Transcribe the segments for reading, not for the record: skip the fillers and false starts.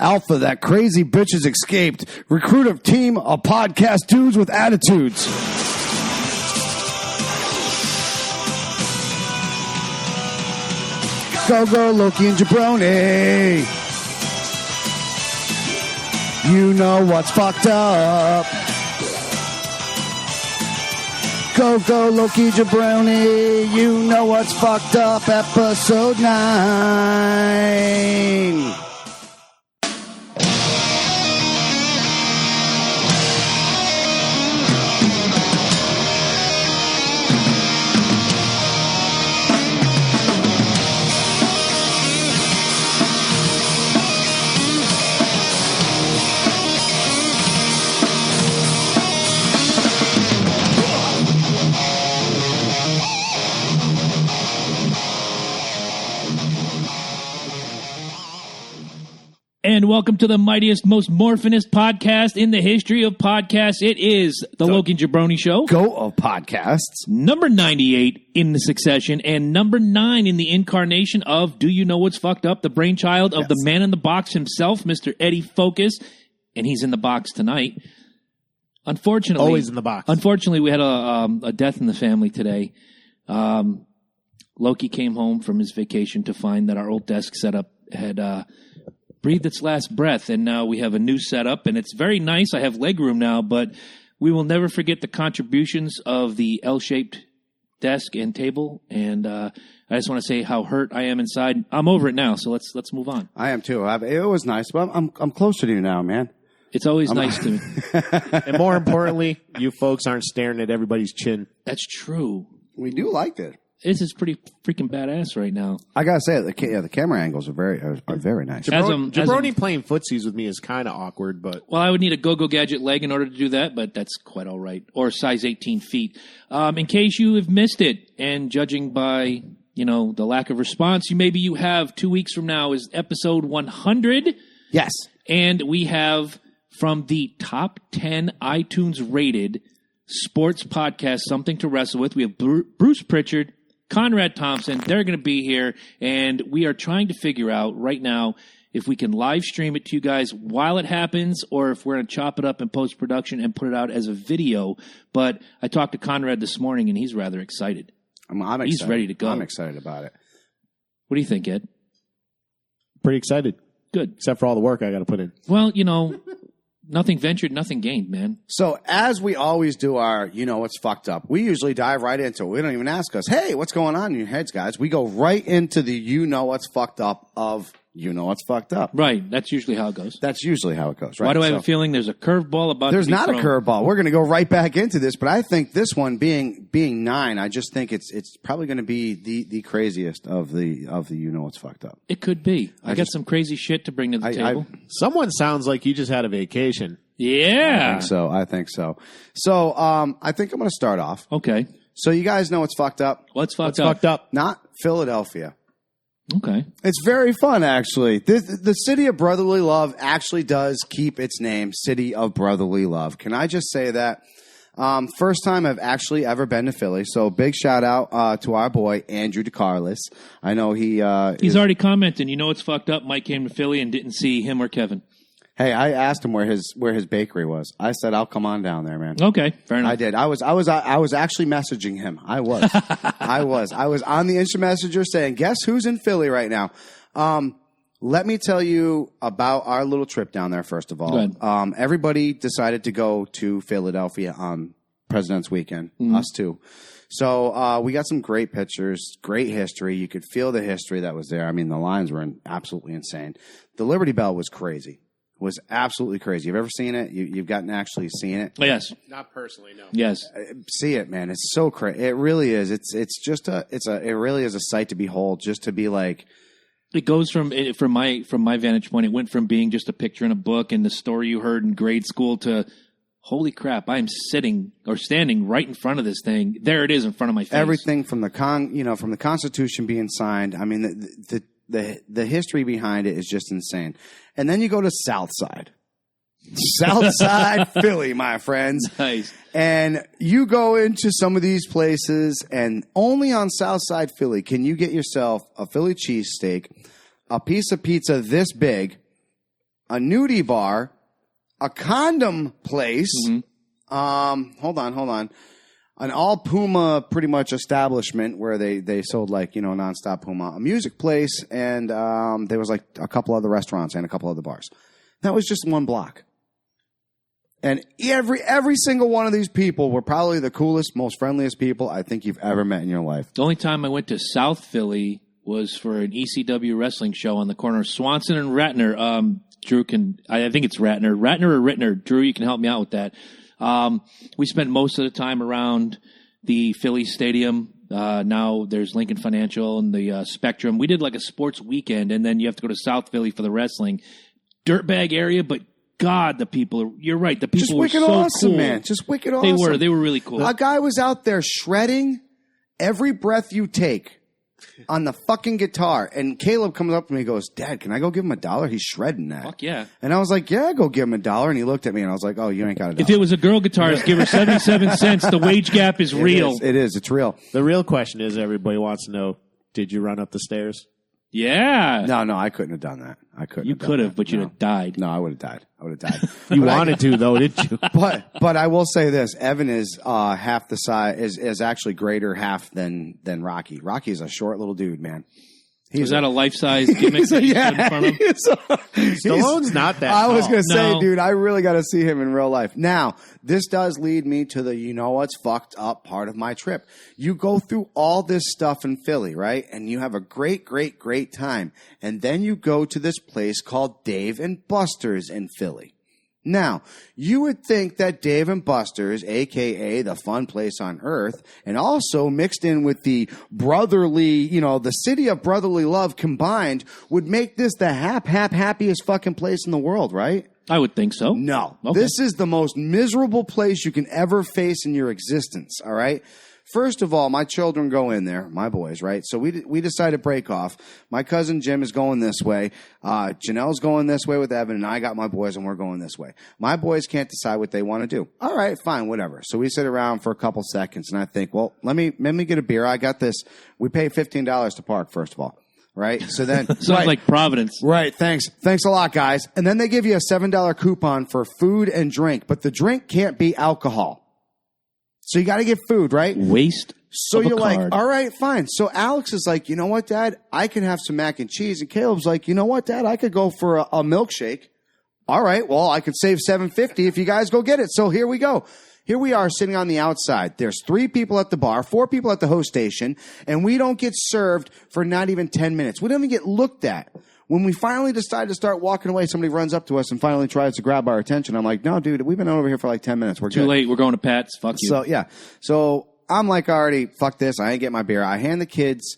Alpha, that crazy bitch has escaped. Recruit a team of podcast dudes with attitudes. Go, go, Loki and Jabroni. You know what's fucked up. Go, go, Loki Jabroni. You know what's fucked up. Episode 9. And welcome to the mightiest, most morphinest podcast in the history of podcasts. It is the Loki and Jabroni Show. Go of podcasts. Number 98 in the succession and number 9 in the incarnation of Do You Know What's Fucked Up? The brainchild of the man in the box himself, Mr. Eddie Focus. And he's in the box tonight. Unfortunately. Always in the box. Unfortunately, we had a death in the family today. Loki came home from his vacation to find that our old desk setup had breathed its last breath, and now we have a new setup, and it's very nice. I have leg room now, but we will never forget the contributions of the L-shaped desk and table, and I just want to say how hurt I am inside. I'm over it now, so let's move on. I am too. It was nice, but I'm closer to you now, man. It's always nice to me. And more importantly, you folks aren't staring at everybody's chin. That's true. We do like it. This is pretty freaking badass right now. I gotta say, the camera angles are very nice. Jabroni playing footsies with me is kind of awkward, but well, I would need a go-go gadget leg in order to do that, but that's quite all right. Or size 18 feet. In case you have missed it, and judging by the lack of response, maybe you have 2 weeks from now is episode 100. Yes, and we have from the top 10 iTunes rated sports podcast, Something to Wrestle With. We have Bruce Pritchard, Conrad Thompson. They're going to be here, and we are trying to figure out right now if we can live stream it to you guys while it happens or if we're going to chop it up in post-production and put it out as a video. But I talked to Conrad this morning, and he's rather excited. I'm excited. He's ready to go. I'm excited about it. What do you think, Ed? pretty excited. Good. Except for all the work I got to put in. Well, nothing ventured, nothing gained, man. So as we always do our, what's fucked up, we usually dive right into it. We don't even ask us, hey, what's going on in your heads, guys? We go right into the what's fucked up of what's fucked up. Right. That's usually how it goes. That's usually how it goes, right? Why do I have a feeling there's a curveball about There's not thrown? a curveball. We're going to go right back into this, but I think this one being 9, I just think it's probably going to be the craziest of the what's fucked up. It could be. I got some crazy shit to bring to the table. Someone sounds like you just had a vacation. Yeah. I think so. So I think I'm going to start off. Okay. So you guys know what's fucked up? What's fucked up? Not Philadelphia. Okay. It's very fun, actually. The City of Brotherly Love actually does keep its name, City of Brotherly Love. Can I just say that? First time I've actually ever been to Philly. So big shout out to our boy, Andrew DeCarlis. I know he's already commenting. You know what's fucked up? Mike came to Philly and didn't see him or Kevin. Hey, I asked him where his bakery was. I said, "I'll come on down there, man." Okay, fair enough. I did. I was actually messaging him. I was on the instant messenger saying, "Guess who's in Philly right now?" Let me tell you about our little trip down there. First of all, go ahead. Everybody decided to go to Philadelphia on President's Weekend. Mm-hmm. Us too. So we got some great pictures, great history. You could feel the history that was there. I mean, the lines were absolutely insane. The Liberty Bell was crazy. Was absolutely crazy. You've ever seen it? You've gotten to actually seen it? Yes. Not personally, no. Yes. See it, man. It's so crazy. It really is. It really is a sight to behold. Just to be like, it goes from my vantage point. It went from being just a picture in a book and the story you heard in grade school to, holy crap! I'm standing right in front of this thing. There it is in front of my face. Everything from the Constitution being signed. I mean, the history behind it is just insane. And then you go to Southside Philly, my friends. Nice. And you go into some of these places, and only on Southside Philly can you get yourself a Philly cheesesteak, a piece of pizza this big, a nudie bar, a condom place. Hold on. An all Puma pretty much establishment where they sold like, nonstop Puma, a music place, and there was like a couple other restaurants and a couple other bars. That was just one block. And every single one of these people were probably the coolest, most friendliest people I think you've ever met in your life. The only time I went to South Philly was for an ECW wrestling show on the corner of Swanson and Ratner. Drew I think it's Ratner or Rittner. Drew, you can help me out with that. We spent most of the time around the Philly Stadium. Now there's Lincoln Financial and the Spectrum. We did like a sports weekend, and then you have to go to South Philly for the wrestling. Dirtbag area, but God, the people you're right. The people were so awesome, cool. man. Just wicked awesome. They were really cool. A guy was out there shredding every breath you take on the fucking guitar. And Caleb comes up to me and goes, Dad, can I go give him $1? He's shredding that. Fuck yeah. And I was like, yeah, go give him $1. And he looked at me and I was like, oh, you ain't got $1. If it was a girl guitarist, give her 77 cents. The wage gap is real. It is. It's real. The real question is, everybody wants to know, did you run up the stairs? Yeah. No, I couldn't have done that. I couldn't. You could have, but you'd have died. No, I would have died. You wanted to, though, didn't you? But I will say this: Evan is half the size. Is actually greater half than Rocky. Rocky is a short little dude, man. Was that a life-size gimmick that you put in front of him? Stallone's not that I was tall. going to say, No. dude, I really got to see him in real life. Now, this does lead me to the what's fucked up part of my trip. You go through all this stuff in Philly, right? And you have a great, great, great time. And then you go to this place called Dave and Buster's in Philly. Now, you would think that Dave and Buster's, a.k.a. the fun place on earth, and also mixed in with the brotherly, the city of brotherly love combined, would make this the happiest fucking place in the world, right? I would think so. No. Okay. This is the most miserable place you can ever face in your existence, all right? First of all, my children go in there, my boys, right? So we decide to break off. My cousin Jim is going this way. Janelle's going this way with Evan, and I got my boys, and we're going this way. My boys can't decide what they want to do. All right, fine, whatever. So we sit around for a couple seconds, and I think, well, let me get a beer. I got this. We pay $15 to park, first of all. Right? So then Sounds like Providence. Right, thanks. Thanks a lot, guys. And then they give you a $7 coupon for food and drink, but the drink can't be alcohol. So you got to get food, right? Waste. So of a you're like, card. all right, fine. So Alex is like, you know what, Dad? I can have some mac and cheese. And Caleb's like, you know what, Dad? I could go for a milkshake. All right, well, I could save $7.50 if you guys go get it. So here we go. Here we are sitting on the outside. There's 3 people at the bar, 4 people at the host station, and we don't get served for not even 10 minutes. We don't even get looked at. When we finally decide to start walking away, somebody runs up to us and finally tries to grab our attention. I'm like, no, dude, we've been over here for like 10 minutes. We're Too good. late. We're going to Pat's. Fuck you. So, yeah. So I'm like, already, fuck this. I ain't get my beer. I hand the kids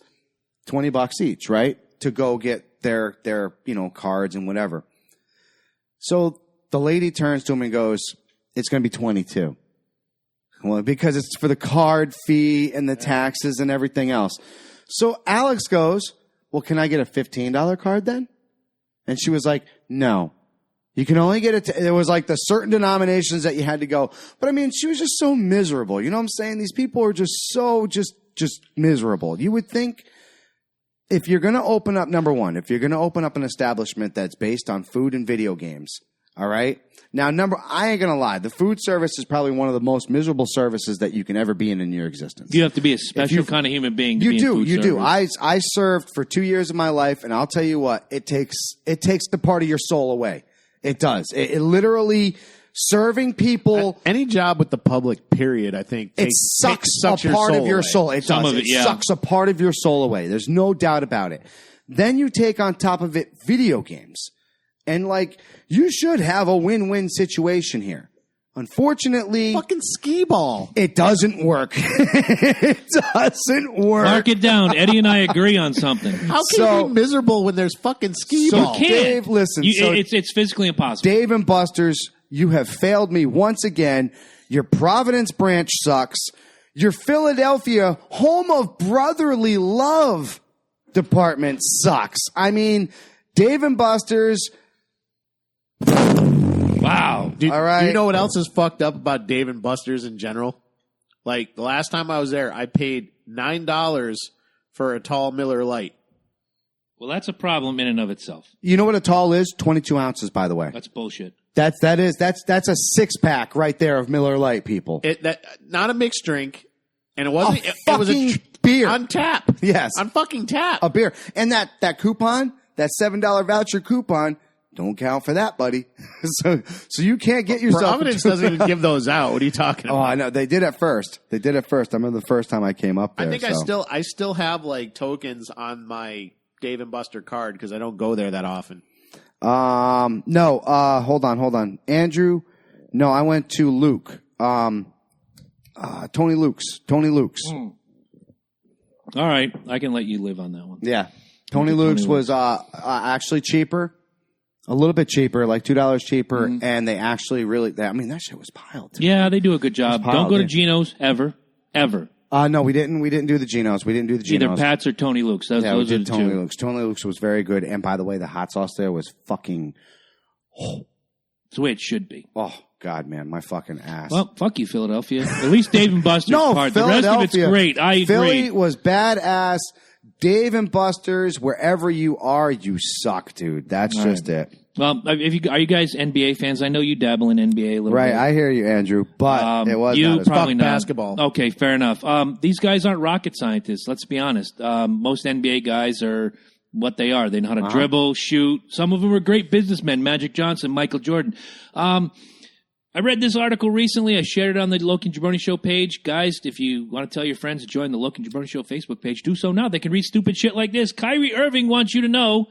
$20 each, right? To go get their cards and whatever. So the lady turns to him and goes, it's going to be 22. Well, because it's for the card fee and the taxes and everything else. So Alex goes, well, can I get a $15 card then? And she was like, no. You can only get it. There was like the certain denominations that you had to go. But I mean, she was just so miserable. You know what I'm saying? These people are just so just miserable. You would think if you're going to open up, number one, if you're going to open up an establishment that's based on food and video games, all right? Now, I ain't going to lie. The food service is probably one of the most miserable services that you can ever be in your existence. You have to be a special kind of human being to be in food service. You do. I served for 2 years of my life, and I'll tell you what, it takes the part of your soul away. It does. It literally, serving people. Any job with the public, period, I think. It sucks a part of your soul. It does. It sucks a part of your soul away. There's no doubt about it. Then you take on top of it video games. And like, you should have a win-win situation here. Unfortunately, fucking skee ball. It doesn't work. It doesn't work. Mark it down. Eddie and I agree on something. How can you be miserable when there's fucking skee ball? You can't. Dave, listen. It's physically impossible. Dave and Buster's, you have failed me once again. Your Providence branch sucks. Your Philadelphia, home of brotherly love department sucks. I mean, Dave and Buster's. Wow. Dude, all right. Do you know what else is fucked up about Dave and Buster's in general? Like, the last time I was there, I paid $9 for a tall Miller Lite. Well, that's a problem in and of itself. You know what a tall is? 22 ounces, by the way. That's bullshit. That's a 6-pack right there of Miller Lite, people. Not a mixed drink, and it wasn't. It was fucking beer on tap. Yes, on fucking tap. A beer, and that coupon, that $7 voucher coupon, don't count for that, buddy. so you can't get yourself. Providence doesn't even give those out. What are you talking about? Oh, I know they did at first. I remember the first time I came up there. I think I still have like tokens on my Dave and Buster card because I don't go there that often. No. Hold on. Andrew. No, I went to Luke. Tony Luke's. All right. I can let you live on that one. Yeah. Tony Luke's was actually cheaper. A little bit cheaper, like $2 cheaper. Mm-hmm. And they actually that shit was piled. Yeah, they do a good job. Don't go to Geno's ever. No, we didn't do the Geno's. Either Pat's or Tony Luke's. We did Tony Luke's. Tony Luke's was very good. And by the way, the hot sauce there was fucking... It's the way it should be. Oh, God, man. My fucking ass. Well, fuck you, Philadelphia. At least Dave and Buster's part. The rest of it's great. I agree. Philly was badass. Dave and Buster's, wherever you are, you suck, dude. That's just it. Well, are you guys NBA fans? I know you dabble in NBA a little bit. Right, I hear you, Andrew, but it was you not probably not. Basketball. Okay, fair enough. These guys aren't rocket scientists. Let's be honest. Most NBA guys are what they are. They know how to dribble, shoot. Some of them are great businessmen. Magic Johnson, Michael Jordan. I read this article recently. I shared it on the Loki and Jabroni Show page. Guys, if you want to tell your friends to join the Loki and Jabroni Show Facebook page, do so now. They can read stupid shit like this. Kyrie Irving wants you to know.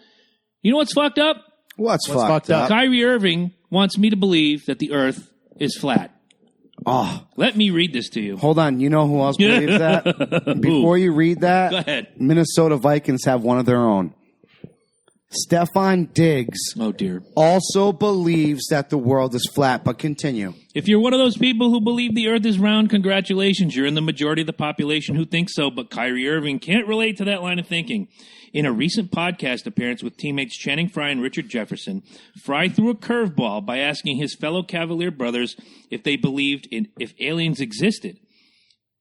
You know what's fucked up? What's fucked up? Kyrie Irving wants me to believe that the earth is flat. Oh. Let me read this to you. Hold on. You know who else believes that? Before you read that, go ahead. Minnesota Vikings have one of their own. Stephon Diggs also believes that the world is flat, but continue. If you're one of those people who believe the earth is round, congratulations. You're in the majority of the population who thinks so, but Kyrie Irving can't relate to that line of thinking. In a recent podcast appearance with teammates Channing Frye and Richard Jefferson, Frye threw a curveball by asking his fellow Cavalier brothers if they believed if aliens existed.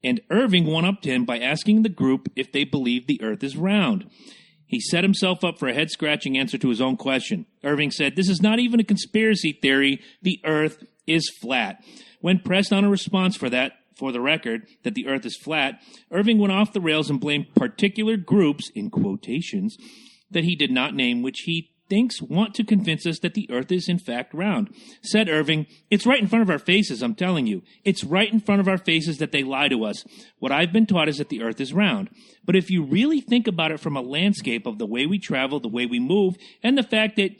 And Irving went up to him by asking the group if they believed the earth is round. He set himself up for a head-scratching answer to his own question. Irving said, "This is not even a conspiracy theory. The earth is flat." When pressed on a response for the record, that the earth is flat, Irving went off the rails and blamed particular groups, in quotations, that he did not name, which he thinks want to convince us that the earth is in fact round. Said Irving, "It's right in front of our faces, I'm telling you. It's right in front of our faces that they lie to us. What I've been taught is that the earth is round. But if you really think about it from a landscape of the way we travel, the way we move, and the fact that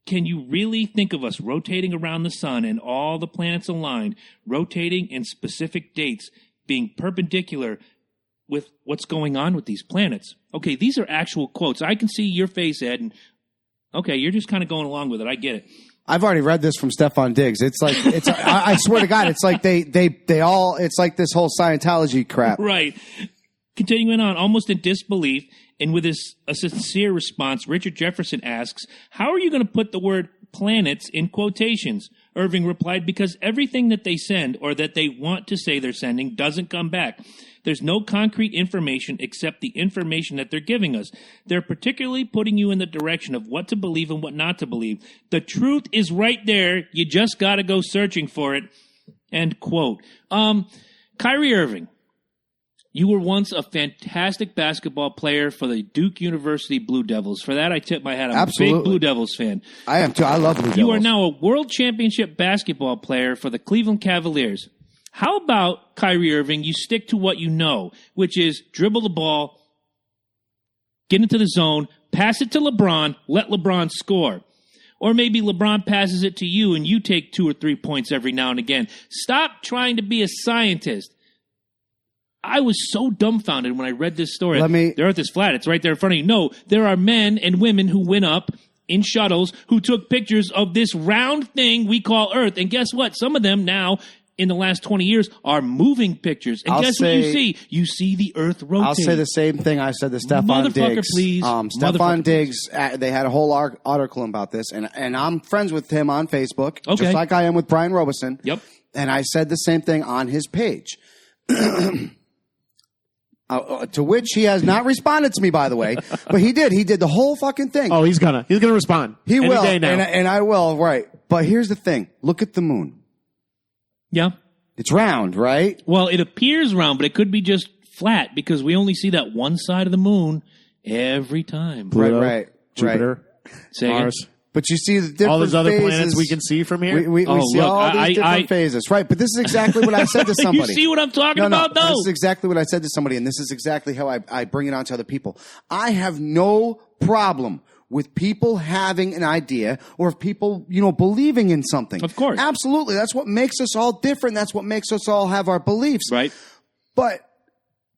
can you really think of us rotating around the sun and all the planets aligned, rotating in specific dates, being perpendicular with what's going on with these planets?" Okay, these are actual quotes. I can see your face, Ed, and okay, you're just kind of going along with it. I get it. I've already read this from Stephon Diggs. It's like I swear to God, it's like they all. It's like this whole Scientology crap. Right. Continuing on, almost in disbelief, and with a sincere response, Richard Jefferson asks, "How are you going to put the word planets in quotations?" Irving replied, "Because everything that they send or that they want to say they're sending doesn't come back. There's no concrete information except the information that they're giving us. They're particularly putting you in the direction of what to believe and what not to believe. The truth is right there. You just got to go searching for it." End quote. Kyrie Irving, you were once a fantastic basketball player for the Duke University Blue Devils. For that, I tip my hat. I'm Absolutely. a big Blue Devils fan. I am too. I love Blue Devils. You are now a world championship basketball player for the Cleveland Cavaliers. How about, Kyrie Irving, you stick to what you know, which is dribble the ball, get into the zone, pass it to LeBron, let LeBron score. Or maybe LeBron passes it to you and you take 2 or 3 points every now and again. Stop trying to be a scientist. I was so dumbfounded when I read this story. The earth is flat. It's right there in front of you. No, there are men and women who went up in shuttles who took pictures of this round thing we call Earth. And guess what? Some of them now, in the last 20 years, are moving pictures. And guess what you see? You see the Earth rotate. I'll say the same thing I said to Stephon Diggs. Please. Stephon Diggs, they had a whole article about this, and I'm friends with him on Facebook, just like I am with Brian Robeson. Yep. And I said the same thing on his page. To which he has not responded to me, by the way. But he did. He did the whole fucking thing. Oh, he's gonna respond. He Any will, day now. and I will, right. But here's the thing. Look at the moon. Yeah. It's round, right? Well, it appears round, but it could be just flat because we only see that one side of the moon every time. Pluto, right. Jupiter, Say again? Mars. But you see the different All those other phases. planets we can see from here? We see look, all these different phases. Right, but this is exactly what I said to somebody. You see what I'm talking about, though? This is exactly what I said to somebody, and this is exactly how I bring it on to other people. I have no problem with people having an idea or if people, believing in something. Of course. Absolutely. That's what makes us all different. That's what makes us all have our beliefs. Right. But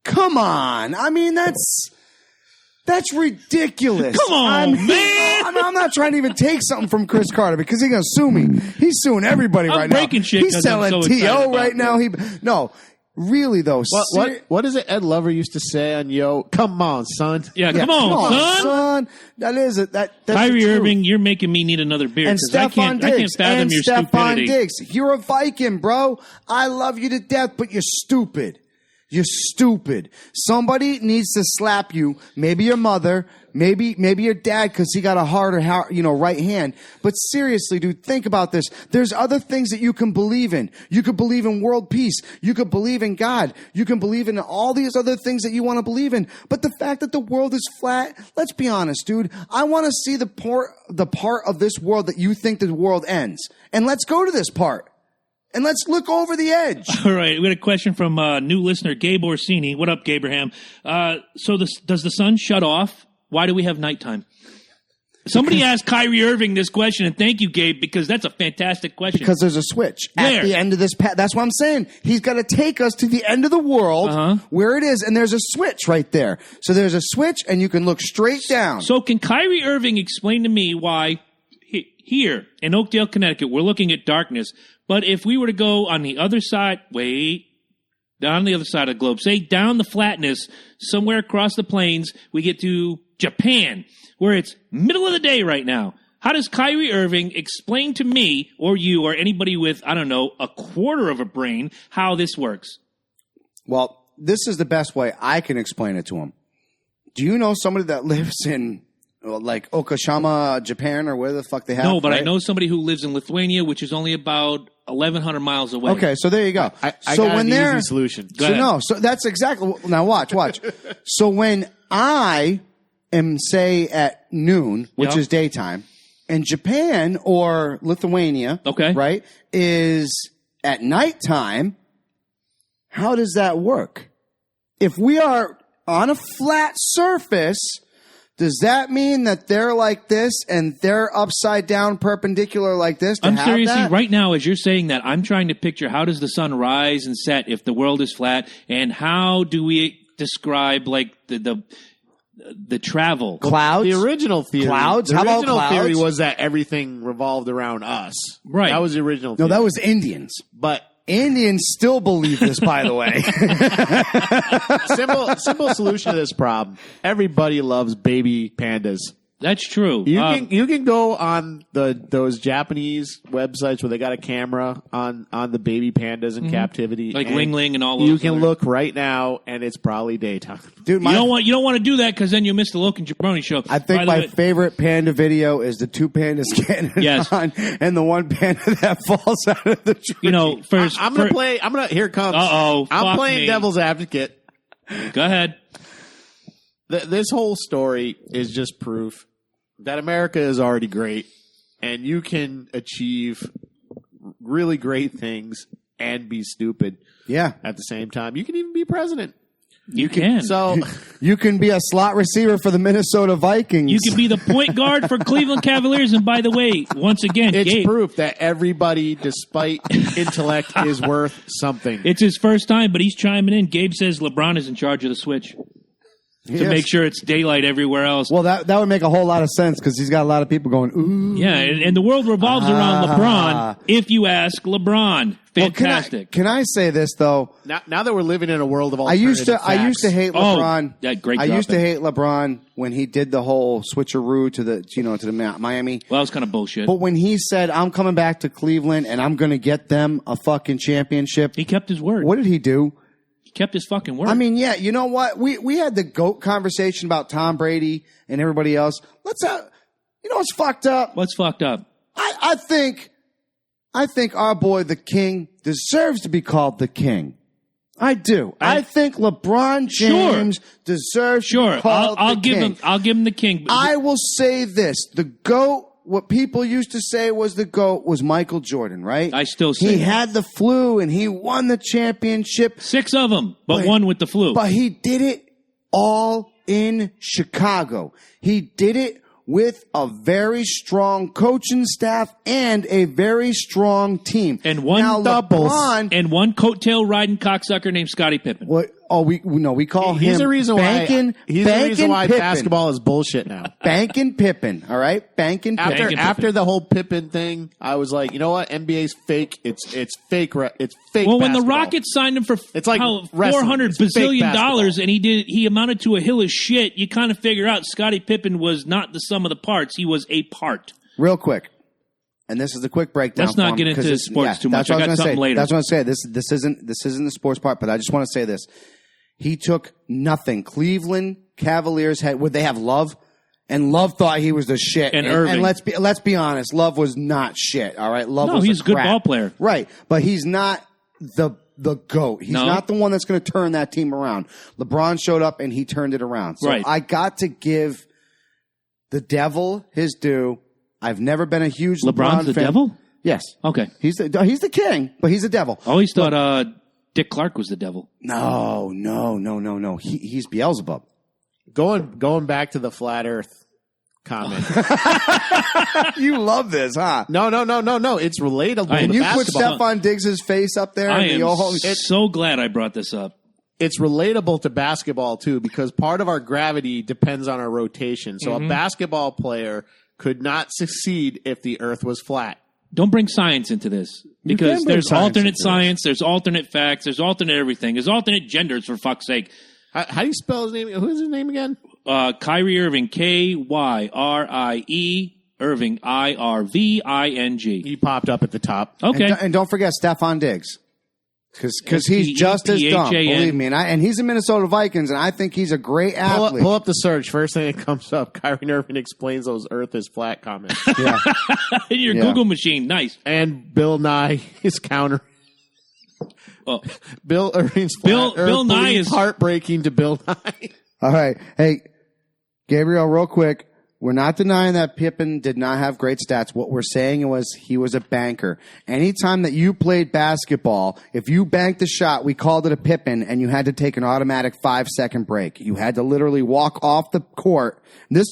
come on. I mean, that's ridiculous. Come on, man. I'm not trying to even take something from Chris Carter because he's going to sue me. He's suing everybody right now. breaking shit He's 'cause selling I'm so TO excited right about now. No, really though. What is it Ed Lover used to say on Yo? Come on, son. Yeah, come on, son. That is it. That's Kyrie the truth. Irving, you're making me need another beer. And 'cause I can't fathom your stupidity. Diggs. You're a Viking, bro. I love you to death, but you're stupid. You're stupid. Somebody needs to slap you. Maybe your mother. Maybe your dad because he got a harder, right hand. But seriously, dude, think about this. There's other things that you can believe in. You could believe in world peace. You could believe in God. You can believe in all these other things that you want to believe in. But the fact that the world is flat, let's be honest, dude. I want to see the part of this world that you think the world ends. And let's go to this part. And let's look over the edge. All right, we got a question from new listener Gabe Orsini. What up, Gabraham? Does the sun shut off? Why do we have nighttime? Somebody asked Kyrie Irving this question, and thank you, Gabe, because that's a fantastic question. Because there's a switch Where? at the end of this path. That's what I'm saying. He's got to take us to the end of the world where it is, and there's a switch right there. So there's a switch, and you can look straight down. So can Kyrie Irving explain to me why here in Oakdale, Connecticut, we're looking at darkness, but if we were to go on the other side, down the other side of the globe, say down the flatness, somewhere across the plains, we get to Japan, where it's middle of the day right now. How does Kyrie Irving explain to me or you or anybody with, I don't know, a quarter of a brain how this works? Well, this is the best way I can explain it to him. Do you know somebody that lives in like Okashima, Japan, or where the fuck they have? No, but right? I know somebody who lives in Lithuania, which is only about 1,100 miles away. Okay, so there you go. I got an easy solution. So that's exactly. Now watch. So when I am, say, at noon, which is daytime, and Japan or Lithuania, right, is at nighttime, how does that work? If we are on a flat surface, does that mean that they're like this and they're upside down perpendicular like this? I'm seriously, right now, as you're saying that, I'm trying to picture how does the sun rise and set if the world is flat, and how do we describe like the travel? Clouds? The original theory. Clouds? The How about original clouds? theory was that everything revolved around us. Right. That was the original theory. No, that was Indians. But Indians still believe this, by the way. simple solution to this problem. Everybody loves baby pandas. That's true. You can go on those Japanese websites where they got a camera on the baby pandas in captivity, like Ling Ling and all those. You can look right now, and it's probably daytime. Dude, you don't want to do that because then you miss the Loke and Jabroni show. I think my favorite panda video is the two pandas getting it on, and the one panda that falls out of the tree. You know, first I'm gonna play. Here it comes. I'm playing devil's advocate. Go ahead. This whole story is just proof that America is already great, and you can achieve really great things and be stupid. Yeah. At the same time, you can even be president. You can. So you can be a slot receiver for the Minnesota Vikings. You can be the point guard for Cleveland Cavaliers. And by the way, once again, it's Gabe, proof that everybody, despite intellect, is worth something. It's his first time, but he's chiming in. Gabe says LeBron is in charge of the switch. To make sure it's daylight everywhere else. Well, that would make a whole lot of sense because he's got a lot of people going, ooh. Yeah, and the world revolves around LeBron, if you ask LeBron. Fantastic. Well, can I say this, though? Now that we're living in a world of I alternative used to hate LeBron. Great I used to hate LeBron when he did the whole switcheroo to the Miami. Well, that was kind of bullshit. But when he said, I'm coming back to Cleveland and I'm going to get them a fucking championship. He kept his word. What did he do? kept his fucking word. I mean, yeah, you know what? We had the GOAT conversation about Tom Brady and everybody else. Let's have, you know what's fucked up? What's fucked up? I think our boy, the King, deserves to be called the King. I do. I think LeBron James deserves to be called I'll the give King. him. I'll give him the King. I will say this: the GOAT. What people used to say was the GOAT was Michael Jordan, right? I still say he that. had the flu and he won the championship. 6 of them, but one with the flu. But he did it all in Chicago. He did it with a very strong coaching staff and a very strong team. And one now, LeBron, and one coattail riding cocksucker named Scottie Pippen. what? Oh, we call him. He's the reason why. He's the reason why Pippen. basketball is bullshit now. Bankin' Pippen, all right? Bankin' Pippen. After the whole Pippen thing, I was like, you know what? NBA's fake. It's fake. It's fake. Well, when the basketball. Rockets signed him for It's like $400 It's fake bazillion basketball. and he amounted to a hill of shit, you kind of figure out Scottie Pippen was not the sum of the parts. He was a part. Real quick. And this is a quick breakdown. Let's not for get him, into 'cause it's- sports too much. That's what I got was gonna something say. later. That's what I'm going to say. This isn't the sports part, but I just want to say this. He took nothing. Cleveland Cavaliers would they have Love? And Love thought he was the shit. And Irving. And let's be honest, Love was not shit. All right, Love No, was he's a good crap. ball player. Right, but he's not the GOAT. He's not the one that's going to turn that team around. LeBron showed up and he turned it around. So Right. I got to give the devil his due. I've never been a huge LeBron's LeBron the fan. devil? Yes. Okay. He's the king, but he's the devil. I always thought Dick Clark was the devil. No. He's Beelzebub. Going back to the flat Earth comment. You love this, huh? No. It's relatable. Can to you put basketball. Stephon Diggs' face up there? I in am the whole, so glad I brought this up. It's relatable to basketball too, because part of our gravity depends on our rotation. So a basketball player could not succeed if the Earth was flat. Don't bring science into this because bring there's science alternate into science, there's alternate facts, there's alternate everything, there's alternate genders for fuck's sake. How do you spell his name? Who's his name again? Kyrie Irving, Kyrie Irving, Irving. He popped up at the top. Okay. and don't forget Stephon Diggs. Because he's just as dumb, believe me. And he's in Minnesota Vikings, and I think he's a great athlete. Pull up the search. First thing that comes up, Kyrie Irving explains those Earth is flat comments. Yeah. In your Yeah. Google machine, nice. And Bill Nye is counter. Oh, Bill Irving's flat Bill Earth Nye believes is- heartbreaking to Bill Nye. All right. Hey, Gabriel, real quick. We're not denying that Pippen did not have great stats. What we're saying was he was a banker. Anytime that you played basketball, if you banked a shot, we called it a Pippen, and you had to take an automatic 5-second break. You had to literally walk off the court. This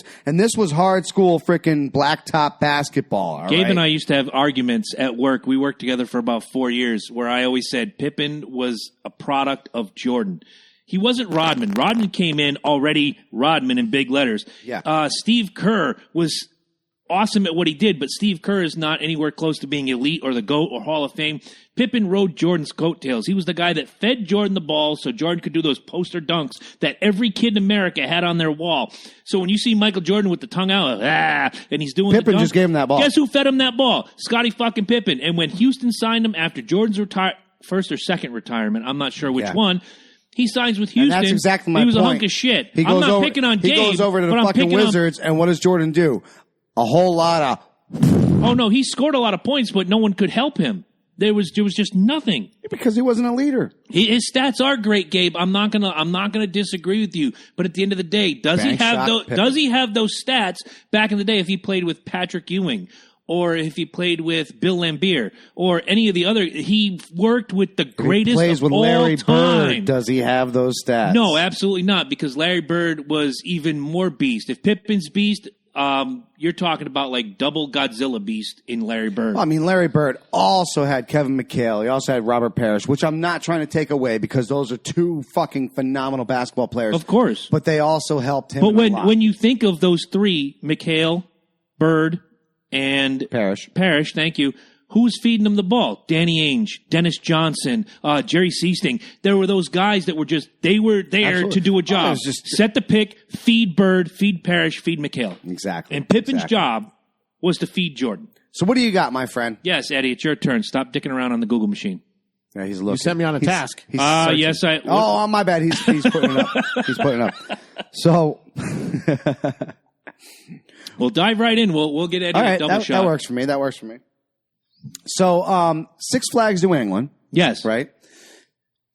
was hard school freaking blacktop basketball. All Gabe right? and I used to have arguments at work. We worked together for about 4 years where I always said Pippen was a product of Jordan. He wasn't Rodman. Rodman came in already Rodman in big letters. Yeah. Steve Kerr was awesome at what he did, but Steve Kerr is not anywhere close to being elite or the GOAT or Hall of Fame. Pippen rode Jordan's coattails. He was the guy that fed Jordan the ball so Jordan could do those poster dunks that every kid in America had on their wall. So when you see Michael Jordan with the tongue out, and he's doing Pippen the dunk, just gave him that ball. Guess who fed him that ball? Scottie fucking Pippen. And when Houston signed him after Jordan's first or second retirement, I'm not sure which one, he signs with Houston. And that's exactly my He was point. a hunk of shit. He I'm goes not over, picking on He Gabe. goes over to the but I'm fucking picking on- Wizards, and what does Jordan do? A whole lot of... Oh no, he scored a lot of points, but no one could help him. There was just nothing. Because he wasn't a leader. His stats are great, Gabe. I'm not gonna disagree with you. But at the end of the day, does he have those stats back in the day if he played with Patrick Ewing? Or if he played with Bill Laimbeer, or any of the other, he worked with the greatest He plays of with all Larry time. Bird. Does he have those stats? No, absolutely not, because Larry Bird was even more beast. If Pippen's beast, you're talking about like double Godzilla beast in Larry Bird. I mean, Larry Bird also had Kevin McHale. He also had Robert Parrish, which I'm not trying to take away because those are two fucking phenomenal basketball players. Of course. But they also helped him. But a lot. when you think of those three, McHale, Bird, and Parrish, thank you. Who was feeding them the ball? Danny Ainge, Dennis Johnson, Jerry Seasting. There were those guys that were they were there Absolutely. to do a job. Set the pick, feed Bird, feed Parrish, feed McHale. Exactly. And Pippen's job was to feed Jordan. So what do you got, my friend? Yes, Eddie, it's your turn. Stop dicking around on the Google machine. Yeah, he's looking. You sent me on a task. He's searching. Yes, I. Oh, my bad. He's putting it up. He's putting it up. So, We'll dive right in. We'll get Eddie all a right, double shot. that works for me. That works for me. So, Six Flags New England, Yes. right?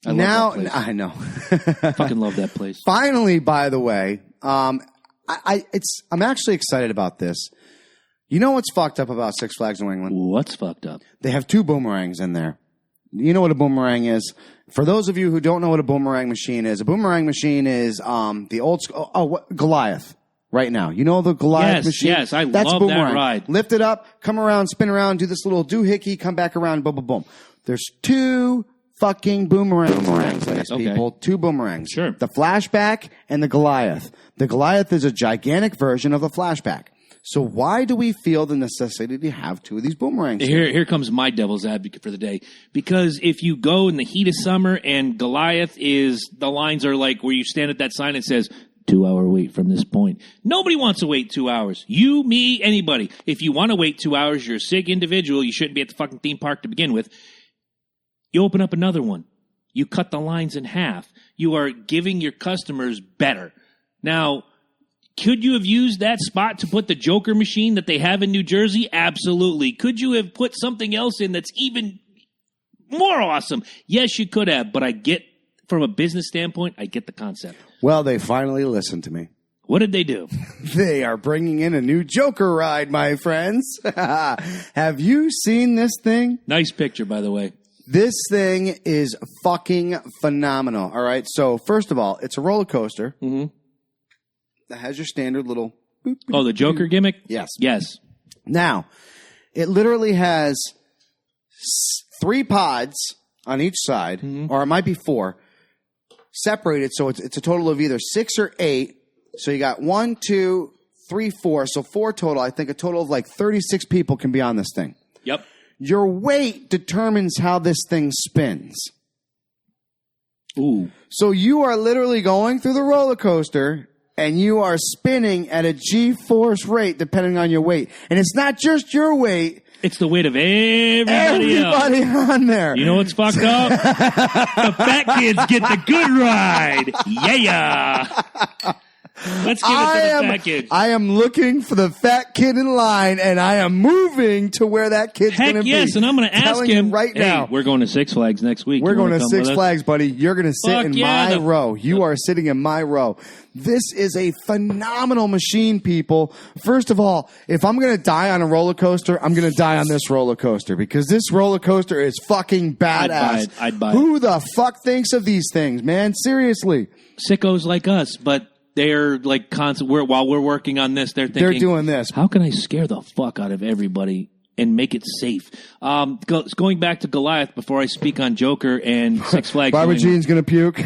I love that place. I know. Fucking love that place. Finally, by the way, I'm actually excited about this. You know what's fucked up about Six Flags New England? What's fucked up? They have 2 boomerangs in there. You know what a boomerang is? For those of you who don't know what a boomerang machine is, the old school, Goliath. Right now, you know the Goliath machine? Yes, I That's love boomerang. that ride. Lift it up, come around, spin around, do this little doohickey, come back around, boom, boom, boom. There's 2 fucking boomerangs, ladies, Okay. people. 2 boomerangs. Sure. The flashback and the Goliath. The Goliath is a gigantic version of the flashback. So why do we feel the necessity to have 2 of these boomerangs? Here comes my devil's advocate for the day. Because if you go in the heat of summer and Goliath the lines are like where you stand at that sign and says, 2-hour wait from this point. Nobody wants to wait 2 hours. You, me, anybody. If you want to wait 2 hours, you're a sick individual. You shouldn't be at the fucking theme park to begin with. You open up another one. You cut the lines in half. You are giving your customers better. Now, could you have used that spot to put the Joker machine that they have in New Jersey? Absolutely. Could you have put something else in that's even more awesome? Yes, you could have, but from a business standpoint, I get the concept. Well, they finally listened to me. What did they do? They are bringing in a new Joker ride, my friends. Have you seen this thing? Nice picture, by the way. This thing is fucking phenomenal. All right. So first of all, it's a roller coaster that has your standard little. Boop, boop, Oh, the Joker gimmick? Yes. Yes. Now, it literally has 3 pods on each side, or it might be 4, separated. So it's a total of either 6 or 8. So you got 1, 2, 3, 4. So 4 total. I think a total of like 36 people can be on this thing. Yep. Your weight determines how this thing spins. Ooh. So you are literally going through the roller coaster and you are spinning at a G-force rate depending on your weight. And it's not just your weight. It's the weight of everybody else. On there. You know what's fucked up? The fat kids get the good ride. Yeah. Let's give it to the fat kids. I am looking for the fat kid in line, and I am moving to where that kid's going to be. Heck yes, and I'm going to ask him right now. We're going to Six Flags next week. We're going to Six Flags, buddy. You're going to sit in my row. You are sitting in my row. This is a phenomenal machine, people. First of all, if I'm going to die on a roller coaster, I'm going to die on this roller coaster because this roller coaster is fucking badass. I'd buy it. Who the fuck thinks of these things, man? Seriously. Sickos like us, but they're like while we're working on this, they're thinking, they're doing this. How can I scare the fuck out of everybody and make it safe? Going back to Goliath before I speak on Joker and Six Flags. Barbara Jean's going to puke.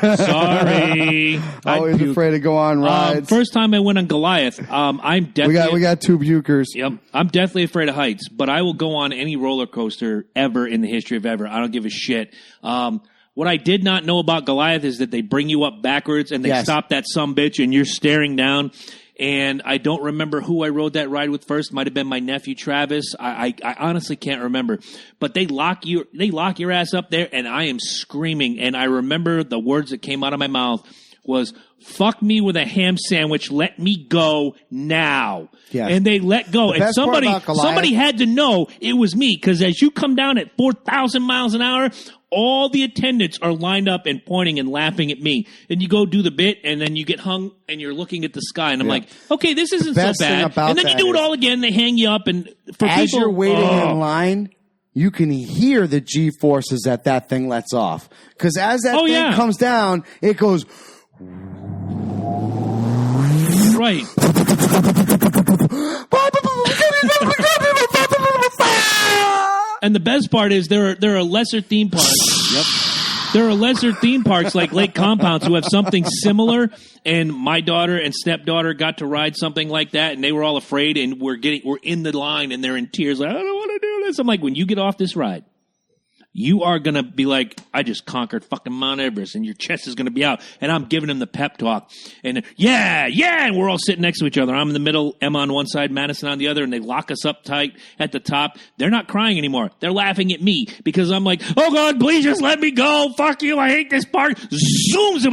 Sorry. Always afraid to go on rides. First time I went on Goliath, I'm definitely... We got 2 pukers. Yep. I'm definitely afraid of heights, but I will go on any roller coaster ever in the history of ever. I don't give a shit. What I did not know about Goliath is that they bring you up backwards and they stop that sumbitch and you're staring down. And I don't remember who I rode that ride with first. Might have been my nephew Travis. I honestly can't remember. But they lock your ass up there, and I am screaming. And I remember the words that came out of my mouth was, "Fuck me with a ham sandwich. Let me go now." Yes. And they let go. And somebody had to know it was me, because as you come down at 4,000 miles an hour, all the attendants are lined up and pointing and laughing at me. And you go do the bit, and then you get hung, and you're looking at the sky. And I'm like, okay, this isn't so bad. And then you do it all again. They hang you up. And as you're waiting in line, you can hear the G-forces that thing lets off. Because as that thing comes down, it goes... Right. And the best part is there are lesser theme parks. Yep. There are lesser theme parks like Lake Compounds who have something similar, and my daughter and stepdaughter got to ride something like that, and they were all afraid, and we're in the line, and they're in tears, like, I don't want to do this. I'm like, when you get off this ride, you are going to be like, I just conquered fucking Mount Everest, and your chest is going to be out. And I'm giving him the pep talk. And and we're all sitting next to each other. I'm in the middle, Emma on one side, Madison on the other, and they lock us up tight at the top. They're not crying anymore. They're laughing at me because I'm like, oh, God, please just let me go. Fuck you. I hate this part. Zooms.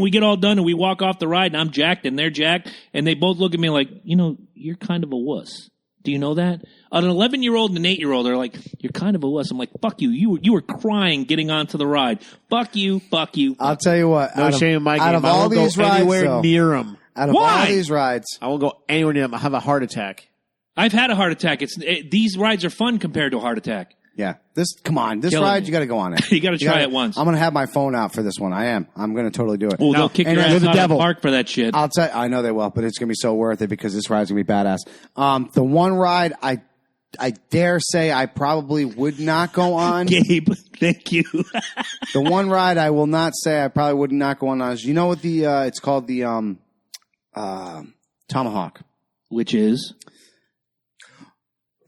We get all done, and we walk off the ride, and I'm jacked, and they're jacked. And they both look at me like, you're kind of a wuss. Do you know that? An 11-year-old and an 8-year-old are like, you're kind of a wuss. I'm like, fuck you. You were crying getting onto the ride. Fuck you. I'll tell you what. No shame in my game. Out of all these rides, anywhere near them. Out of all these rides, I won't go anywhere near them. I have a heart attack. I've had a heart attack. These rides are fun compared to a heart attack. Yeah. This ride, you got to go on it. You got to try it once. I'm going to have my phone out for this one. I am. I'm going to totally do it. Oh, they'll kick your ass out of the park for that shit. I'll tell you, I know they will, but it's going to be so worth it because this ride's going to be badass. The one ride I dare say I probably would not go on. Gabe, thank you. The one ride I will not say I probably would not go on is, you know what it's called the Tomahawk. Which is?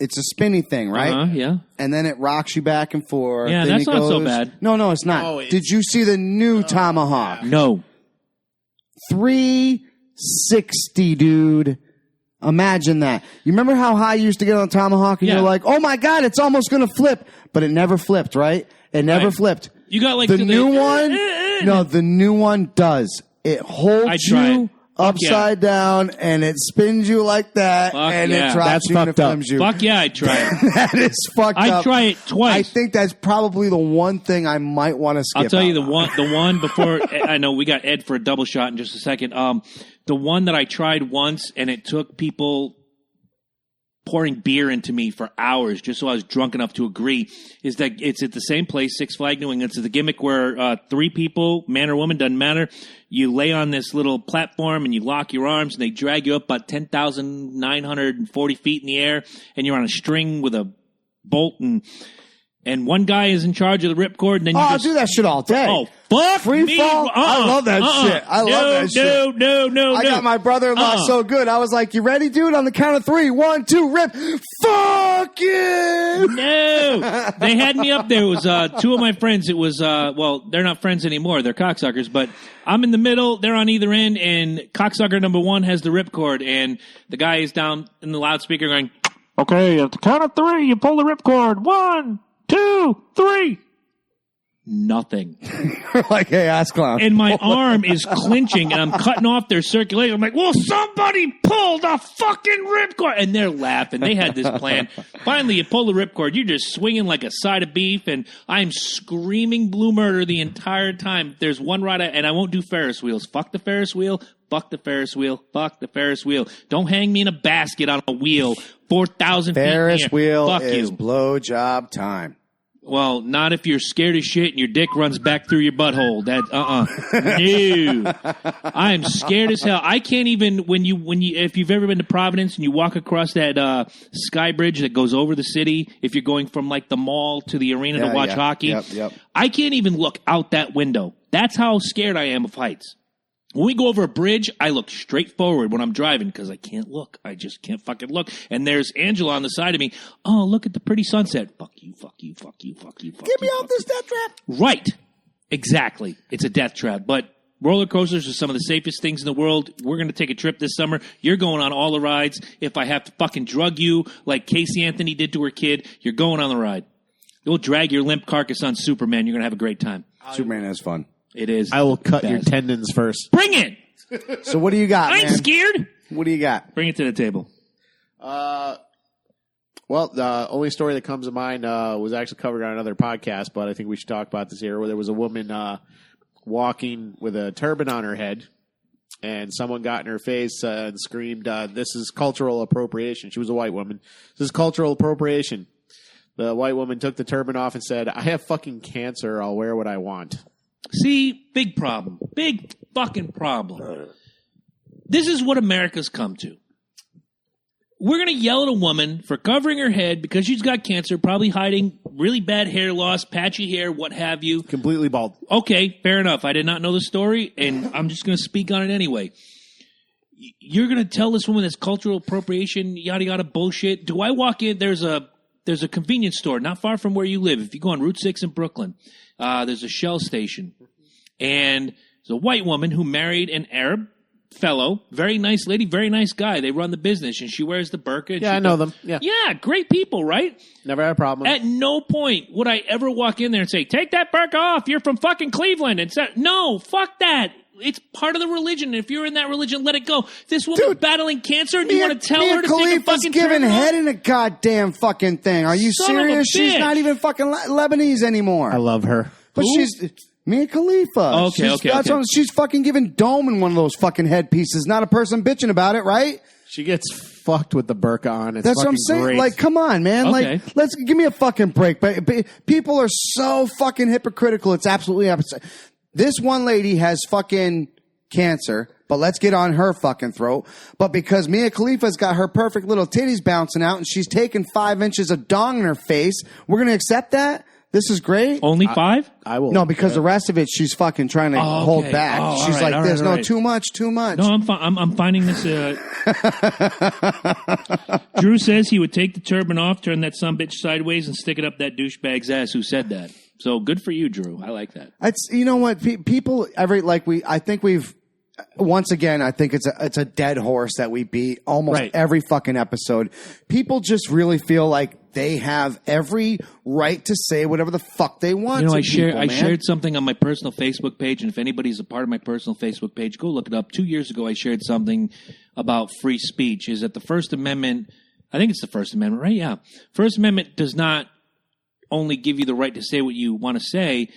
It's a spinny thing, right? Yeah. And then it rocks you back and forth. Yeah, that's not so bad. No, it's not. Did you see the new Tomahawk? No. 360, dude. Imagine that. You remember how high you used to get on Tomahawk and you're like, oh my God, it's almost going to flip. But it never flipped, right? It never flipped. You got like the new one? No, the new one does. It holds you upside down and it spins you like that it drops you and flims you. Fuck yeah, I'd try it. That is fucked up. I'd try it twice. I think that's probably the one thing I might want to skip. I'll tell you the one before. I know we got Ed for a double shot in just a second. The one that I tried once and it took people pouring beer into me for hours just so I was drunk enough to agree is that it's at the same place, Six Flags New England. It's the gimmick where 3 people, man or woman, doesn't matter. You lay on this little platform and you lock your arms and they drag you up about 10,940 feet in the air and you're on a string with a bolt and one guy is in charge of the ripcord. And then I'll do that shit all day. Oh, fuck Free me. fall? I love that shit. I love that shit. No. I got my brother-in-law so good. I was like, you ready, dude? On the count of 3. 1, 2, rip. Fuck you! No. They had me up there. It was 2 of my friends. It was, they're not friends anymore. They're cocksuckers. But I'm in the middle. They're on either end. And cocksucker number 1 has the ripcord. And the guy is down in the loudspeaker going, okay, at the count of 3, you pull the ripcord. 1, 2, 3. Nothing. Like, hey, ass clown. And my arm is clenching, and I'm cutting off their circulation. I'm like, well, somebody pull the fucking ripcord. And they're laughing. They had this plan. Finally, you pull the ripcord. You're just swinging like a side of beef, and I'm screaming blue murder the entire time. There's one ride, and I won't do Ferris wheels. Fuck the Ferris wheel. Fuck the Ferris wheel. Fuck the Ferris wheel. Don't hang me in a basket on a wheel 4,000 feet in the air. Ferris wheel Fuck is you. blowjob time. Well, not if you're scared as shit and your dick runs back through your butthole. That No. I'm scared as hell. I can't even if you've ever been to Providence and you walk across that sky bridge that goes over the city, if you're going from like the mall to the arena to watch hockey, Yep. I can't even look out that window. That's how scared I am of heights. When we go over a bridge, I look straight forward when I'm driving because I can't look. I just can't fucking look. And there's Angela on the side of me. Oh, look at the pretty sunset. Fuck you. Get me off this death trap. Right. Exactly. It's a death trap. But roller coasters are some of the safest things in the world. We're going to take a trip this summer. You're going on all the rides. If I have to fucking drug you like Casey Anthony did to her kid, you're going on the ride. You'll drag your limp carcass on Superman. You're going to have a great time. Superman is fun. It is. I will cut your tendons first. Bring it. So what do you got, I ain't man? scared. What do you got? Bring it to the table. Well, the only story that comes to mind was actually covered on another podcast, but I think we should talk about this here, where there was a woman walking with a turban on her head, and someone got in her face and screamed, this is cultural appropriation. She was a white woman. This is cultural appropriation. The white woman took the turban off and said, I have fucking cancer. I'll wear what I want. See, big problem. Big fucking problem. This is what America's come to. We're going to yell at a woman for covering her head because she's got cancer, probably hiding really bad hair loss, patchy hair, what have you. Completely bald. Okay, fair enough. I did not know the story, and I'm just going to speak on it anyway. You're going to tell this woman that's cultural appropriation, yada, yada, bullshit. Do I walk in, there's a there's a convenience store not far from where you live. If you go on Route 6 in Brooklyn, there's a Shell station. And there's a white woman who married an Arab fellow, very nice lady, very nice guy. They run the business, and she wears the burqa. Yeah, I know them. Yeah, great people, right? Never had a problem. At no point would I ever walk in there and say, take that burqa off. You're from fucking Cleveland. No, fuck that. It's part of the religion. If you're in that religion, let it go. This woman battling cancer, and you want to tell her to take a fucking giving turn head off? in a goddamn fucking thing. Are you Son of a serious? She's bitch. not even fucking Lebanese anymore. I love her. But she's Mia Khalifa. She's fucking giving dome in one of those fucking headpieces. Not a person bitching about it, right? She gets fucked with the burqa on. It's That's what I'm fucking saying. great. Like, come on, man. Okay. Like, let's give me a fucking break. But people are so fucking hypocritical. It's absolutely absurd. This one lady has fucking cancer, but let's get on her fucking throat. But because Mia Khalifa's got her perfect little titties bouncing out and she's taking 5 inches of dong in her face, we're going to accept that? This is great. Only 5? I will. No, because the rest of it, she's fucking trying to hold back. She's like, "There's too much." No, I'm finding this. Drew says he would take the turban off, turn that sumbitch sideways, and stick it up that douchebag's ass. Who said that? So good for you, Drew. I like that. It's, you know what, people I think we've. Once again, I think it's a dead horse that we beat almost every fucking episode. People just really feel like they have every right to say whatever the fuck they want. You know, to I shared something on my personal Facebook page, and if anybody's a part of my personal Facebook page, go look it up. 2 years ago, I shared something about free speech. Is that the First Amendment? I think it's the First Amendment, right? Yeah. First Amendment does not only give you the right to say what you want to say,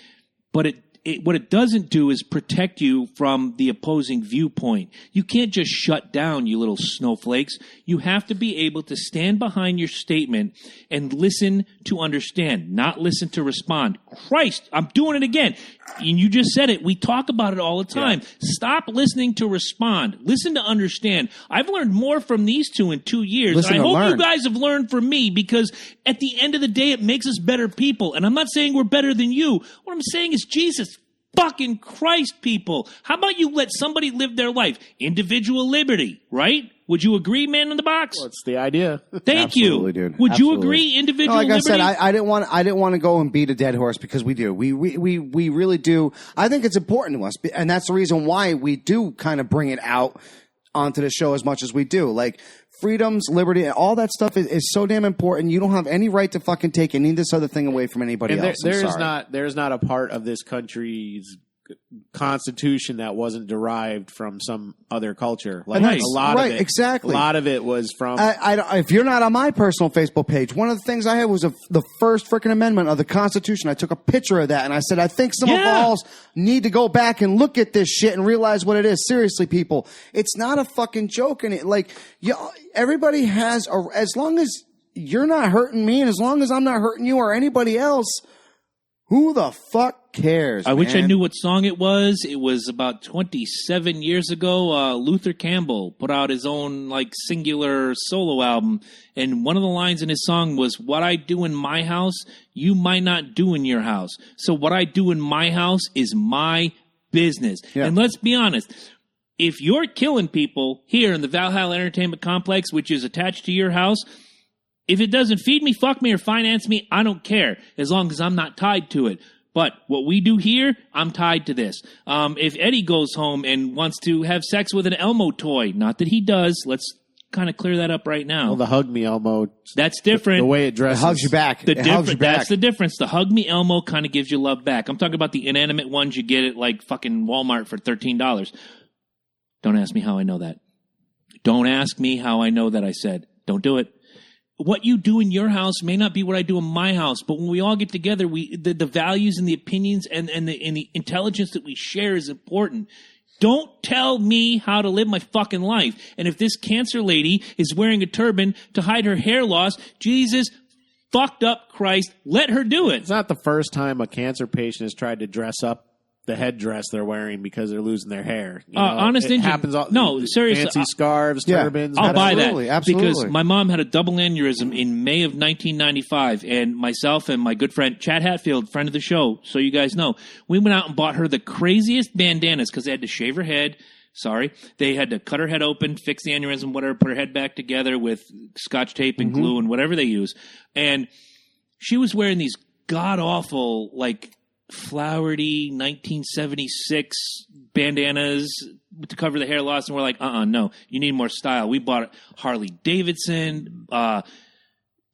but what it doesn't do is protect you from the opposing viewpoint. You can't just shut down, you little snowflakes. You have to be able to stand behind your statement and listen to understand, not listen to respond. Christ, I'm doing it again. And you just said it. We talk about it all the time. Yeah. Stop listening to respond. Listen to understand. I've learned more from these two in 2 years. I hope you guys have learned from me, because at the end of the day, it makes us better people. And I'm not saying we're better than you. What I'm saying is, Jesus fucking Christ, people. How about you let somebody live their life? Individual liberty, right? Would you agree, man in the box? Well, it's the idea. Thank Absolutely, you. dude. Would Absolutely. you agree, individual like liberty? I said, I didn't want to go and beat a dead horse, because we do. We really do. I think it's important to us, and that's the reason why we do kind of bring it out onto the show as much as we do. Like, freedoms, liberty, all that stuff is so damn important. You don't have any right to fucking take any of this other thing away from anybody else. There's not a part of this country's constitution that wasn't derived from some other culture. Like, right. A lot of it, exactly. A lot of it was from. If you're not on my personal Facebook page, one of the things I had was the first freaking amendment of the Constitution. I took a picture of that and I said, I think some of us need to go back and look at this shit and realize what it is. Seriously, people, it's not a fucking joke. And everybody has as long as you're not hurting me and as long as I'm not hurting you or anybody else, who the fuck cares? I wish I knew what song it was. It was about 27 years ago. Luther Campbell put out his own singular solo album, and one of the lines in his song was, "What I do in my house, you might not do in your house. So what I do in my house is my business." Yeah. And let's be honest. If you're killing people here in the Valhalla Entertainment Complex, which is attached to your house, if it doesn't feed me, fuck me, or finance me, I don't care, as long as I'm not tied to it. But what we do here, I'm tied to this. If Eddie goes home and wants to have sex with an Elmo toy, not that he does, let's kind of clear that up right now. Well, the Hug Me Elmo. That's different. The way it dresses. It hugs you back. That's the difference. The Hug Me Elmo kind of gives you love back. I'm talking about the inanimate ones you get at fucking Walmart for $13. Don't ask me how I know that. Don't ask me how I know that I said. Don't do it. What you do in your house may not be what I do in my house, but when we all get together, the values and the opinions and the intelligence that we share is important. Don't tell me how to live my fucking life. And if this cancer lady is wearing a turban to hide her hair loss, Jesus fucked up Christ, let her do it. It's not the first time a cancer patient has tried to dress up the headdress they're wearing because they're losing their hair. Honest Injun. Happens all, seriously. Fancy scarves, turbans. I'll buy that. Absolutely. Because my mom had a double aneurysm in May of 1995, and myself and my good friend Chad Hatfield, friend of the show, so you guys know, we went out and bought her the craziest bandanas because they had to shave her head, Sorry. They had to cut her head open, fix the aneurysm, whatever, put her head back together with Scotch tape and glue and whatever they use. And she was wearing these god-awful, like, flowery 1976 bandanas to cover the hair loss, and we're like, no, you need more style. We bought Harley Davidson,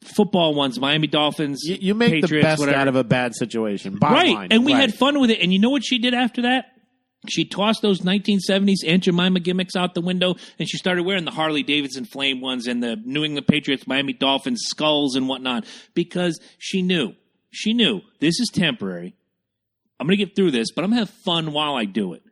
football ones, Miami Dolphins, You make Patriots, the best whatever. out of a bad situation. Bottom Right, line. and we had fun with it. And you know what she did after that? She tossed those 1970s Aunt Jemima gimmicks out the window, and she started wearing the Harley Davidson flame ones and the New England Patriots, Miami Dolphins skulls and whatnot, because she knew this is temporary. I'm going to get through this, but I'm going to have fun while I do it.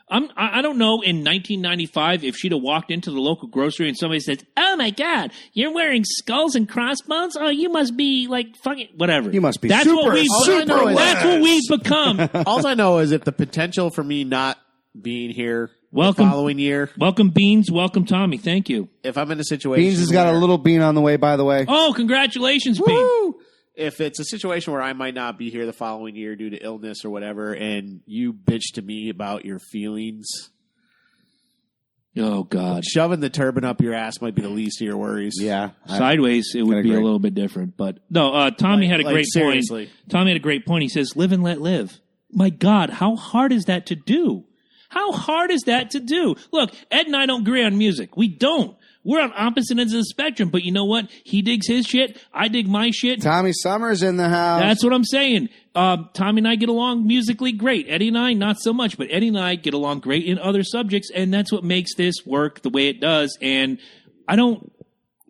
I don't know in 1995 if she'd have walked into the local grocery and somebody says, "Oh my God, you're wearing skulls and crossbones? Oh, you must be like fucking whatever." You must be That's super, what we've super That's what we've become. All I know is if the potential for me not being here Welcome. the following year, Welcome, Beans. Welcome, Tommy. Thank you. if I'm in a situation Beans has got a where- little bean on the way, by the way. Oh, congratulations, Beans. Woo! If it's a situation where I might not be here the following year due to illness or whatever, and you bitch to me about your feelings, Oh, God. shoving the turban up your ass might be the least of your worries. Yeah. Sideways, it would be a agree. little bit different. But no, Tommy had a great seriously. point. Tommy had a great point. He says, live and let live. My God, how hard is that to do? How hard is that to do? Look, Ed and I don't agree on music. We don't. We're on opposite ends of the spectrum. But you know what? He digs his shit. I dig my shit. Tommy Summers in the house. That's what I'm saying. Tommy and I get along musically great. Eddie and I, not so much. But Eddie and I get along great in other subjects. And that's what makes this work the way it does. And I don't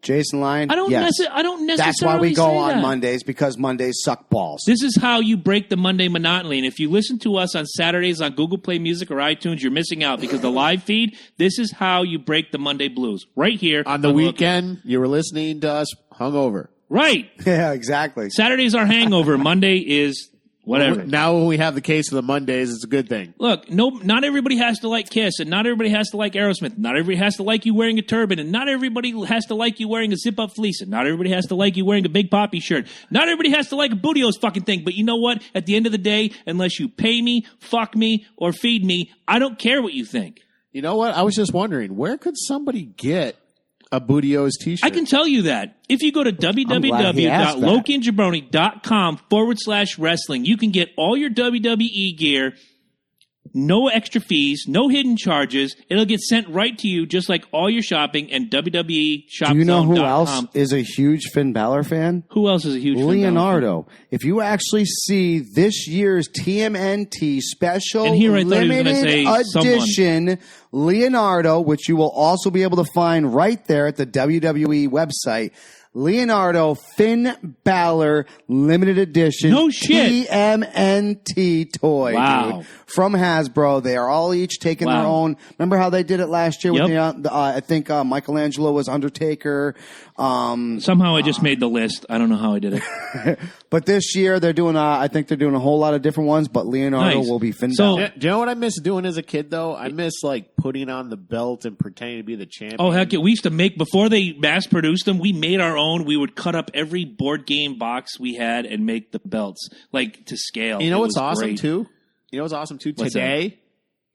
Jason Lyon. I don't yes. necessarily That's why we go say on that. Mondays, because Mondays suck balls. This is how you break the Monday monotony. And if you listen to us on Saturdays on Google Play Music or iTunes, you're missing out because the live feed, this is how you break the Monday blues. Right here. On the weekend, you were listening to us hungover. Right. Yeah, exactly. Saturday's our hangover. Monday is whatever. Now when we have the case of the Mondays, it's a good thing. Look, not everybody has to like Kiss, and not everybody has to like Aerosmith. Not everybody has to like you wearing a turban, and not everybody has to like you wearing a zip-up fleece, and not everybody has to like you wearing a Big Poppy shirt. Not everybody has to like a Bootio's fucking thing, but you know what? At the end of the day, unless you pay me, fuck me, or feed me, I don't care what you think. You know what? I was just wondering, where could somebody get a Bootio's t-shirt? I can tell you that. If you go to www.lokiandjabroni.com/wrestling, you can get all your WWE gear, no extra fees, no hidden charges. It'll get sent right to you just like all your shopping and WWE shop. Do you know who else is a huge Finn Balor fan? Who else is a huge Finn Balor fan? Leonardo. If you actually see this year's TMNT special And here I thought he was gonna limited say edition Leonardo, which you will also be able to find right there at the WWE website, Leonardo Finn Balor limited edition No shit. TMNT toy, Wow. dude, from Hasbro. They are all each taking their Wow. own. Remember how they did it last year with Yep. I think Michelangelo was Undertaker. Somehow I just made the list. I don't know how I did it. But this year they're doing. I think they're doing a whole lot of different ones. But Leonardo Nice. will be Finn So- Balor. Do you know what I miss doing as a kid, though? I miss, like, putting on the belt and pretending to be the champion. Oh, heck yeah. We used to make, before they mass produced them, we made our own. We would cut up every board game box we had and make the belts, like, to scale. You know It what's was awesome, great. too? You know what's awesome, too? What's Today,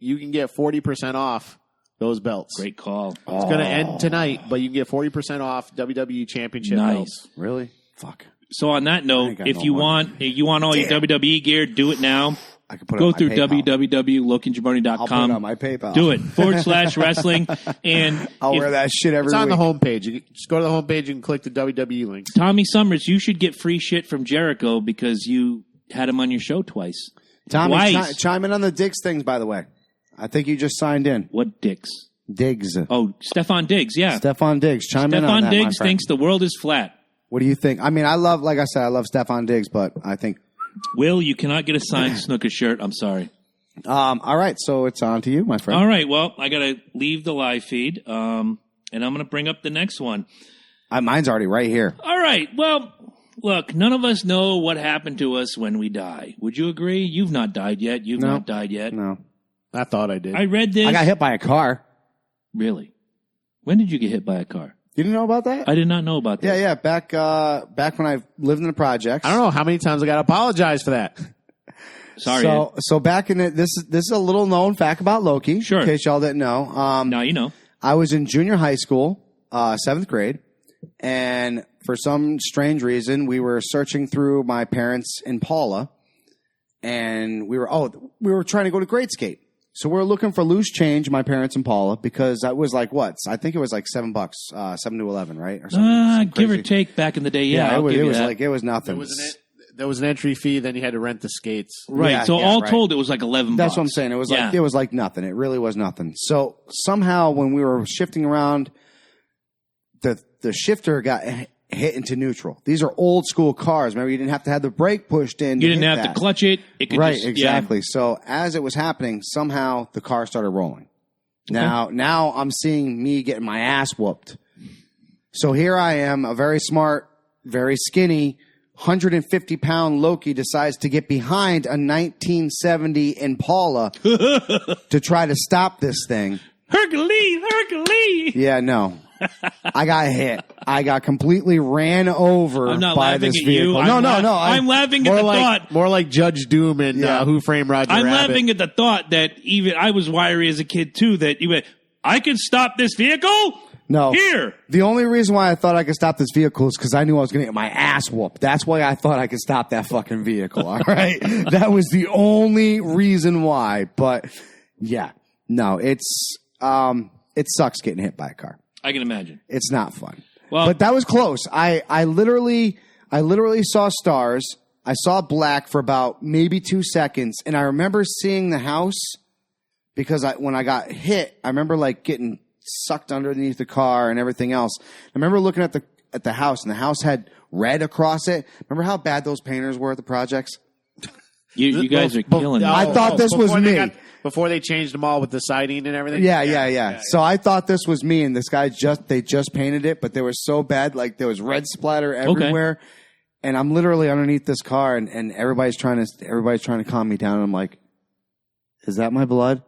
you can get 40% off those belts. Great call. It's going to end tonight, but you can get 40% off WWE Championship Nice. belts. Really? Fuck. So on that I note, ain't got if no you money. want all your WWE gear, do it now. I can put it Go on my through PayPal. I'll put it www.lokiandjabroni.com. on my PayPal. Do it /wrestling. And I'll if- wear that shit every It's on week. the homepage. You just go to the homepage and click the WWE link. Tommy Summers, you should get free shit from Jericho because you had him on your show twice. Tommy, Twice. chime in on the Diggs things, by the way. I think you just signed in. What dicks? Diggs. Oh, Stefan Diggs, yeah. Stefan Diggs. Chime in on Stefan that, Diggs my friend. thinks the world is flat. What do you think? I mean, I love Stefan Diggs, but I think. Will, you cannot get a signed snooker shirt. I'm sorry. All right, so it's on to you, my friend. All right, well, I got to leave the live feed, and I'm going to bring up the next one. Mine's already right here. All right, well, look, none of us know what happened to us when we die. Would you agree? You've not died yet. You've No. not died yet. No, I thought I did. I read this. I got hit by a car. Really? When did you get hit by a car? You didn't know about that? I did not know about that. Yeah. Back when I lived in the projects. I don't know how many times I got to apologize for that. Sorry, Ed. So back in it, this is a little known fact about Loki. Sure. In case y'all didn't know. Now you know. I was in junior high school, 7th grade, and for some strange reason, we were searching through my parents' Impala, and we were trying to go to grade skate. So we were looking for loose change, my parents' Impala, because that was like what? I think it was like $7, 7 to 11, right? Or something Give or crazy. take back in the day. Yeah, it was nothing. There was an entry fee, then you had to rent the skates. Right. Yeah, so yeah, all right. told, it was like $11. That's what I'm saying. It was like nothing. It really was nothing. So somehow when we were shifting around, the shifter got hit into neutral. These are old school cars. Remember, you didn't have to have the brake pushed in. You didn't have to clutch it. It could Right, just, exactly. So as it was happening, somehow the car started rolling. Now I'm seeing me getting my ass whooped. So here I am, a very smart, very skinny, 150-pound Loki decides to get behind a 1970 Impala to try to stop this thing. Hercules! Yeah, no. I got hit. I got completely ran over I'm not by laughing this at vehicle. you. No. I'm laughing at the thought. More like Judge Doom and Yeah. Who Framed Roger I'm Rabbit. laughing at the thought that even I was wiry as a kid too. That you went, I can stop this vehicle. No. Here. The only reason why I thought I could stop this vehicle is because I knew I was going to get my ass whooped. That's why I thought I could stop that fucking vehicle. All right. That was the only reason why. But yeah, no, it sucks getting hit by a car. I can imagine. It's not fun. Well, But that was close. I literally saw stars. I saw black for about maybe 2 seconds. And I remember seeing the house because when I got hit, I remember like getting sucked underneath the car and everything else. I remember looking at the house, and the house had red across it. Remember how bad those painters were at the projects? you guys are killing me. I thought this was me. Before they changed them all with the siding and everything? Yeah. So I thought this was me, and this guy they just painted it, but they were so bad, like there was red splatter everywhere. And I'm literally underneath this car, and everybody's trying to calm me down. And I'm like, is that my blood?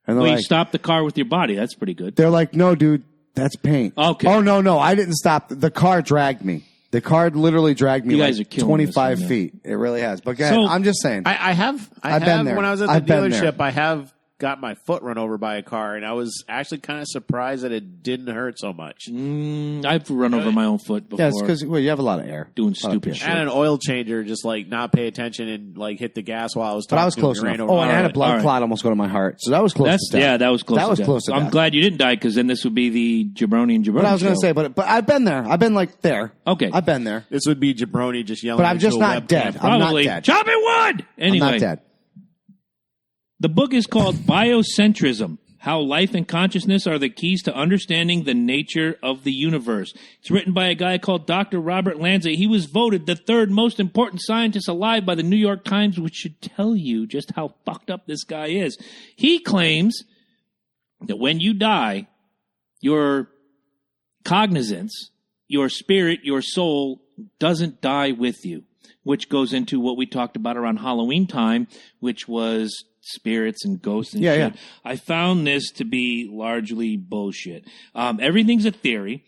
And Well, they're you like, stopped the car with your body. That's pretty good. they're like, no, dude, that's paint. Okay. Oh, no, I didn't stop. The car dragged me. The car literally dragged me You guys are like killing this 25 right now. feet. It really has. But go ahead. So- I'm just saying. I've been there. When I was at the I've been there. dealership, I have got my foot run over by a car, and I was actually kind of surprised that it didn't hurt so much. I've run over my own foot before. yeah, it's because you have a lot of air. doing A lot of stupid air. shit. And an oil changer, just like not pay attention and like hit the gas while I was talking. But I was to him close and ran enough. over Oh, and I had a my- blood All right. clot almost go to my heart. So that was close to death. That was close. That to was death. close to I'm death. glad you didn't die because then this would be the Jabroni and Jabroni. But I was going to show. say, but I've been there. I've been like there. Okay. I've been there. This would be Jabroni just yelling. But I'm into just a not webcam. dead. I'm not Probably. dead. Chopping wood! Anyway. I'm not dead. The book is called Biocentrism: How Life and Consciousness Are the Keys to Understanding the Nature of the Universe. It's written by a guy called Dr. Robert Lanza. He was voted the third most important scientist alive by the New York Times, which should tell you just how fucked up this guy is. He claims that when you die, your cognizance, your spirit, your soul doesn't die with you, which goes into what we talked about around Halloween time, which was spirits and ghosts and Yeah, shit. yeah. I found this to be largely bullshit. Everything's a theory.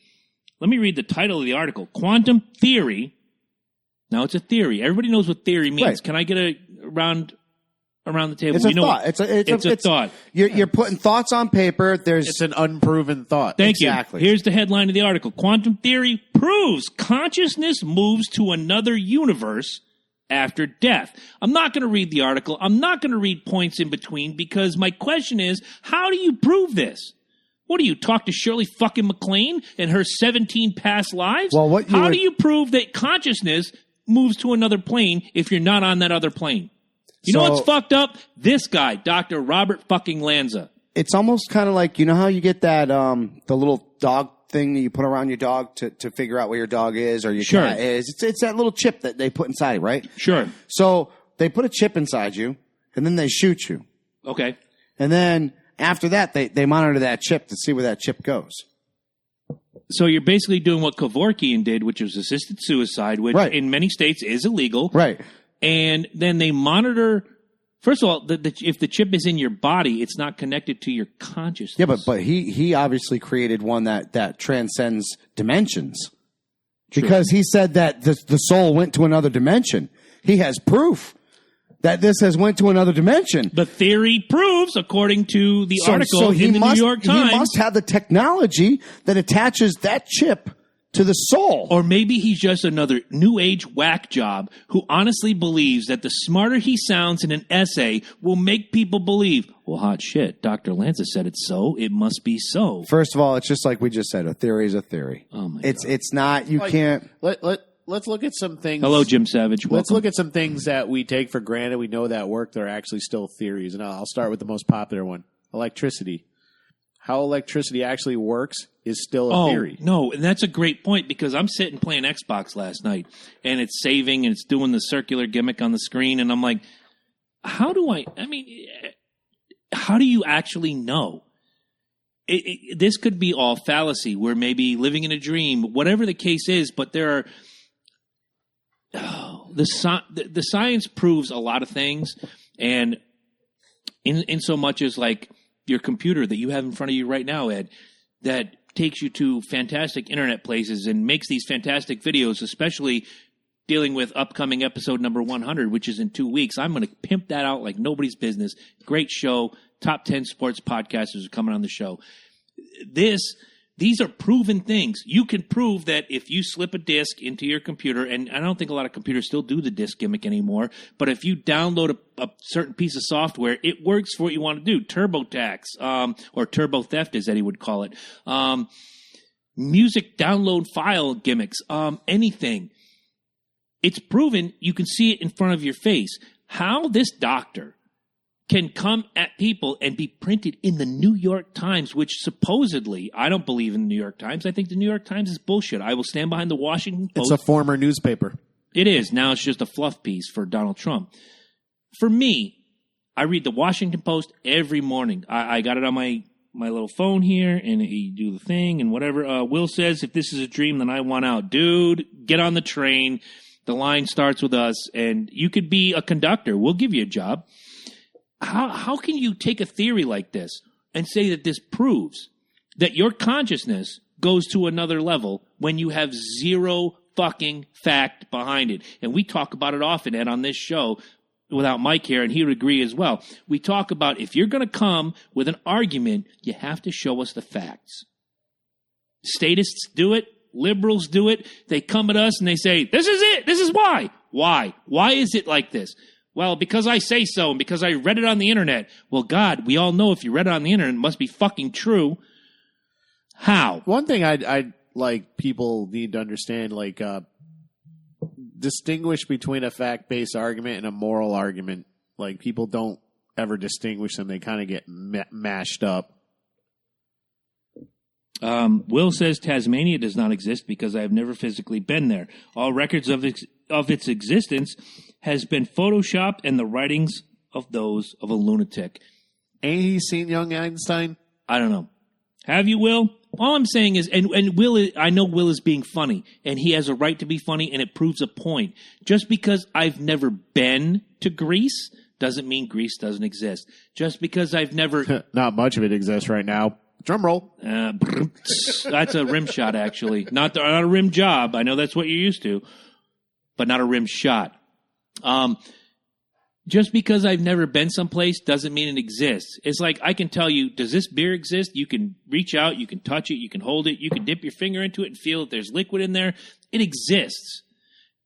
Let me read the title of the article. Quantum theory. Now, it's a theory. Everybody knows what theory means. Right. Can I get around the table? It's a thought. It's a thought. You're putting thoughts on paper. It's an unproven thought. Thank Exactly. you. Here's the headline of the article. Quantum theory proves consciousness moves to another universe after death. I'm not going to read the article. I'm not going to read points in between because my question is, how do you prove this? What do you talk to Shirley fucking MacLaine and her 17 past lives? Well, how do you prove that consciousness moves to another plane if you're not on that other plane? You know So- what's fucked up? This guy, Dr. Robert fucking Lanza. It's almost kind of like, you know how you get that the little dog thing that you put around your dog to figure out where your dog is or your Sure. cat is. It's that little chip that they put inside, right? Sure. So they put a chip inside you, and then they shoot you. Okay. And then after that, they monitor that chip to see where that chip goes. So you're basically doing what Kevorkian did, which was assisted suicide, which Right. in many states is illegal. Right. And then they monitor. First of all, if the chip is in your body, it's not connected to your consciousness. Yeah, but he obviously created one that transcends dimensions. Because he said that the soul went to another dimension. He has proof that this has went to another dimension. The theory proves, according to the article in the New York Times. He must have the technology that attaches that chip to the soul. Or maybe he's just another new age whack job who honestly believes that the smarter he sounds in an essay will make people believe, well, hot shit, Dr. Lanza said it's so, it must be so. First of all, it's just like we just said, a theory is a theory. Oh my God. It's not, you can't. Let's look at some things. Hello, Jim Savage. Welcome. Let's look at some things that we take for granted. We know that work. They're actually still theories. And I'll start with the most popular one, electricity. How electricity actually works is still a theory. No, and that's a great point because I'm sitting playing Xbox last night and it's saving and it's doing the circular gimmick on the screen. And I'm like, how do you actually know? This could be all fallacy. We're maybe living in a dream, whatever the case is, but there are... the science proves a lot of things, and in so much as like your computer that you have in front of you right now, Ed, that takes you to fantastic internet places and makes these fantastic videos, especially dealing with upcoming episode number 100, which is in 2 weeks. I'm going to pimp that out like nobody's business. Great show. Top 10 sports podcasters are coming on the show. These are proven things. You can prove that if you slip a disc into your computer, and I don't think a lot of computers still do the disc gimmick anymore, but if you download a certain piece of software, it works for what you want to do. TurboTax, or Turbo Theft, as Eddie would call it. Music download file gimmicks, anything. It's proven. You can see it in front of your face. How this doctor can come at people and be printed in the New York Times, which supposedly, I don't believe in the New York Times. I think the New York Times is bullshit. I will stand behind the Washington Post. It's a former newspaper. It is. Now it's just a fluff piece for Donald Trump. For me, I read the Washington Post every morning. I got it on my little phone here, and you do the thing and whatever. Will says, if this is a dream, then I want out. Dude, get on the train. The line starts with us, and you could be a conductor. We'll give you a job. How can you take a theory like this and say that this proves that your consciousness goes to another level when you have zero fucking fact behind it? And we talk about it often, Ed, on this show without Mike here, and he would agree as well. We talk about if you're going to come with an argument, you have to show us the facts. Statists do it. Liberals do it. They come at us and they say, this is it. This is why. Why? Why is it like this? Well, because I say so and because I read it on the internet. Well, God, we all know if you read it on the internet, it must be fucking true. How? One thing I'd like people need to understand, like, distinguish between a fact-based argument and a moral argument. Like, people don't ever distinguish them. They kind of get mashed up. Will says Tasmania does not exist because I have never physically been there. All records of its existence has been photoshopped and the writings of those of a lunatic. Ain't he seen young Einstein? I don't know. Have you, Will? All I'm saying is, and Will, I know Will is being funny, and he has a right to be funny, and it proves a point. Just because I've never been to Greece doesn't mean Greece doesn't exist. Just because I've never... Not much of it exists right now. Drum roll. That's a rim shot, actually. Not a rim job. I know that's what you're used to, but not a rim shot. Just because I've never been someplace doesn't mean it exists. It's like I can tell you, does this beer exist? You can reach out, you can touch it, you can hold it, you can dip your finger into it and feel that there's liquid in there. It exists.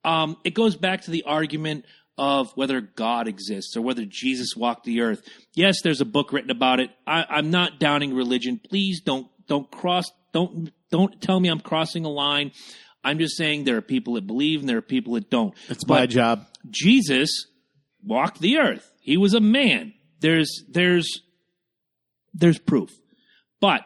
It goes back to the argument of whether God exists or whether Jesus walked the earth. Yes, there's a book written about it. I'm not downing religion. Please don't tell me I'm crossing a line. I'm just saying there are people that believe and there are people that don't. It's my job. Jesus walked the earth. He was a man. There's proof. But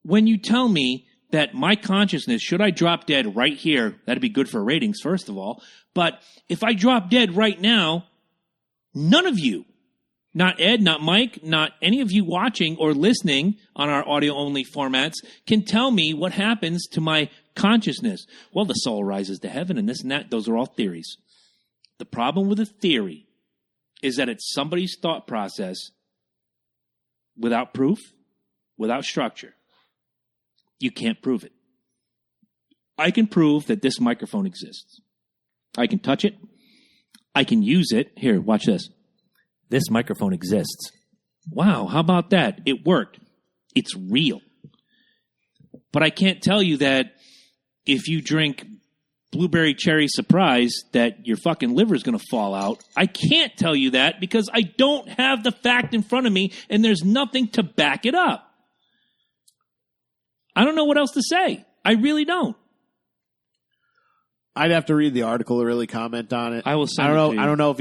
when you tell me that my consciousness, should I drop dead right here, that'd be good for ratings, first of all. But if I drop dead right now, none of you, not Ed, not Mike, not any of you watching or listening on our audio-only formats, can tell me what happens to my consciousness. Well, the soul rises to heaven and this and that. Those are all theories. The problem with a theory is that it's somebody's thought process without proof, without structure. You can't prove it. I can prove that this microphone exists. I can touch it. I can use it. Here, watch this. This microphone exists. Wow, how about that? It worked. It's real. But I can't tell you that if you drink blueberry cherry surprise that your fucking liver is going to fall out. I can't tell you that because I don't have the fact in front of me and there's nothing to back it up. I don't know what else to say. I really don't. I'd have to read the article to really comment on it. I will send it to you. I don't know if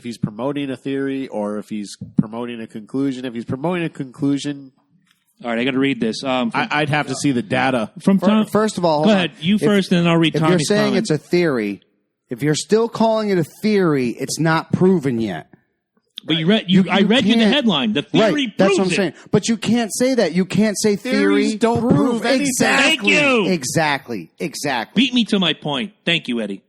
he's promoting a theory or if he's promoting a conclusion. If he's promoting a conclusion, all right, I got to read this. I'd have to see the data. From Tom, first of all, go ahead. You first, and then I'll read Tommy's If you're saying comment. it's a theory, if you're still calling it a theory, it's not proven yet. But I read you the headline. The theory right, that's what I'm proves saying. But you can't say that. You can't say Theories theory don't prove anything. Exactly. Thank you. Exactly. Beat me to my point. Thank you, Eddie.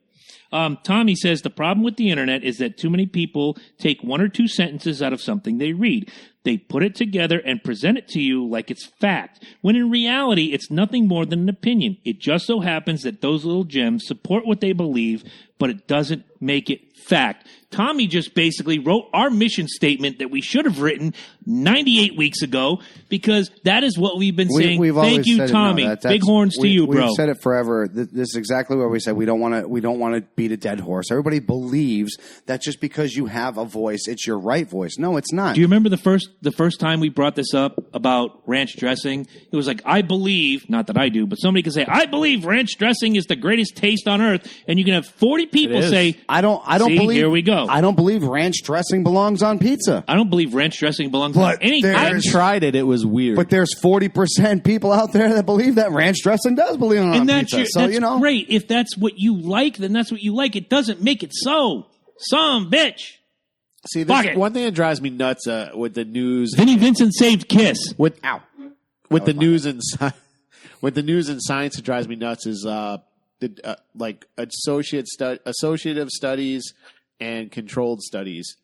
Tommy says the problem with the internet is that too many people take one or two sentences out of something they read. They put it together and present it to you like it's fact, when in reality it's nothing more than an opinion. It just so happens that those little gems support what they believe, but it doesn't make it fact. Tommy just basically wrote our mission statement that we should have written 98 weeks ago because that is what we've been saying. Thank you, Tommy. Big horns to you, bro. We've said it forever. This is exactly what we said. We don't want to beat a dead horse. Everybody believes that just because you have a voice, it's your right voice. No, it's not. Do you remember the first time we brought this up about ranch dressing? It was like, I believe, not that I do, but somebody could say, I believe ranch dressing is the greatest taste on earth, and you can have 40 people say, I don't see, believe. Here we go. I don't believe ranch dressing belongs on pizza. I don't believe ranch dressing belongs on anything. I tried it. It was weird. But there's 40% people out there that believe that ranch dressing does belong on that's pizza. That's great. If that's what you like, then that's what you like. It doesn't make it so. Some bitch. See, this one thing that drives me nuts with the news. Vinnie Vincent saved Kiss. With the news and science, it drives me nuts is like associative studies and controlled studies.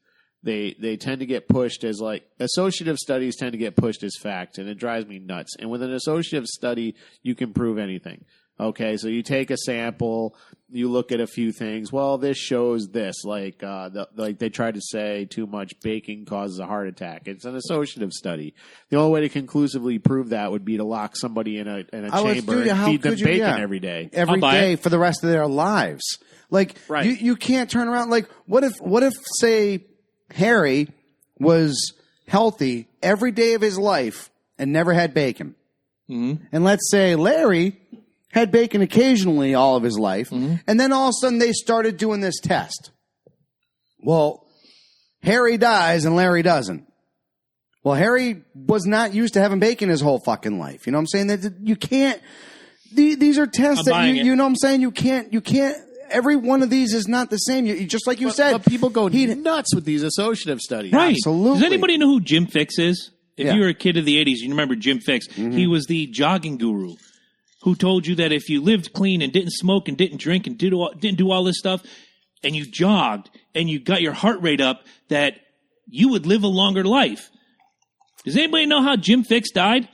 They tend to get pushed as associative studies tend to get pushed as fact, and it drives me nuts. And with an associative study, you can prove anything. Okay, so you take a sample, you look at a few things. Well, this shows this. Like they tried to say too much baking causes a heart attack. It's an associative study. The only way to conclusively prove that would be to lock somebody in a chamber and feed them bacon every day. Every day for the rest of their lives. Like you can't turn around. Like what if say Harry was healthy every day of his life and never had bacon, and let's say Larry had bacon occasionally all of his life, and then all of a sudden they started doing this test. Well, Harry dies and Larry doesn't. Well, Harry was not used to having bacon his whole fucking life. You know what I'm saying? That you can't. These are tests that you know what I'm saying. You can't. Every one of these is not the same. You just like you said. But people go nuts with these associative studies. Right? Absolutely. Does anybody know who Jim Fixx is? If you were a kid of the '80s, you remember Jim Fixx. He was the jogging guru who told you that if you lived clean and didn't smoke and didn't drink and didn't do all this stuff, and you jogged and you got your heart rate up, that you would live a longer life. Does anybody know how Jim Fixx died?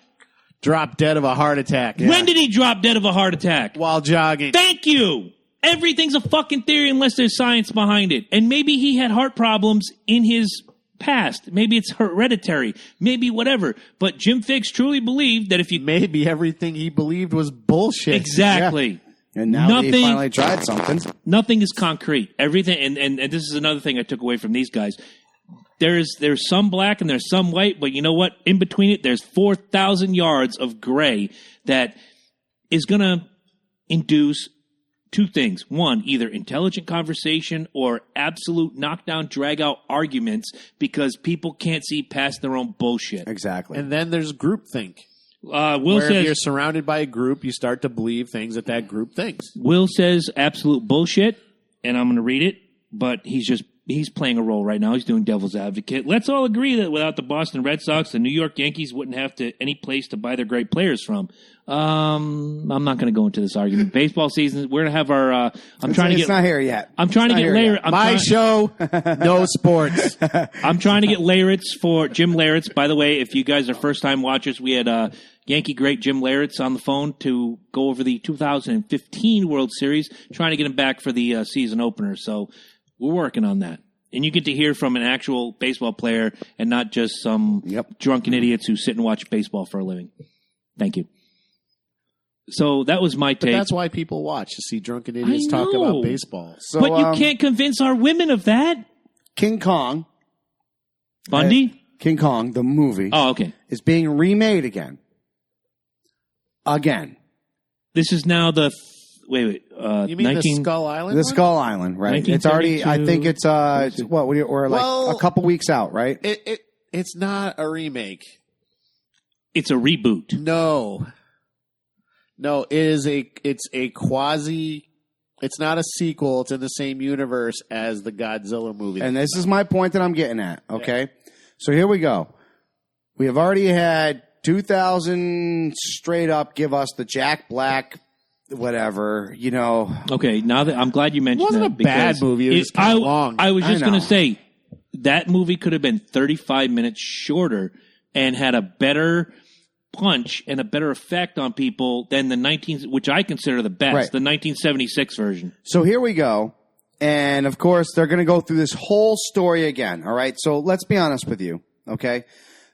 Dropped dead of a heart attack. Yeah. When did he drop dead of a heart attack? While jogging. Thank you. Everything's a fucking theory unless there's science behind it. And maybe he had heart problems in his past. Maybe it's hereditary. Maybe whatever. But Jim Fixx truly believed that if you... Maybe everything he believed was bullshit. Exactly. Yeah. And now he finally tried something. Nothing is concrete. Everything, and this is another thing I took away from these guys. There's some black and there's some white, but you know what? In between it, there's 4,000 yards of gray that is going to induce two things. One, either intelligent conversation or absolute knockdown, drag-out arguments because people can't see past their own bullshit. Exactly. And then there's groupthink. Will says, if you're surrounded by a group, you start to believe things that group thinks. Will says absolute bullshit, and I'm going to read it, but he's playing a role right now. He's doing devil's advocate. Let's all agree that without the Boston Red Sox, the New York Yankees wouldn't have any place to buy their great players from. I'm not going to go into this argument. Baseball season, we're going to have our. It's not here yet. I'm trying to get Larry. My show, no sports. I'm trying to get Laritz for Jim Laritz. By the way, if you guys are first time watchers, we had Yankee great Jim Laritz on the phone to go over the 2015 World Series, trying to get him back for the season opener. So We're working on that. And you get to hear from an actual baseball player and not just some drunken idiots who sit and watch baseball for a living. Thank you. So that was my take. But that's why people watch, to see drunken idiots talk about baseball. So, but you can't convince our women of that. King Kong. Bundy? King Kong, the movie. Oh, okay. Is being remade again. This is now the... Wait. You mean the Skull Island? The Skull Island, right? It's already. I think it's we're like a couple weeks out, right? It's not a remake. It's a reboot. No, it's a quasi. It's not a sequel. It's in the same universe as the Godzilla movie. And this is my point that I'm getting at. Okay, so here we go. We have already had 2000 straight up give us the Jack Black. Whatever, Okay, now that I'm glad you mentioned it wasn't that. A bad movie. It was kind of long. I was just going to say that movie could have been 35 minutes shorter and had a better punch and a better effect on people than which I consider the best, the 1976 version. So here we go. And of course, they're going to go through this whole story again. All right. So let's be honest with you. Okay.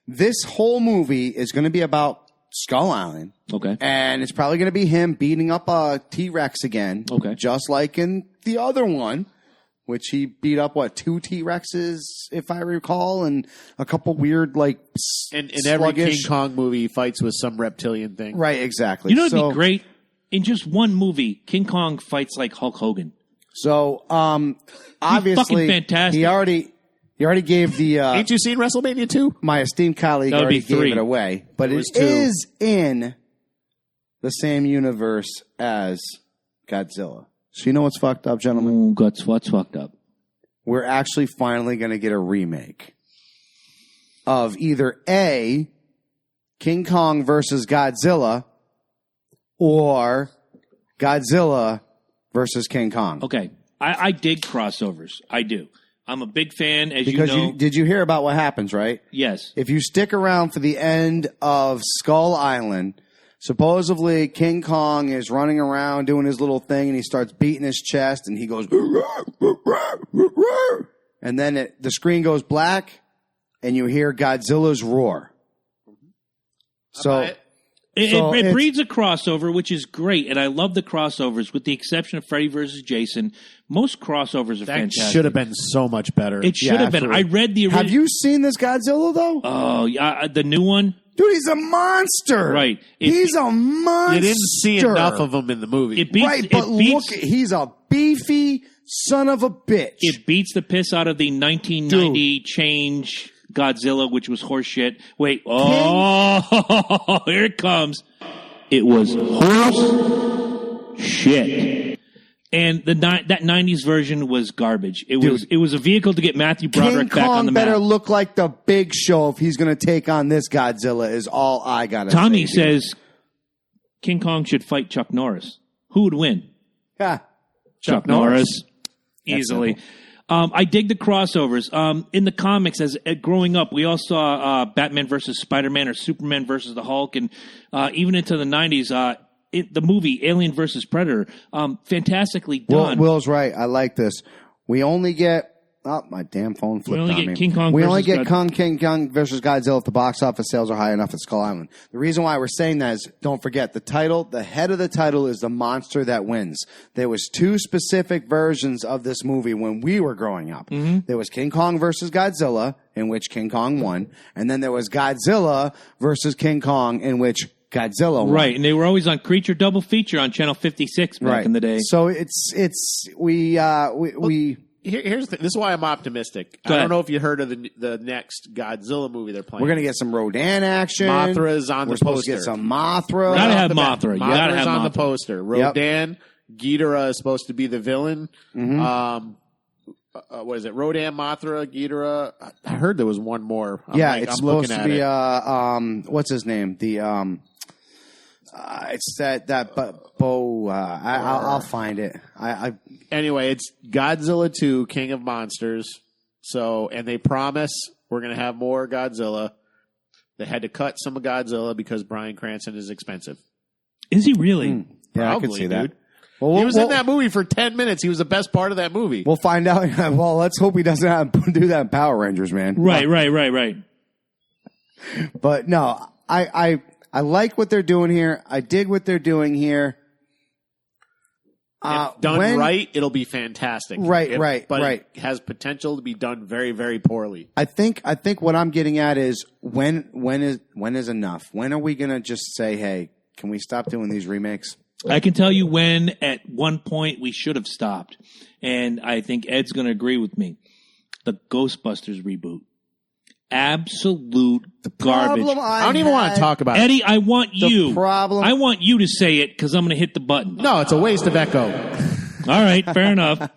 This whole movie is going to be about Skull Island. Okay. And it's probably going to be him beating up a T-Rex again. Okay. Just like in the other one, which he beat up, 2 T-Rexes, if I recall, and a couple weird, in every King Kong movie, he fights with some reptilian thing. Right, exactly. You know what'd be great? In just one movie, King Kong fights like Hulk Hogan. So, obviously, fucking fantastic. He already gave the... Ain't you seen WrestleMania 2? My esteemed colleague already gave it away. But it is in the same universe as Godzilla. So you know what's fucked up, gentlemen? What's fucked up? We're actually finally going to get a remake of either A, King Kong versus Godzilla, or Godzilla versus King Kong. Okay. I dig crossovers. I do. I'm a big fan, as because you know. Did you hear about what happens, right? Yes. If you stick around for the end of Skull Island, supposedly King Kong is running around doing his little thing, and he starts beating his chest, and he goes, and then the screen goes black, and you hear Godzilla's roar. So... It breeds a crossover, which is great, and I love the crossovers, with the exception of Freddy versus Jason. Most crossovers are fantastic. That should have been so much better. It should have been. Absolutely. I read the original. Have you seen this Godzilla, though? Oh, yeah, the new one? Dude, he's a monster. Right. He's a monster. You didn't see enough of him in the movie. He's a beefy son of a bitch. It beats the piss out of the 1990 change Godzilla, which was horseshit. Wait. Oh, here it comes. It was horse shit. And that 90s version was garbage. It was a vehicle to get Matthew Broderick back on the map. King Kong better look like the Big Show if he's going to take on this Godzilla is all I got to say. Tommy says King Kong should fight Chuck Norris. Who would win? Yeah. Chuck Norris. Easily. I dig the crossovers. In the comics, as growing up, we all saw Batman versus Spider-Man or Superman versus the Hulk, and even into the 90s, the movie Alien versus Predator, fantastically done. Will's right. I like this. We only get... Oh, my damn phone flipped on me. We only get King Kong versus Godzilla if the box office sales are high enough at Skull Island. The reason why we're saying that is, don't forget, the head of the title is the monster that wins. There was 2 specific versions of this movie when we were growing up. Mm-hmm. There was King Kong versus Godzilla, in which King Kong won. And then there was Godzilla versus King Kong, in which Godzilla won. Right, and they were always on Creature Double Feature on Channel 56 back in the day. So Here's the thing. This is why I'm optimistic. I don't know if you heard of the next Godzilla movie they're playing. We're going to get some Rodan action. Mothra's on the poster. We're supposed to get some Mothra. Gotta have Mothra. You gotta have on Mothra. the poster. Rodan, Ghidorah is supposed to be the villain. Mm-hmm. What is it? Rodan, Mothra, Ghidorah. I heard there was one more. It's supposed to be what's his name? It's I'll find it. Anyway, it's Godzilla 2, King of Monsters. And they promise we're going to have more Godzilla. They had to cut some of Godzilla because Bryan Cranston is expensive. Is he really? Yeah, I could see that. Dude. He was in that movie for 10 minutes. He was the best part of that movie. We'll find out. Well, let's hope he doesn't do that in Power Rangers, man. Right. But no, I like what they're doing here. I dig what they're doing here. If done right, it'll be fantastic. Right. But it has potential to be done very, very poorly. I think what I'm getting at is when is enough? When are we going to just say, hey, can we stop doing these remakes? I can tell you when at one point we should have stopped. And I think Ed's going to agree with me. The Ghostbusters reboot. Absolute garbage. I don't even want to talk about Eddie, I want you to say it because I'm going to hit the button. No, it's a waste of echo. All right, fair enough.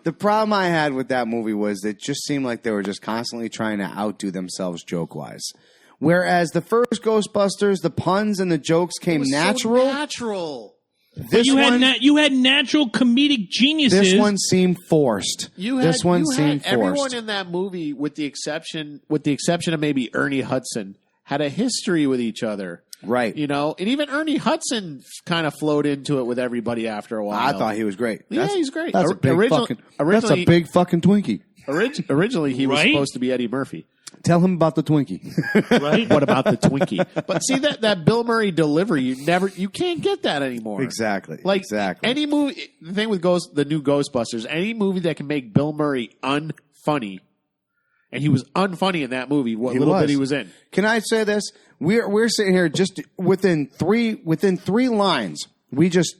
The problem I had with that movie was it just seemed like they were just constantly trying to outdo themselves joke-wise. Whereas the first Ghostbusters, the puns and the jokes came natural. So natural. You had natural comedic geniuses. This one seemed forced. Everyone in that movie, with the exception of maybe Ernie Hudson, had a history with each other. Right. You know, and even Ernie Hudson kind of flowed into it with everybody after a while. I thought he was great. He's great. That's a big fucking Twinkie. Originally, he was supposed to be Eddie Murphy. Tell him about the Twinkie. Right? What about the Twinkie? But see that Bill Murray delivery, you can't get that anymore. Exactly. Any movie, the thing with the new Ghostbusters, any movie that can make Bill Murray unfunny, and he was unfunny in that movie. What little bit he was in. Can I say this? We're sitting here just within three lines. We just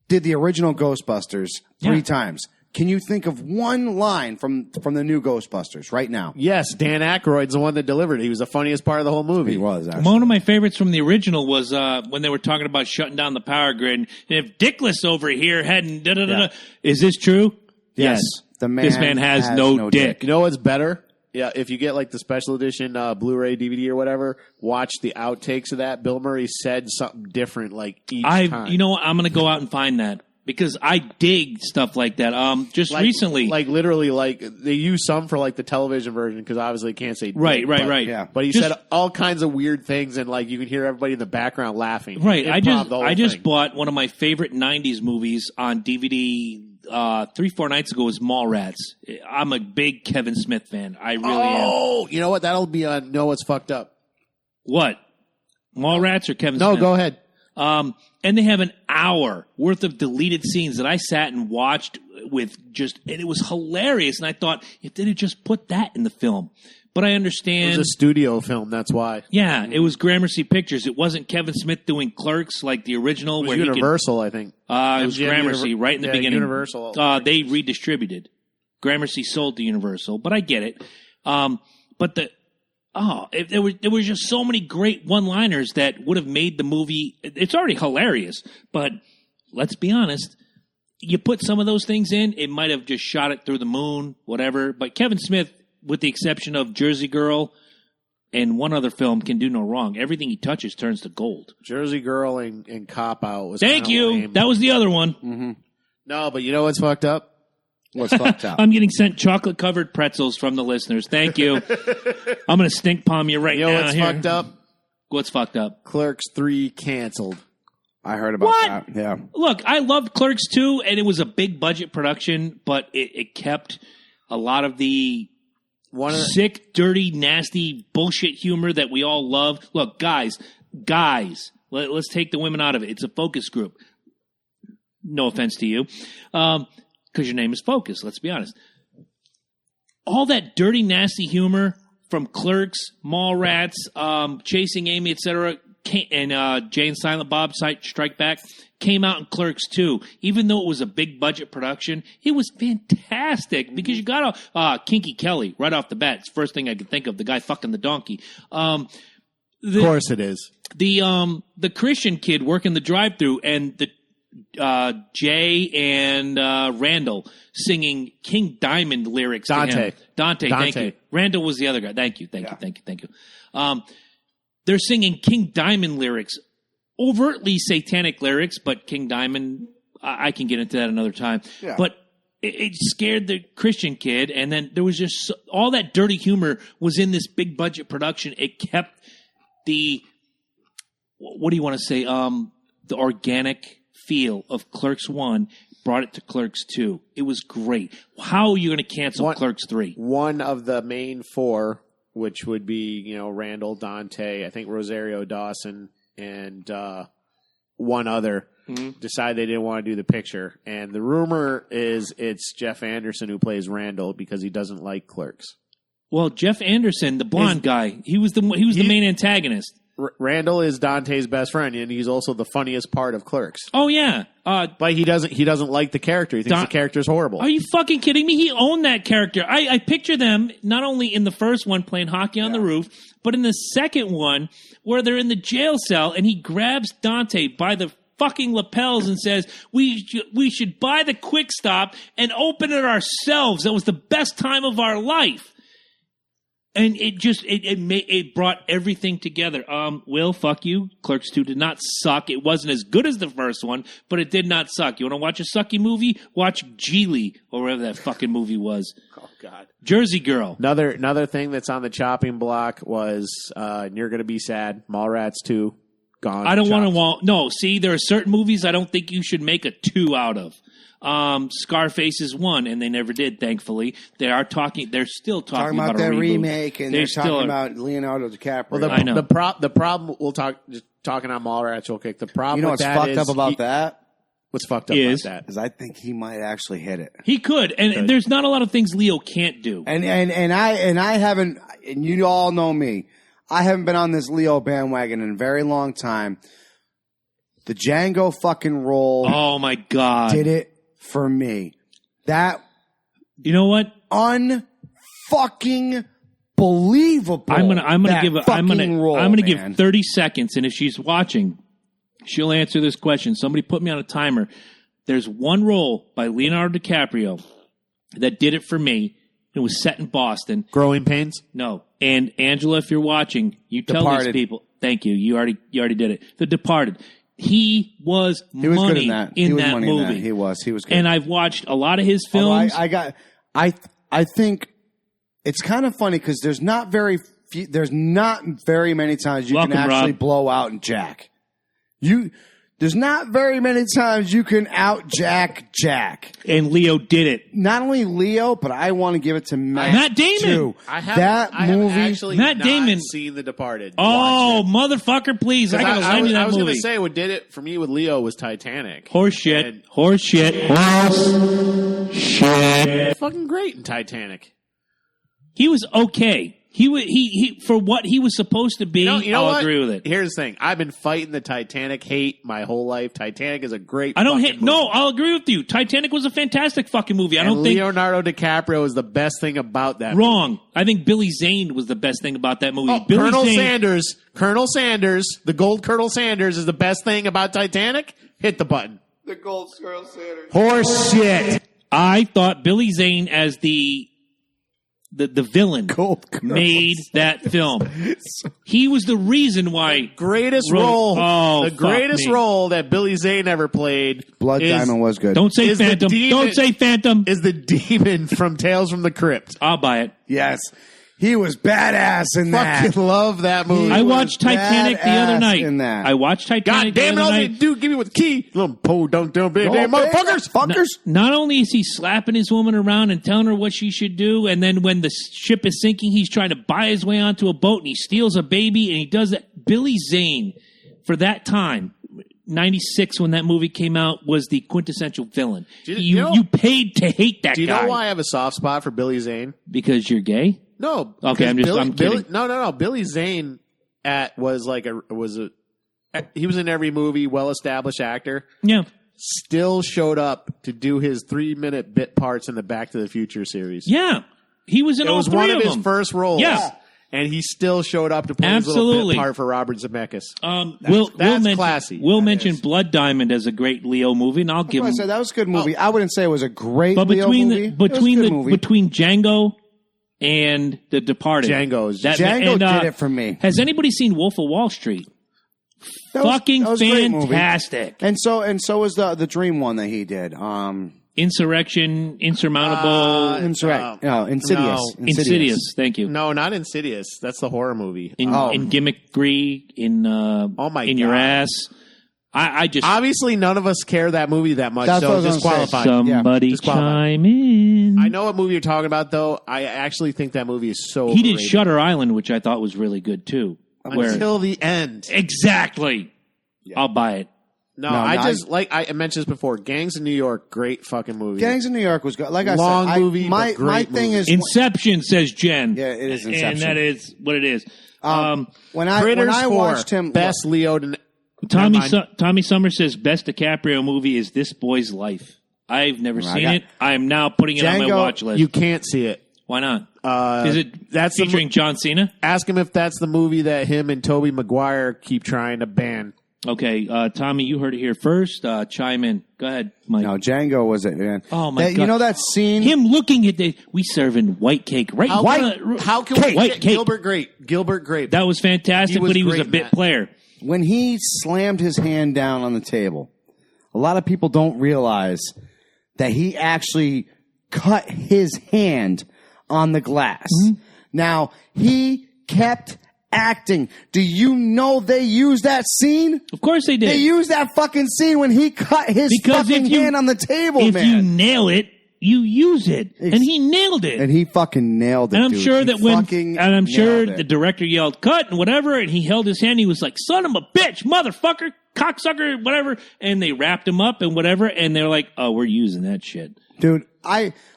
did the original Ghostbusters 3 times. Can you think of one line from the new Ghostbusters right now? Yes, Dan Aykroyd's the one that delivered it. He was the funniest part of the whole movie. He was, actually. One of my favorites from the original was when they were talking about shutting down the power grid. And if Dickless over here hadn't... Is this true? Yes. This man has no dick. You know what's better? Yeah, if you get like the special edition Blu-ray, DVD, or whatever, watch the outtakes of that. Bill Murray said something different like each time. You know what? I'm going to go out and find that. Because I dig stuff like that. Just recently, literally, they use some for like the television version because obviously can't say right. Yeah. But he said all kinds of weird things, and like you can hear everybody in the background laughing. Right. I just bought one of my favorite '90s movies on DVD 3-4 nights ago. Was Mallrats. I'm a big Kevin Smith fan. I really am. Oh, you know what? That'll be on. Know what's fucked up? What? Mallrats or Kevin No, Smith? go ahead. And they have an hour worth of deleted scenes that I sat and watched and it was hilarious. And I thought, if they'd have just put that in the film. But I understand. It was a studio film, that's why. Yeah, it was Gramercy Pictures. It wasn't Kevin Smith doing Clerks like the original. It was Universal, I think. It was Gramercy right in the beginning. Universal. They redistributed. Gramercy sold to Universal, but I get it. There were just so many great one-liners that would have made the movie. It's already hilarious, but let's be honest. You put some of those things in, it might have just shot it through the moon, whatever. But Kevin Smith, with the exception of Jersey Girl and one other film, can do no wrong. Everything he touches turns to gold. Jersey Girl and Cop Out was. Thank you. Lame. That was the other one. Mm-hmm. No, but you know what's fucked up? What's fucked up? I'm getting sent chocolate-covered pretzels from the listeners. Thank you. I'm going to stink palm you right now. You know what's fucked up? What's fucked up? Clerks 3 canceled. I heard about that. Yeah. Look, I loved Clerks 2, and it was a big-budget production, but it kept a lot of the sick, dirty, nasty bullshit humor that we all love. Look, guys, let's take the women out of it. It's a focus group. No offense to you. Because your name is Focus, let's be honest. All that dirty, nasty humor from Clerks, Mallrats, Chasing Amy, etc., and Jay and Silent Bob Strike Back came out in Clerks 2. Even though it was a big-budget production, it was fantastic because you got Kinky Kelly right off the bat. It's the first thing I could think of, the guy fucking the donkey. Of course it is. The Christian kid working the drive-thru and the Jay and Randall singing King Diamond lyrics to him. Dante, thank you. Randall was the other guy. Thank you. They're singing King Diamond lyrics, overtly satanic lyrics, but King Diamond, I can get into that another time. Yeah. But it scared the Christian kid, and then there was just all that dirty humor was in this big budget production. It kept the, what do you want to say, the organic feel of Clerks 1 brought it to Clerks 2. It was great. How are you going to cancel Clerks 3? One of the main four, which would be, Randall, Dante, I think Rosario Dawson, and one other, decided they didn't want to do the picture. And the rumor is it's Jeff Anderson who plays Randall because he doesn't like Clerks. Well, Jeff Anderson, the blonde guy, he was the main antagonist. Randall is Dante's best friend, and he's also the funniest part of Clerks. Oh yeah, but he doesn't like the character. He thinks the character's horrible. Are you fucking kidding me? He owned that character. I picture them not only in the first one playing hockey on the roof, but in the second one where they're in the jail cell and he grabs Dante by the fucking lapels and says, we should buy the Quick Stop and open it ourselves. That was the best time of our life. And it brought everything together. Will, fuck you. Clerks 2 did not suck. It wasn't as good as the first one, but it did not suck. You want to watch a sucky movie? Watch Geely, or whatever that fucking movie was. Oh, God. Jersey Girl. Another thing that's on the chopping block was, and you're going to be sad, Mallrats 2, gone. I don't want to... No, see, there are certain movies I don't think you should make a 2 out of. Scarface is 1, and they never did, thankfully. They're still talking about that a remake, and they're talking about Leonardo DiCaprio. Well, I know. The problem, just talking on Mallrats real quick, the problem what's fucked up about that? What's fucked up about that? Is I think he might actually hit it. He could, and there's not a lot of things Leo can't do. And I haven't, and you all know me, I haven't been on this Leo bandwagon in a very long time. The Django fucking role. Oh my God. Did it for me. That. You know what? Unfucking believable. I'm gonna give 30 seconds, and if she's watching, she'll answer this question. Somebody put me on a timer. There's one role by Leonardo DiCaprio that did it for me. It was set in Boston. Growing Pains? No. And Angela, if you're watching, you tell Departed. these people. Thank you. You already did it. The Departed. He was good in that. movie. He was good. And I've watched a lot of his films. I think it's kind of funny because there's not very many times you can actually blow out and jack. There's not very many times you can out Jack. And Leo did it. Not only Leo, but I want to give it to Matt Damon. Too. I haven't actually Matt Damon seen The Departed. Oh, motherfucker, please. I gotta lend you that movie. I was going to say, what did it for me with Leo was Titanic. Horse shit. Fucking great in Titanic. He was okay. He for what he was supposed to be, I'll agree with it. Here's the thing. I've been fighting the Titanic hate my whole life. Titanic is a great movie. No, I'll agree with you. Titanic was a fantastic fucking movie. I don't think Leonardo DiCaprio is the best thing about that Wrong. movie. I think Billy Zane was the best thing about that movie. Colonel Sanders, the gold Colonel Sanders is the best thing about Titanic. Hit the button. The gold Colonel Sanders. Horse shit. I thought Billy Zane as the villain made that film. He was the reason why greatest role that Billy Zane ever played. Blood Diamond was good. Don't say Phantom. Don't say Phantom. Is the demon from Tales from the Crypt. I'll buy it. Yes. He was badass in that. Fucking love that movie. I watched Titanic the other night. In that. I watched Titanic God damn the it, other all they night. do, give me with the key. Little po-dunk, motherfuckers. Not only is he slapping his woman around and telling her what she should do, and then when the ship is sinking, he's trying to buy his way onto a boat, and he steals a baby, and he does that. Billy Zane, for that time, 96 when that movie came out, was the quintessential villain. You paid to hate that guy. Do you know why I have a soft spot for Billy Zane? Because you're gay? No. Okay, I'm kidding. No. Billy Zane was he was in every movie, well-established actor. Yeah. Still showed up to do his 3-minute bit parts in the Back to the Future series. Yeah. He was in all three of them. It was one of his first roles. Yeah. And he still showed up to play his little bit part for Robert Zemeckis. That's classy. We'll mention Blood Diamond as a great Leo movie, and I'll give him. That was a good movie. I wouldn't say it was a great Leo movie. Between Django and The Departed. Django did it for me. Has anybody seen Wolf of Wall Street? That was fantastic. And so was the Dream one that he did. Insurrection, Insurmountable. Insidious. Thank you. No, not Insidious. That's the horror movie. In Gimmickry, in Your Ass. I just obviously none of us care that movie that much, That's what I so was disqualified. somebody chime in. I know what movie you're talking about, though. I actually think that movie is so He overrated. did Shutter Island, which I thought was really good too. Until the end. Exactly. I'll buy it. No, like I mentioned this before. Gangs in New York, great fucking movie. Gangs in New York was good. Like I Long said, movie, my but great thing movie. is Inception, says Jen. Yeah, it is Inception. And that is what it is. when I watched him, best Leo. Tommy Summers says best DiCaprio movie is This Boy's Life. I've never seen it. I am now putting it on my watch list. You can't see it. Why not? Is it that's featuring John Cena? Ask him if that's the movie that him and Tobey Maguire keep trying to ban. Okay, Tommy, you heard it here first. Chime in. Go ahead, Mike. No, Django was it, man. Oh, my God. You know that scene? Him looking at we serving white cake, right? How can we white get cake. Gilbert Grape. That was fantastic, but he was a great, bit Matt. player. When he slammed his hand down on the table, a lot of people don't realize that he actually cut his hand on the glass. Mm-hmm. Now, he kept acting. Do you know they used that scene? Of course they did. They used that fucking scene when he cut his fucking hand on the table, if man. you nail it, you use it. And he nailed it. And he fucking nailed it, And I'm dude. sure that I'm sure it. the director yelled cut and whatever, and he held his hand. He was like, son of a bitch, motherfucker, cocksucker, whatever. And they wrapped him up and whatever, and they're like, oh, we're using that shit. Dude,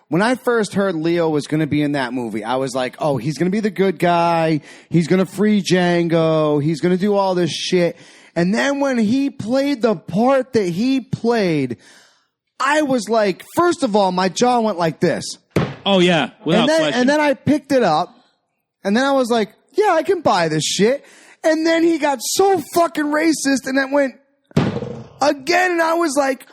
when I first heard Leo was going to be in that movie, I was like, oh, he's going to be the good guy. He's going to free Django. He's going to do all this shit. And then when he played the part that he played, I was like, first of all, my jaw went like this. Oh, yeah, without question. And then I picked it up, and then I was like, yeah, I can buy this shit. And then he got so fucking racist, and then went again, and I was like,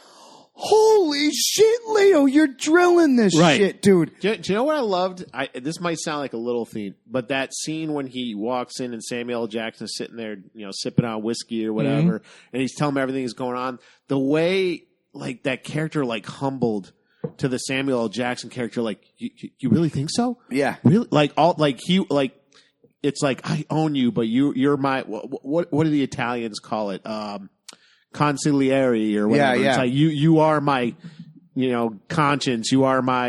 holy shit, Leo, you're drilling this shit, dude. Do you know what I loved? This might sound like a little thing, but that scene when he walks in and Samuel L. Jackson's sitting there, sipping on whiskey or whatever, and he's telling him everything that's going on. The way, like, that character, like, humbled to the Samuel L. Jackson character, like, you really think so? Yeah. Really? It's like, I own you, but you're my, what do the Italians call it? Consigliere or whatever. Yeah. It's like you are my, conscience. You are my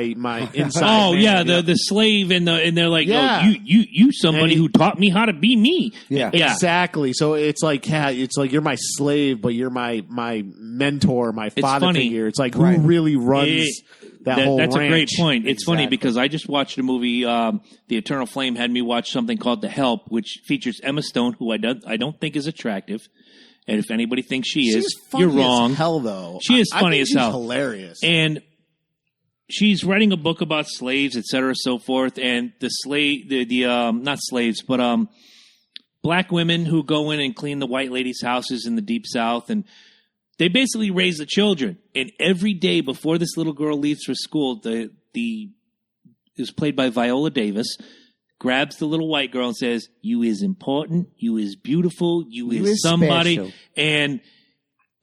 inside. Oh man, yeah, the slave and they're like, Yeah. oh, you somebody who taught me how to be me. Yeah. Exactly. So it's like you're my slave, but you're my mentor, my father funny. figure. It's like who really runs that whole That's ranch. a great point. It's funny Exactly. because I just watched a movie. The Eternal Flame had me watch something called The Help, which features Emma Stone, who I don't think is attractive. And if anybody thinks She's funny you're wrong. As hell, though. She is funny I think as hell. She's hilarious. And she's writing a book about slaves, et cetera, so forth. And the not slaves, but black women who go in and clean the white ladies' houses in the Deep South, and they basically raise the children. And every day before this little girl leaves for school, it was played by Viola Davis, grabs the little white girl and says, you is important, you is beautiful, you is somebody. Special. And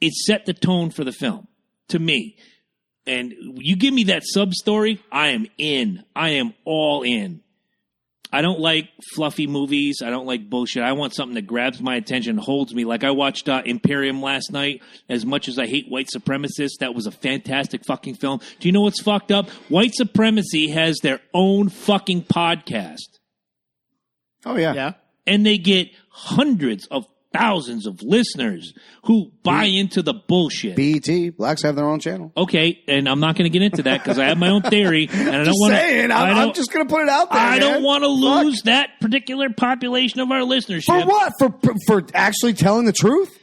it set the tone for the film, to me. And you give me that sub-story, I am in. I am all in. I don't like fluffy movies. I don't like bullshit. I want something that grabs my attention, holds me. Like I watched Imperium last night. As much as I hate white supremacists, that was a fantastic fucking film. Do you know what's fucked up? White supremacy has their own fucking podcast. Oh, yeah. Yeah. And they get hundreds of thousands of listeners who buy into the bullshit. BET, blacks have their own channel. Okay, and I'm not going to get into that because I have my own theory, and I don't want to. I'm just going to put it out there. I don't want to Fuck. lose that particular population of our listenership. For what? For actually telling the truth?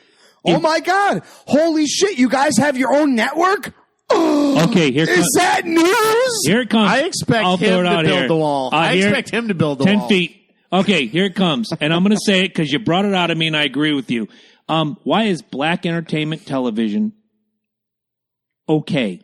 Oh my God! Holy shit! You guys have your own network? Okay, here comes. Is that news? Here it comes. I expect I'll him throw it to out build here. the wall. I expect him to build the 10 wall. 10 feet. Okay, here it comes. And I'm going to say it because you brought it out of me and I agree with you. Why is black entertainment television okay?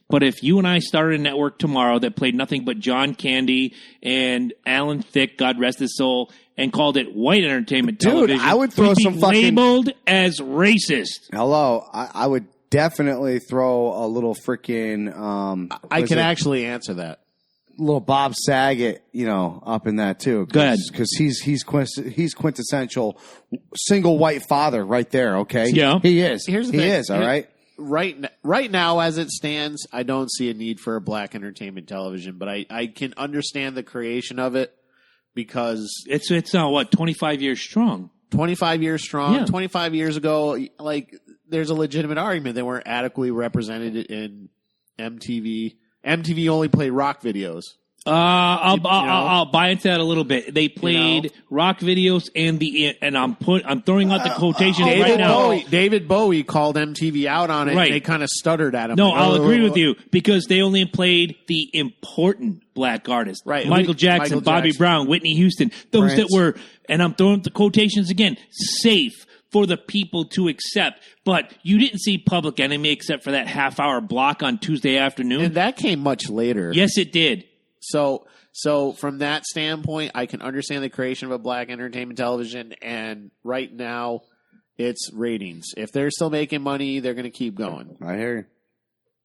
But if you and I started a network tomorrow that played nothing but John Candy and Alan Thicke, God rest his soul, and called it white entertainment television, I would throw we'd be some fucking labeled as racist. Hello, I would definitely throw a little freaking. I can actually answer that. little Bob Saget, up in that too. Go ahead. Because he's quintessential single white father right there. Okay. Yeah. He is. Here's the he thing. is. All right. Right now, as it stands, I don't see a need for a black entertainment television, but I can understand the creation of it because It's now, what, 25 years strong? 25 years strong. Yeah. 25 years ago, there's a legitimate argument they weren't adequately represented in MTV. MTV only played rock videos. I'll buy into that a little bit. They played rock videos and I'm throwing out the quotation right now. David Bowie called MTV out on it. Right. And they kind of stuttered at him. No, I'll agree with you because they only played the important black artists. Right. Michael Jackson, Bobby Brown, Whitney Houston. Those Prince. that were, and I'm throwing the quotations again, safe for the people to accept. But you didn't see Public Enemy except for that half-hour block on Tuesday afternoon. And that came much later. Yes, it did. So from that standpoint, I can understand the creation of a black entertainment television, and right now, it's ratings. If they're still making money, they're going to keep going. I hear you.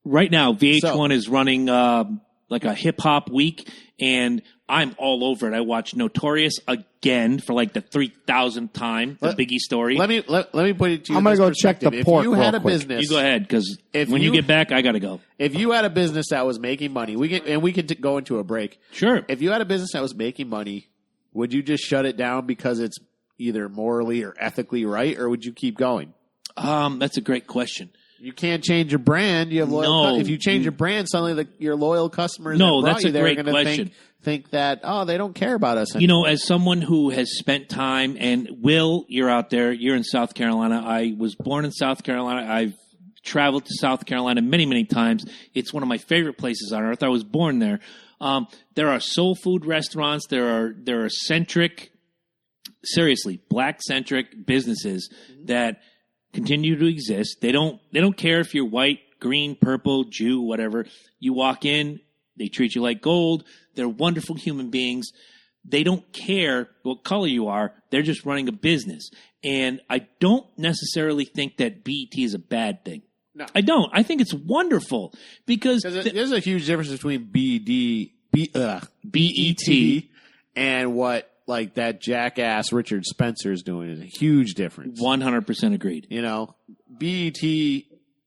Right now, VH1 is running like a hip-hop week, and I'm all over it. I watched Notorious again for like the 3,000th time, the Biggie story. Let me put it to you. I'm going to go check the pork If you had a real quick. business, You go ahead, because If when you you- get back, I got to go. if you had a business that was making money, we could go into a break. Sure. If you had a business that was making money, would you just shut it down because it's either morally or ethically right, or would you keep going? That's a great question. You can't change your brand. You have loyal. No. If you change your brand, suddenly your loyal customers No, that brought that's you a there are great going to question. think that they don't care about us. You know, as someone who has spent time, and Will, you're out there, you're in South Carolina. I was born in South Carolina. I've traveled to South Carolina many, many times. It's one of my favorite places on earth. I was born there. There are soul food restaurants. There are black-centric businesses that continue to exist. They don't care if you're white, green, purple, Jew, whatever. You walk in, they treat you like gold. They're wonderful human beings. They don't care what color you are. They're just running a business. And I don't necessarily think that BET is a bad thing. No. I don't. I think it's wonderful because there's a huge difference between BET and what like that jackass Richard Spencer is doing. Is a huge difference. 100% agreed. You know, BET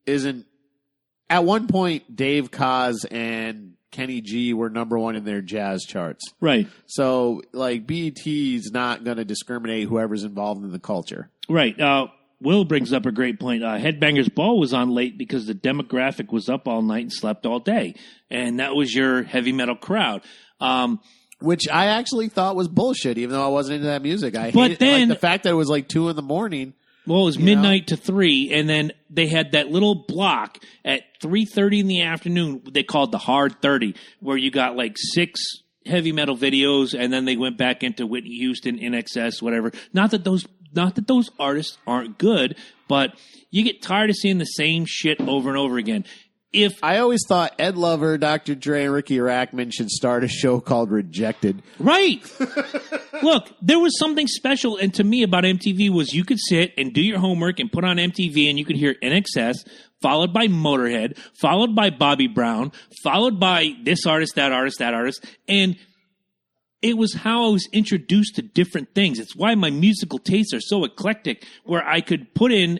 isn't. At one point, Dave Koz and Kenny G were number one in their jazz charts. Right. So, like, BET is not going to discriminate whoever's involved in the culture. Right. Will brings up a great point. Headbangers Ball was on late because the demographic was up all night and slept all day. And that was your heavy metal crowd. Which I actually thought was bullshit, even though I wasn't into that music. I But hated then- the fact that it was like 2 a.m. Well, it was midnight to 3, and then they had that little block at 3:30 in the afternoon. They called the Hard 30, where you got like 6 heavy metal videos, and then they went back into Whitney Houston, NXS, whatever. Not that those artists aren't good, but you get tired of seeing the same shit over and over again. I always thought Ed Lover, Dr. Dre, and Ricky Rackman should start a show called Rejected. Right. Look, there was something special, and to me about MTV was you could sit and do your homework and put on MTV, and you could hear NXS, followed by Motorhead, followed by Bobby Brown, followed by this artist, that artist, that artist, and it was how I was introduced to different things. It's why my musical tastes are so eclectic, where I could put in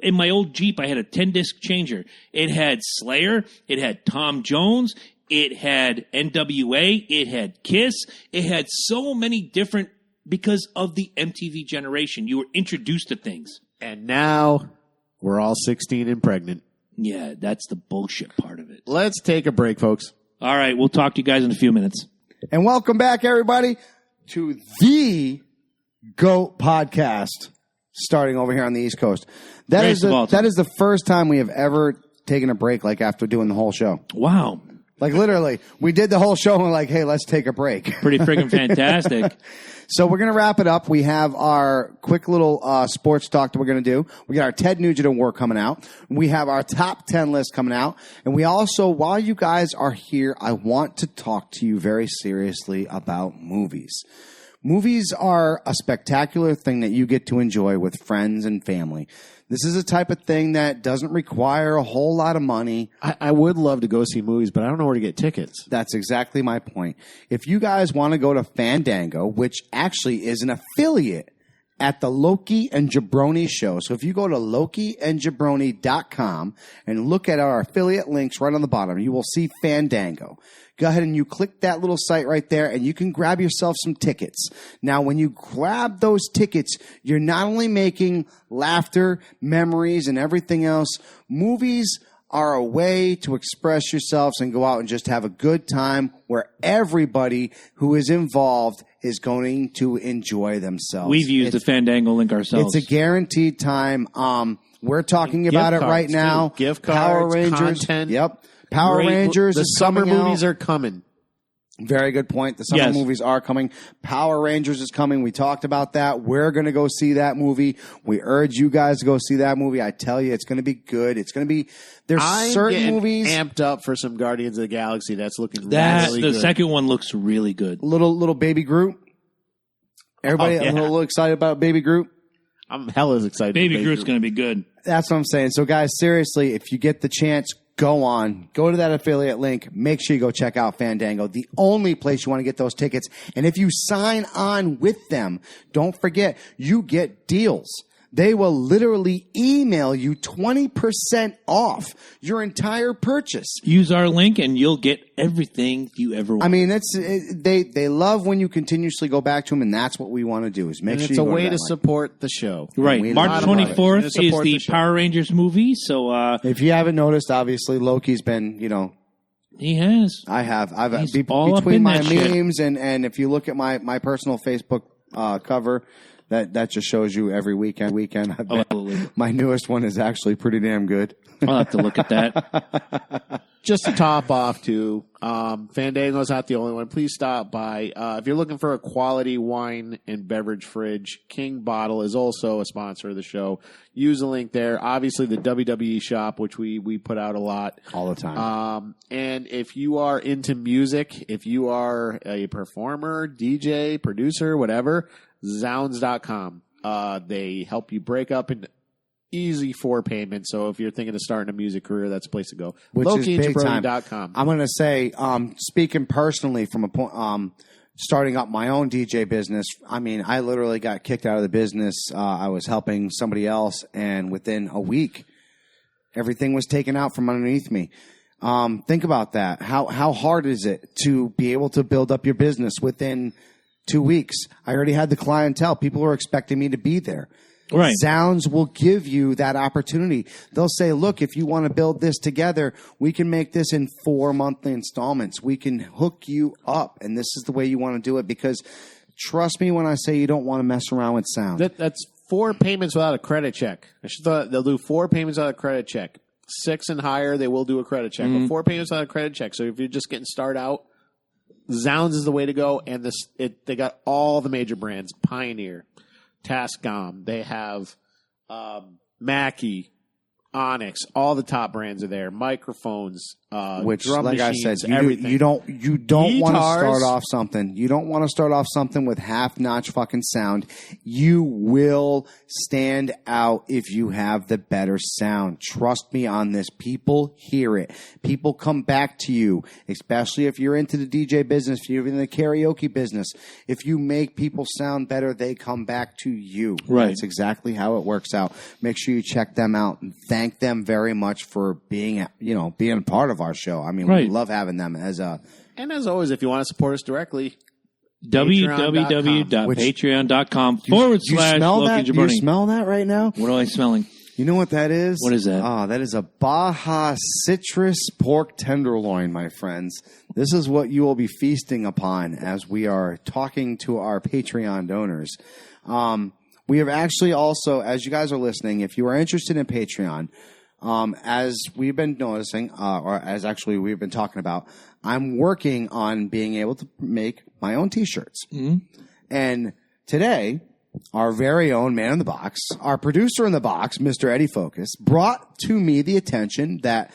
my old Jeep, I had a 10-disc changer. It had Slayer, it had Tom Jones, it had NWA, it had Kiss, it had so many different, because of the MTV generation. You were introduced to things. And now we're all 16 and pregnant. Yeah, that's the bullshit part of it. Let's take a break, folks. All right, we'll talk to you guys in a few minutes. And welcome back, everybody, to the GOAT podcast, starting over here on the East Coast. That is the first time we have ever taken a break, like after doing the whole show. Wow. Like literally, we did the whole show and we're like, hey, let's take a break. Pretty freaking fantastic. So we're going to wrap it up. We have our quick little sports talk that we're going to do. We got our Ted Nugent Award coming out. We have our top 10 list coming out. And we also, while you guys are here, I want to talk to you very seriously about movies. Movies are a spectacular thing that you get to enjoy with friends and family. This is a type of thing that doesn't require a whole lot of money. I would love to go see movies, but I don't know where to get tickets. That's exactly my point. If you guys want to go to Fandango, which actually is an affiliate at the Loki and Jabroni show. So if you go to lokiandjabroni.com and look at our affiliate links right on the bottom, you will see Fandango. Go ahead and you click that little site right there and you can grab yourself some tickets. Now, when you grab those tickets, you're not only making laughter, memories, and everything else. Movies are a way to express yourselves and go out and just have a good time where everybody who is involved is going to enjoy themselves. We've used the Fandango link ourselves. It's a guaranteed time. We're talking about it right now. Gift cards, Power Rangers. content. Yep. Power Rangers The is summer coming movies out. are coming. Very good point. The summer movies are coming. Power Rangers is coming. We talked about that. We're going to go see that movie. We urge you guys to go see that movie. I tell you, it's going to be good. It's going to be. There's certain movies amped up for some Guardians of the Galaxy. That's looking the really good. second one looks really good. Little Baby Groot. Everybody a little excited about Baby Groot. I'm hella excited. Baby Groot's going to be good. That's what I'm saying. So, guys, seriously, if you get the chance, go to that affiliate link. Make sure you go check out Fandango, the only place you want to get those tickets. And if you sign on with them, don't forget, you get deals. They will literally email you 20% off your entire purchase. Use our link and you'll get everything you ever want. I mean, they love when you continuously go back to them, and that's what we want to do. Is make sure it's you a go way to to support the show. Right. March 24th is the show. Power Rangers movie. So if you haven't noticed, obviously Loki's been, he has. I have. He's all up between in my that shit. memes and if you look at my personal Facebook cover, that just shows you every weekend. Absolutely. My newest one is actually pretty damn good. I'll have to look at that. Just to top off, too, Fandango's not the only one. Please stop by. If you're looking for a quality wine and beverage fridge, King Bottle is also a sponsor of the show. Use the link there. Obviously, the WWE shop, which we put out a lot. All the time. And if you are into music, if you are a performer, DJ, producer, whatever, Zounds.com. They help you break up in easy 4 payments. So if you're thinking of starting a music career, that's the place to go. Which is big time. LokiandJabroni.com. I'm going to say, speaking personally from a point, starting up my own DJ business. I mean, I literally got kicked out of the business. I was helping somebody else, and within a week, everything was taken out from underneath me. Think about that. How hard is it to be able to build up your business within 2 weeks? I already had the clientele. People were expecting me to be there. Right. Zounds will give you that opportunity. They'll say, look, if you want to build this together, we can make this in 4 monthly installments. We can hook you up, and this is the way you want to do it, because trust me when I say you don't want to mess around with sound. That's 4 payments without a credit check. I should thought they'll do 4 payments without a credit check. 6 and higher, they will do a credit check. But 4 payments without a credit check. So if you're just getting started out, Zounds is the way to go. And they got all the major brands: Pioneer, Tascam. They have Mackie, Onyx. All the top brands are there. Microphones, which, drum like machines, I said, everything. you don't want to Guitars. start off something. You don't want to start off something with half-notch fucking sound. You will stand out if you have the better sound. Trust me on this. People hear it. People come back to you, especially if you're into the DJ business, if you're in the karaoke business. If you make people sound better, they come back to you. Right. That's exactly how it works out. Make sure you check them out and thank them very much for being part of our show. I mean, Right. we love having them as a. And as always, if you want to support us directly, www.patreon.com / You smell Loki that? Do you Jabroni. smell that right now? What am I smelling? You know what that is? What is that? That is a Baja citrus pork tenderloin, my friends. This is what you will be feasting upon as we are talking to our Patreon donors. We have actually also, as you guys are listening, if you are interested in Patreon, as we've been noticing, or as actually we've been talking about, I'm working on being able to make my own T-shirts. Mm-hmm. And today, our very own man in the box, our producer in the box, Mr. Eddie Focus, brought to me the attention that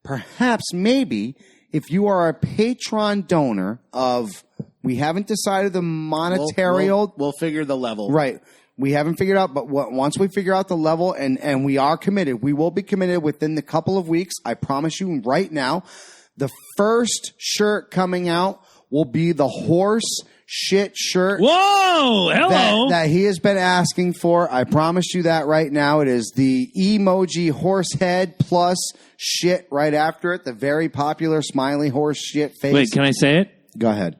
perhaps maybe if you are a Patreon donor of We haven't decided the monetary. We'll figure the level. Right. We haven't figured out, but once we figure out the level and we are committed, we will be committed within the couple of weeks. I promise you right now, the first shirt coming out will be the horse shit shirt. Whoa! Hello! That he has been asking for. I promise you that right now. It is the emoji horse head plus shit right after it. The very popular smiley horse shit face. Wait, can I say it? Go ahead.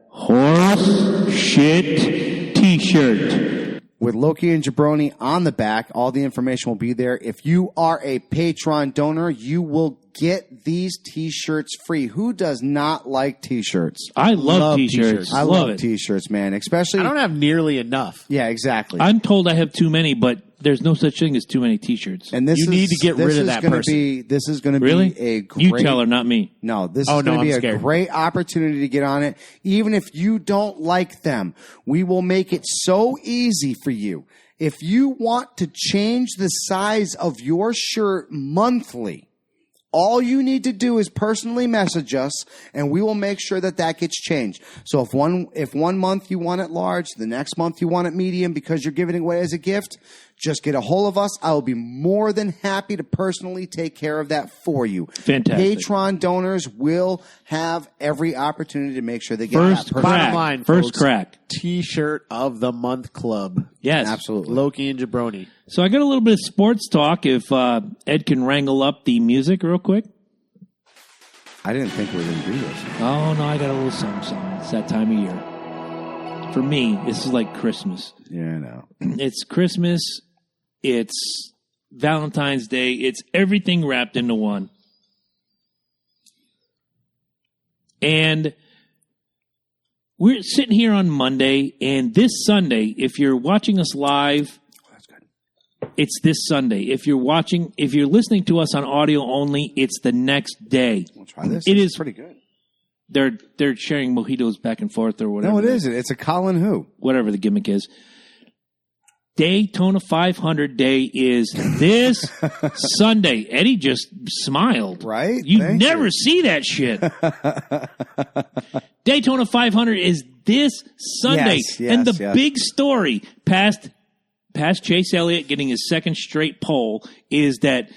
Horse shit t-shirt. With Loki and Jabroni on the back. All the information will be there. If you are a Patreon donor, you will get these T-shirts free. Who does not like T-shirts? I love T-shirts. I love it. T-shirts, man. Especially, I don't have nearly enough. Yeah, exactly. I'm told I have too many, but there's no such thing as too many T-shirts. And you need to get rid of that person. This is going to Really? be a great... You tell her, not me. No, this is going to be a great opportunity to get on it. Even if you don't like them, we will make it so easy for you. If you want to change the size of your shirt monthly, all you need to do is personally message us, and we will make sure that gets changed. So if one month you want it large, the next month you want it medium because you're giving it away as a gift, just get a hold of us. I will be more than happy to personally take care of that for you. Fantastic. Patreon donors will have every opportunity to make sure they get First that. crack. Line, First folks. crack. T-shirt of the month club. Yes. Absolutely. Loki and Jabroni. So I got a little bit of sports talk if Ed can wrangle up the music real quick. I didn't think we were going to do this. Oh, no, I got a little something. It's that time of year. For me, this is like Christmas. Yeah, I know. It's Christmas. It's Valentine's Day. It's everything wrapped into one. And we're sitting here on Monday, and this Sunday, if you're watching us live, it's this Sunday. If you're listening to us on audio only, it's the next day. We'll try this. It It's is pretty good. They're sharing mojitos back and forth or whatever. No, it isn't. It's a Colin who. Whatever the gimmick is. Daytona 500 Day is this Sunday. Eddie just smiled. Right? You Thank never you. see that shit. Daytona 500 is this Sunday. Yes, and the yes. big story past Chase Elliott getting his second straight pole is that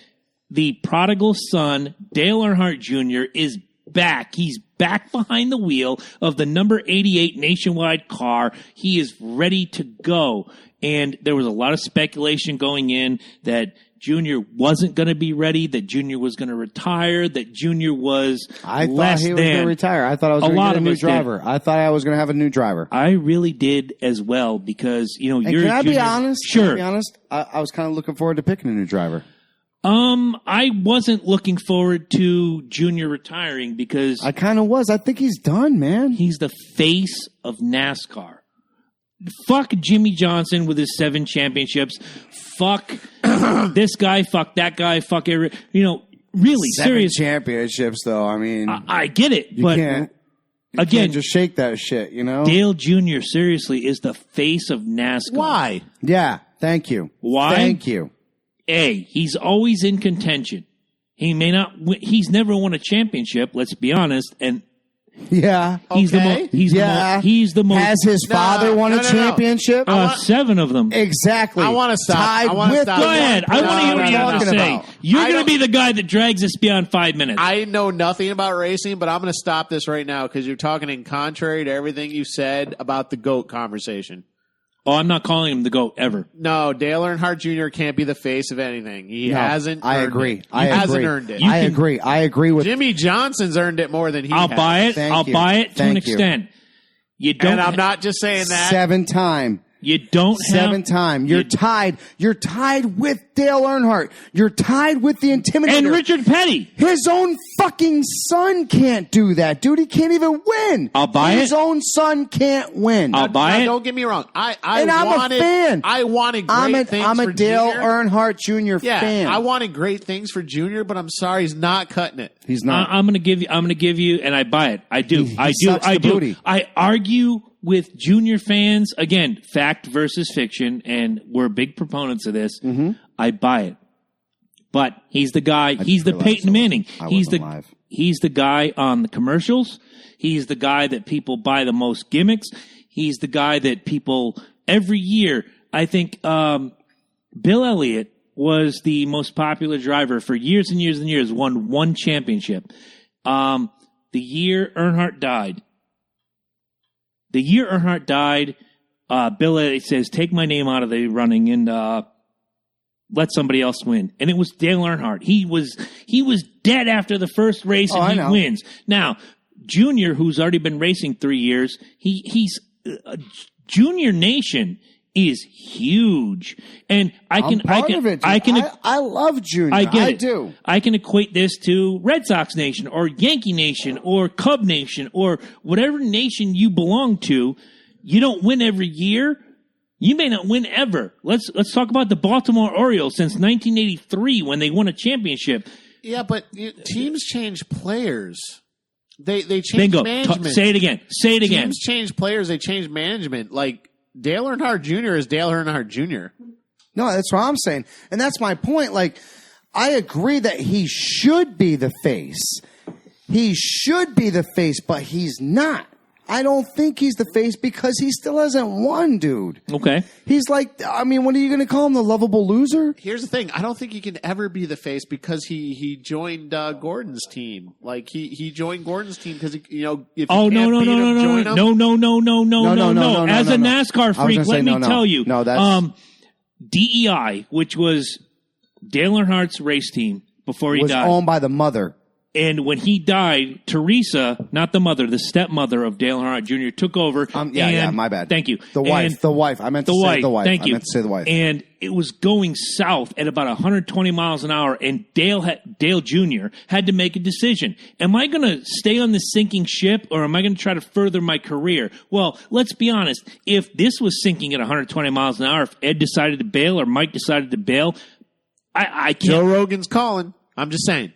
the prodigal son, Dale Earnhardt Jr., is back. He's back behind the wheel of the number 88 Nationwide car. He is ready to go. And there was a lot of speculation going in that Junior wasn't going to be ready, that Junior was going to retire, that Junior was I less thought he was going to than. retire. I thought I was going to get a new driver. I thought I was going to have a new driver. I really did as well because, And you're can I be Junior. honest? Sure. Can I be honest? I was kind of looking forward to picking a new driver. I wasn't looking forward to Junior retiring because I kind of was. I think he's done, man. he's the face of NASCAR. Fuck Jimmy Johnson with his 7 championships. Fuck this guy. Fuck that guy. Fuck every. Really 7 serious. championships, though. I mean, I get it, you but can't. You again, can't just shake that shit, you know? Dale Jr. seriously is the face of NASCAR. Why? Yeah. Thank you. Why? Thank you. A, he's always in contention. He may not. He's never won a championship. Let's be honest, and. Yeah. He's Okay. He's the most. Has his father won a championship? 7 of them. Exactly. I want to stop. Tied I want to with stop. the Go ahead. I want to hear what you have to talking say. about. You're I going to don't- be the guy that drags this beyond 5 minutes. I know nothing about racing, but I'm going to stop this right now because you're talking in contrary to everything you said about the GOAT conversation. I'm not calling him the GOAT ever. No, Dale Earnhardt Jr. can't be the face of anything. He No, hasn't. I earned agree. It. I He hasn't agree. earned it. I agree. I agree with Jimmy Johnson's earned it more than he I'll has. buy it. Thank I'll you. buy it to an Thank you. extent. You don't. And I'm not just saying that. 7-time. You don't have 7-time. You're tied. You're tied with Dale Earnhardt. You're tied with the Intimidator. and Richard Petty. His own fucking son can't do that, dude. He can't even win. I'll buy His it. own son can't win. I'll buy it. Don't get me wrong. I'm a fan. I wanted great things I'm for a Dale Junior. Earnhardt Jr. Yeah, fan. I wanted great things for Junior, but I'm sorry, he's not cutting it. He's not. I'm going to give you, and I buy it. I do. He I do. sucks I the do. booty. I argue with Junior fans again. Fact versus fiction, and we're big proponents of this. Mm-hmm. I buy it, But he's the guy. He's the Peyton Manning. He's the guy on the commercials. He's the guy that people buy the most gimmicks. He's the guy that people every year. I think Bill Elliott was the most popular driver for years and years and years. Won one championship. The year Earnhardt died. Bill Elliott says, "Take my name out of the running and let somebody else win." And it was Dale Earnhardt. He was dead after the first race, and he wins. Now, Junior, who's already been racing 3 years, he's Junior Nation is huge, and I love Junior. I do. I can equate this to Red Sox Nation or Yankee Nation or Cub Nation or whatever nation you belong to. You don't win every year. You may not win ever. Let's talk about the Baltimore Orioles since 1983 when they won a championship. Yeah, but teams change players. They change management. Say it again. Teams change players. They change management. Like Dale Earnhardt Jr. is Dale Earnhardt Jr. No, that's what I'm saying, and that's my point. Like, I agree that he should be the face. He should be the face, but he's not. I don't think he's the face because he still hasn't won, dude. Okay. He's like, I mean, what are you going to call him, the lovable loser? Here's the thing. I don't think he can ever be the face because he joined Gordon's team. Like, he joined Gordon's team because, if you can't beat him, join him. No. As a NASCAR freak, let me tell you. No, that's... DEI, which was Dale Earnhardt's race team before he died. Was owned by the mother. And when he died, Teresa, not the mother, the stepmother of Dale Earnhardt Jr., took over. My bad. Thank you. The wife. I meant to say the wife. Thank you. I meant to say the wife. And it was going south at about 120 miles an hour, and Dale Jr. had to make a decision. Am I going to stay on this sinking ship, or am I going to try to further my career? Well, let's be honest. If this was sinking at 120 miles an hour, if Ed decided to bail or Mike decided to bail, I can't. Joe Rogan's calling. I'm just saying.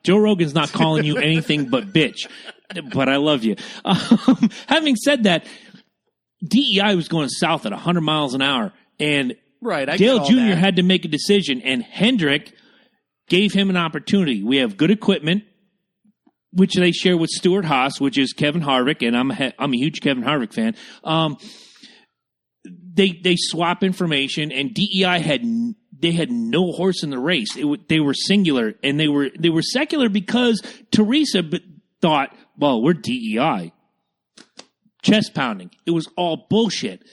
Joe Rogan's not calling you anything but bitch, but I love you. Having said that, DEI was going south at 100 miles an hour, and Dale Jr. had to make a decision, and Hendrick gave him an opportunity. We have good equipment, which they share with Stuart Haas, which is Kevin Harvick, and I'm a huge Kevin Harvick fan. They swap information, and DEI had no horse in the race. They were singular, and they were secular because Teresa thought, well, we're DEI. Chest pounding. It was all bullshit.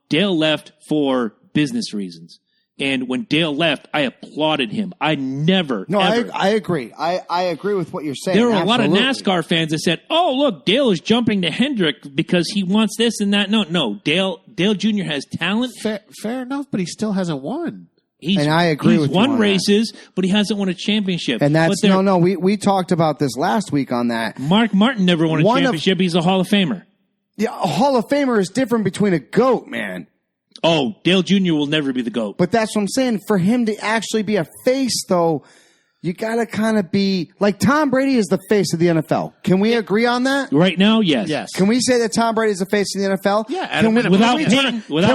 Dale left for business reasons. And when Dale left, I applauded him. I never. No, I agree. I agree with what you're saying. There were a lot of NASCAR fans that said, "Oh, look, Dale is jumping to Hendrick because he wants this and that." No. Dale Jr. has talent. Fair enough, but he still hasn't won. And I agree with you. He's won races, but he hasn't won a championship. And that's we talked about this last week on that. Mark Martin never won a championship. He's a Hall of Famer. Yeah, a Hall of Famer is different between a GOAT, man. Oh, Dale Jr. will never be the GOAT. But that's what I'm saying. For him to actually be a face, though, you got to kind of be like Tom Brady is the face of the NFL. Can we agree on that? Right now, yes. Yes. Can we say that Tom Brady is the face of the NFL? Yeah. Can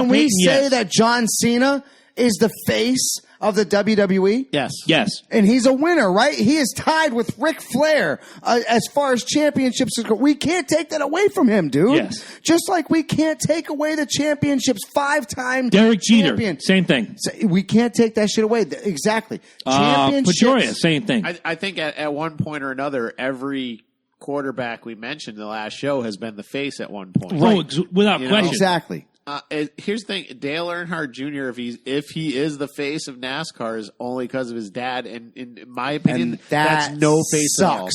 we say that John Cena is the face of the WWE? Yes. Yes. And he's a winner, right? He is tied with Ric Flair as far as championships go. We can't take that away from him, dude. Yes. Just like we can't take away the championships 5-time Derek Jeter, champion. same thing. We can't take that shit away. Exactly. Championships. Pedroia, same thing. I think at one point or another, every quarterback we mentioned in the last show has been the face at one point. Right. Oh, without question. Exactly. Here's the thing: Dale Earnhardt Jr. If he is the face of NASCAR, is only because of his dad. And in my opinion, that's no face at all.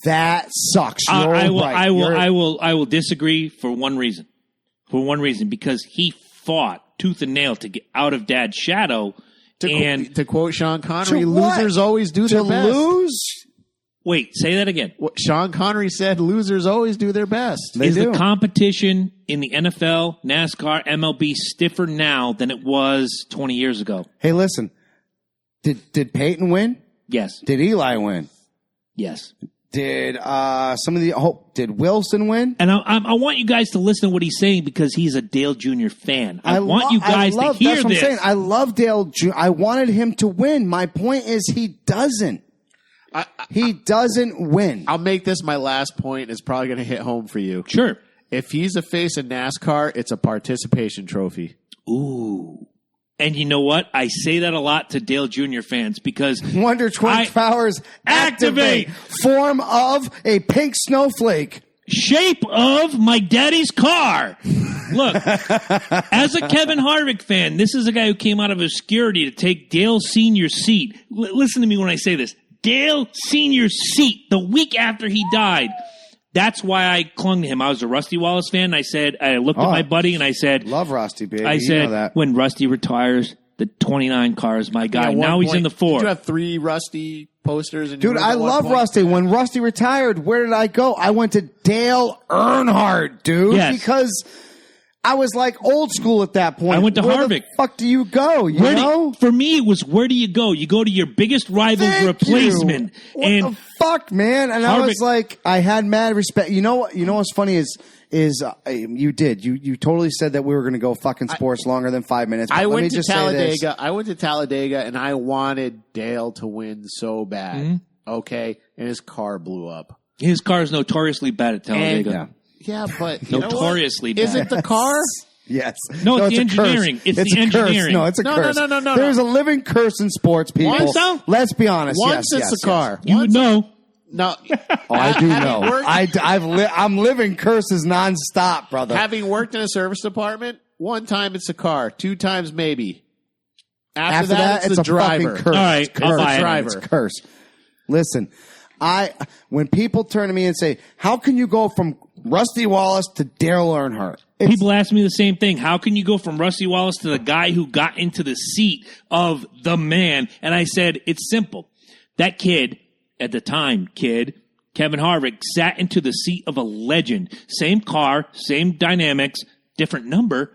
That sucks. I will disagree for one reason. Because he fought tooth and nail to get out of Dad's shadow. To quote Sean Connery, losers always do their best. To lose. Wait, say that again. What Sean Connery said, losers always do their best. Is the competition in the NFL, NASCAR, MLB stiffer now than it was 20 years ago? Hey, listen. Did Peyton win? Yes. Did Eli win? Yes. Did did Wilson win? And I want you guys to listen to what he's saying because he's a Dale Jr. fan. I want you guys to hear that's what this. I'm saying. I love Dale Jr. I wanted him to win. My point is he doesn't. He doesn't win. I'll make this my last point. It's probably going to hit home for you. Sure. If he's a face of NASCAR, it's a participation trophy. Ooh. And you know what? I say that a lot to Dale Jr. fans because Wonder Twin Powers activate. Form of a pink snowflake. Shape of my daddy's car. Look, as a Kevin Harvick fan, this is a guy who came out of obscurity to take Dale Sr.'s seat. Listen to me when I say this. Dale Sr.'s seat the week after he died. That's why I clung to him. I was a Rusty Wallace fan. I looked at my buddy and I said, love Rusty, baby. I said, when Rusty retires, the 29 car is my guy. Now he's in the 4. Did you have 3 Rusty posters? Dude, I love Rusty. When Rusty retired, where did I go? I went to Dale Earnhardt, dude. Yes. Because I was like old school at that point. I went to Where Harvick. the fuck do you go? You know? For me, it was where do you go? You go to your biggest rival's replacement. What the fuck, man? And I was like, I had mad respect. You know what's funny is you totally said that we were going to go fucking sports longer than 5 minutes. I went to Talladega and I wanted Dale to win so bad. Mm-hmm. Okay. And his car blew up. His car is notoriously bad at Talladega. Yeah, but notoriously bad. Is it the car? Yes. No, it's the engineering. It's the engineering. No, it's a curse. No. There's a living curse in sports, people. Let's be honest. Once it's a car. You would know. No. Oh, I do know. I'm living curses nonstop, brother. Having worked in a service department, 1 time it's a car, 2 times maybe. After that, it's a driver. Fucking curse. All right, curse. I'll buy it. It's a curse. Listen, when people turn to me and say, "How can you go from Rusty Wallace to Dale Earnhardt?" People ask me the same thing. How can you go from Rusty Wallace to the guy who got into the seat of the man? And I said, it's simple. That kid, at the time, Kevin Harvick, sat into the seat of a legend. Same car, same dynamics, different number.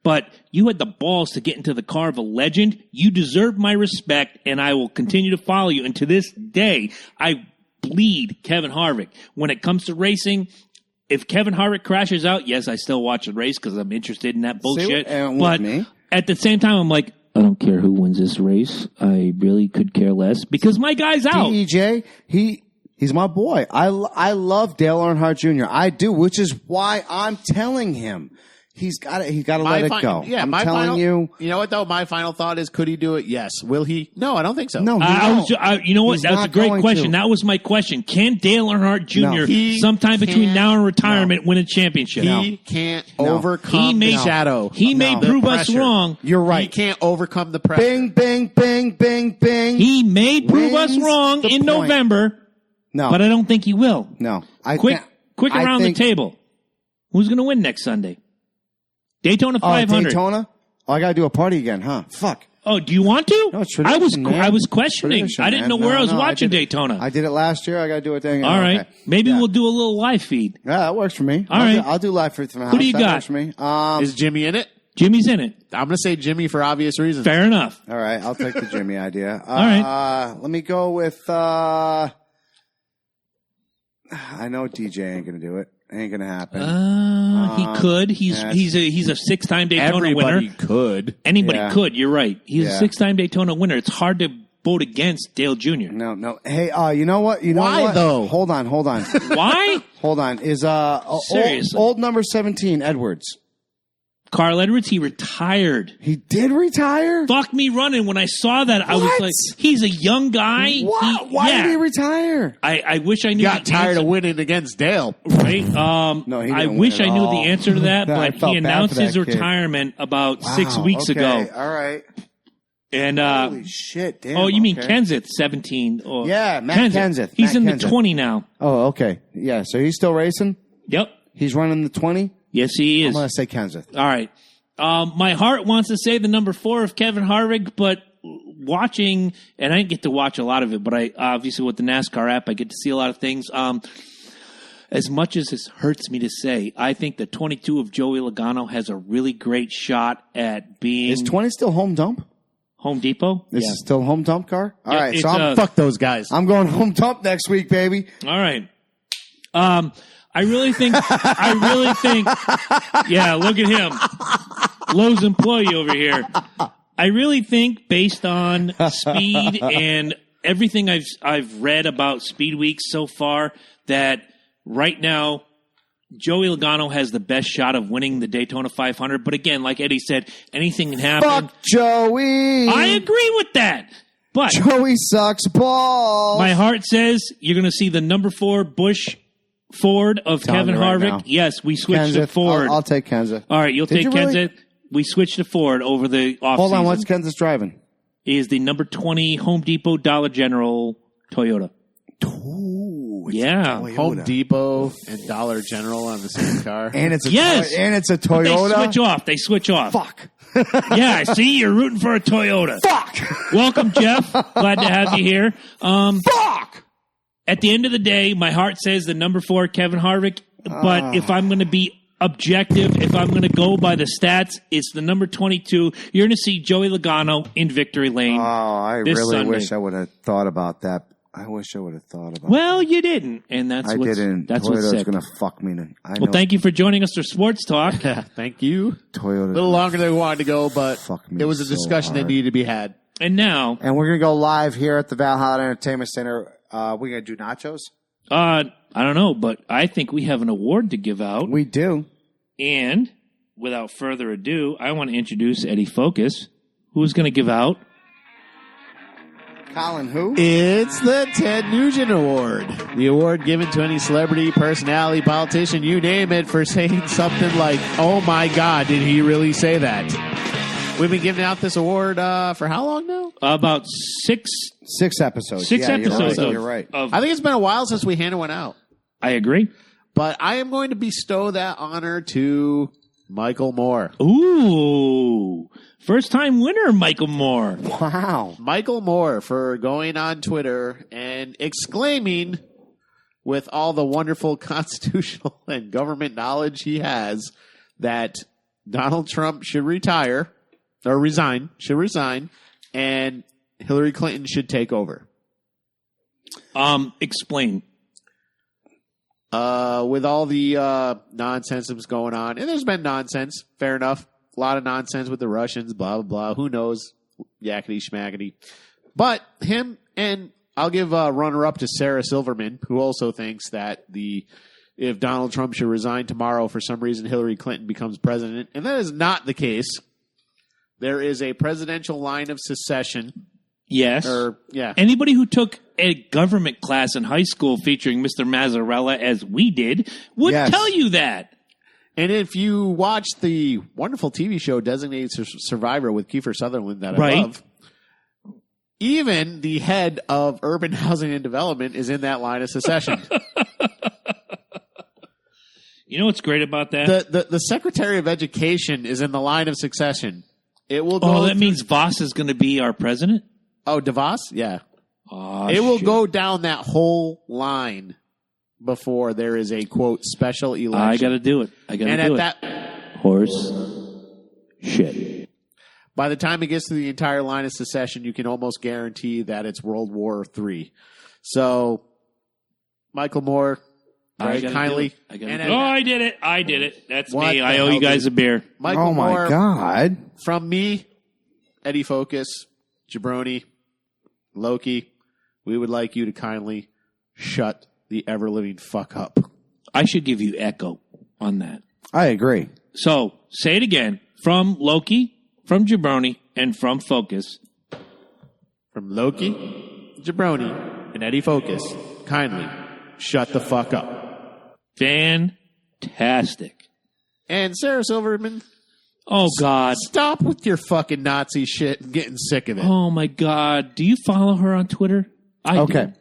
But you had the balls to get into the car of a legend. You deserve my respect, and I will continue to follow you. And to this day, I bleed Kevin Harvick. When it comes to racing, if Kevin Harvick crashes out, yes, I still watch the race because I'm interested in that bullshit. But at the same time, I'm like, I don't care who wins this race. I really could care less because my guy's out. DEJ, he's my boy. I love Dale Earnhardt Jr. I do, which is why I'm telling him. He's got to let it go. Yeah, I'm telling you. You know what, though? My final thought is, could he do it? Yes. Will he? No, I don't think so. No, you know what? That's a great question. That was my question. Can Dale Earnhardt Jr. sometime between now and retirement win a championship? He can't overcome the shadow. He may prove us wrong. You're right. He can't overcome the pressure. Bing, bing, bing, bing, bing. He may prove us wrong in November. No. But I don't think he will. No. Quick around the table. Who's going to win next Sunday? Daytona 500. Daytona? Oh, I got to do a party again, huh? Fuck. Oh, do you want to? No, it's tradition, I was questioning. Tradition, I didn't know where I was watching Daytona. I did it last year. I got to do it again. All right. Okay. Maybe we'll do a little live feed. Yeah, that works for me. All right. I'll do live feed from the house. Who do you got? Works for me. Is Jimmy in it? Jimmy's in it. I'm going to say Jimmy for obvious reasons. Fair enough. All right. I'll take the Jimmy idea. All right. Let me go with... I know DJ ain't going to do it. Ain't gonna happen. He could. He's a 6-time Daytona winner. Everybody could. Anybody could. You're right. He's a 6-time Daytona winner. It's hard to vote against Dale Jr. No. Hey, you know what? Why though? Hold on. Why? Hold on. Is seriously old number 17 Edwards? Carl Edwards, he retired. He did retire? Fuck me running. When I saw that, I was like, he's a young guy. Why did he retire? I wish I knew. Got tired of winning against Dale. Right? No, he didn't I wish I knew the answer to that, but he announced his retirement about 6 weeks ago. All right. And holy shit, damn. Oh, you mean Kenseth, 17. Yeah, Matt Kenseth. He's in the 20 now. Oh, okay. Yeah, so he's still racing? Yep. He's running the 20? Yes, he is. I'm going to say Kenseth. All right. My heart wants to say the number 4 of Kevin Harvick, but watching, and I didn't get to watch a lot of it, but I obviously with the NASCAR app, I get to see a lot of things. As much as this hurts me to say, I think the 22 of Joey Logano has a really great shot at being... Is 20 still home dump? Home Depot? This is still home dump car? All Yeah, right, it's, so Fuck those guys. I'm going home dump next week, baby. All right. I really think, yeah, look at him. Lowe's employee over here. I really think based on speed and everything I've read about Speed Week so far that right now Joey Logano has the best shot of winning the Daytona 500. But again, like Eddie said, anything can happen. Fuck Joey. I agree with that. But Joey sucks balls. my heart says you're going to see the number 4 Busch Ford of Telling Kevin you right Harvick. now. Yes, we switched to Kenseth. Ford. I'll take Kenseth. All right, you'll Did take you really? Kenseth. We switched to Ford over the offseason. Hold on, what's Kenseth driving? Is the number 20 Home Depot Dollar General Toyota. Ooh, it's Yeah. a Toyota. Home Depot and Dollar General on the same car. And it's a Yes. and it's a But Toyota. They switch off. Fuck. Yeah, see, you're rooting for a Toyota. Fuck. Welcome, Jeff. Glad to have you here. Fuck. At the end of the day, my heart says the number 4 Kevin Harvick. But if I'm going to be objective, if I'm going to go by the stats, it's the number 22. You're going to see Joey Logano in victory lane. Oh, I This really Sunday. wish I would have thought about that. I wish I would have thought about Well, you didn't, and that's that. I what's, didn't. That's what's Toyota's sick. going to fuck me. I know Well, thank you for joining us for Sports Talk. Thank you. Toyota. A little longer than we wanted to go, but Fuck me it was a so discussion that hard. needed to be had. And now, And we're going to go live here at the Valhalla Entertainment Center. We're going to do nachos? I don't know, but I think we have an award to give out. We do. And without further ado, I want to introduce Eddie Focus, who's going to give out. Colin, who? It's the Ted Nugent Award. The award given to any celebrity, personality, politician, you name it, for saying something like, oh my God, did he really say that? We've been giving out this award for how long now? About 6 episodes. Six Yeah, episodes. You're right. Of, I think it's been a while since we handed one out. I agree. But I am going to bestow that honor to Michael Moore. Ooh. First time winner, Michael Moore. Wow. Michael Moore for going on Twitter and exclaiming with all the wonderful constitutional and government knowledge he has that Donald Trump should retire or resign, and Hillary Clinton should take over. Explain. With all the nonsense that's going on, and there's been nonsense, fair enough. A lot of nonsense with the Russians, blah, blah, blah. Who knows? Yakety schmackety. But him, and I'll give a runner-up to Sarah Silverman, who also thinks that if Donald Trump should resign tomorrow, for some reason Hillary Clinton becomes president. And that is not the case. There is a presidential line of secession. Yes. Yeah. Anybody who took a government class in high school featuring Mr. Mazzarella, as we did, would Yes. tell you that. And if you watch the wonderful TV show Designated Survivor with Kiefer Sutherland that I Right. love, even the head of urban housing and development is in that line of secession. You know what's great about that? the Secretary of Education is in the line of succession. It will go. Oh, that means Voss is going to be our president? Oh, DeVos? Yeah. Oh, It will shit. go down that whole line before there is a, quote, special election. I got to do it. I got to And do at it. that, Horse shit. by the time it gets to the entire line of secession, you can almost guarantee that it's World War III. So, Michael Moore, very gotta kindly. do it. I gotta and do it. at- Oh, I did it. I did it. That's What me. the I owe hell, you guys dude? a beer. Michael Oh, my Moore, God. from me, Eddie Focus, Jabroni, Loki, we would like you to kindly shut the ever-living fuck up. I should give you echo on that. I agree. So, say it again. From Loki, from Jabroni, and from Focus. From Loki, Jabroni, and Eddie Focus, kindly shut the fuck up. Fantastic. And Sarah Silverman, Oh, God. stop with your fucking Nazi shit and getting sick of it. Oh, my God. Do you follow her on Twitter? I Okay. do.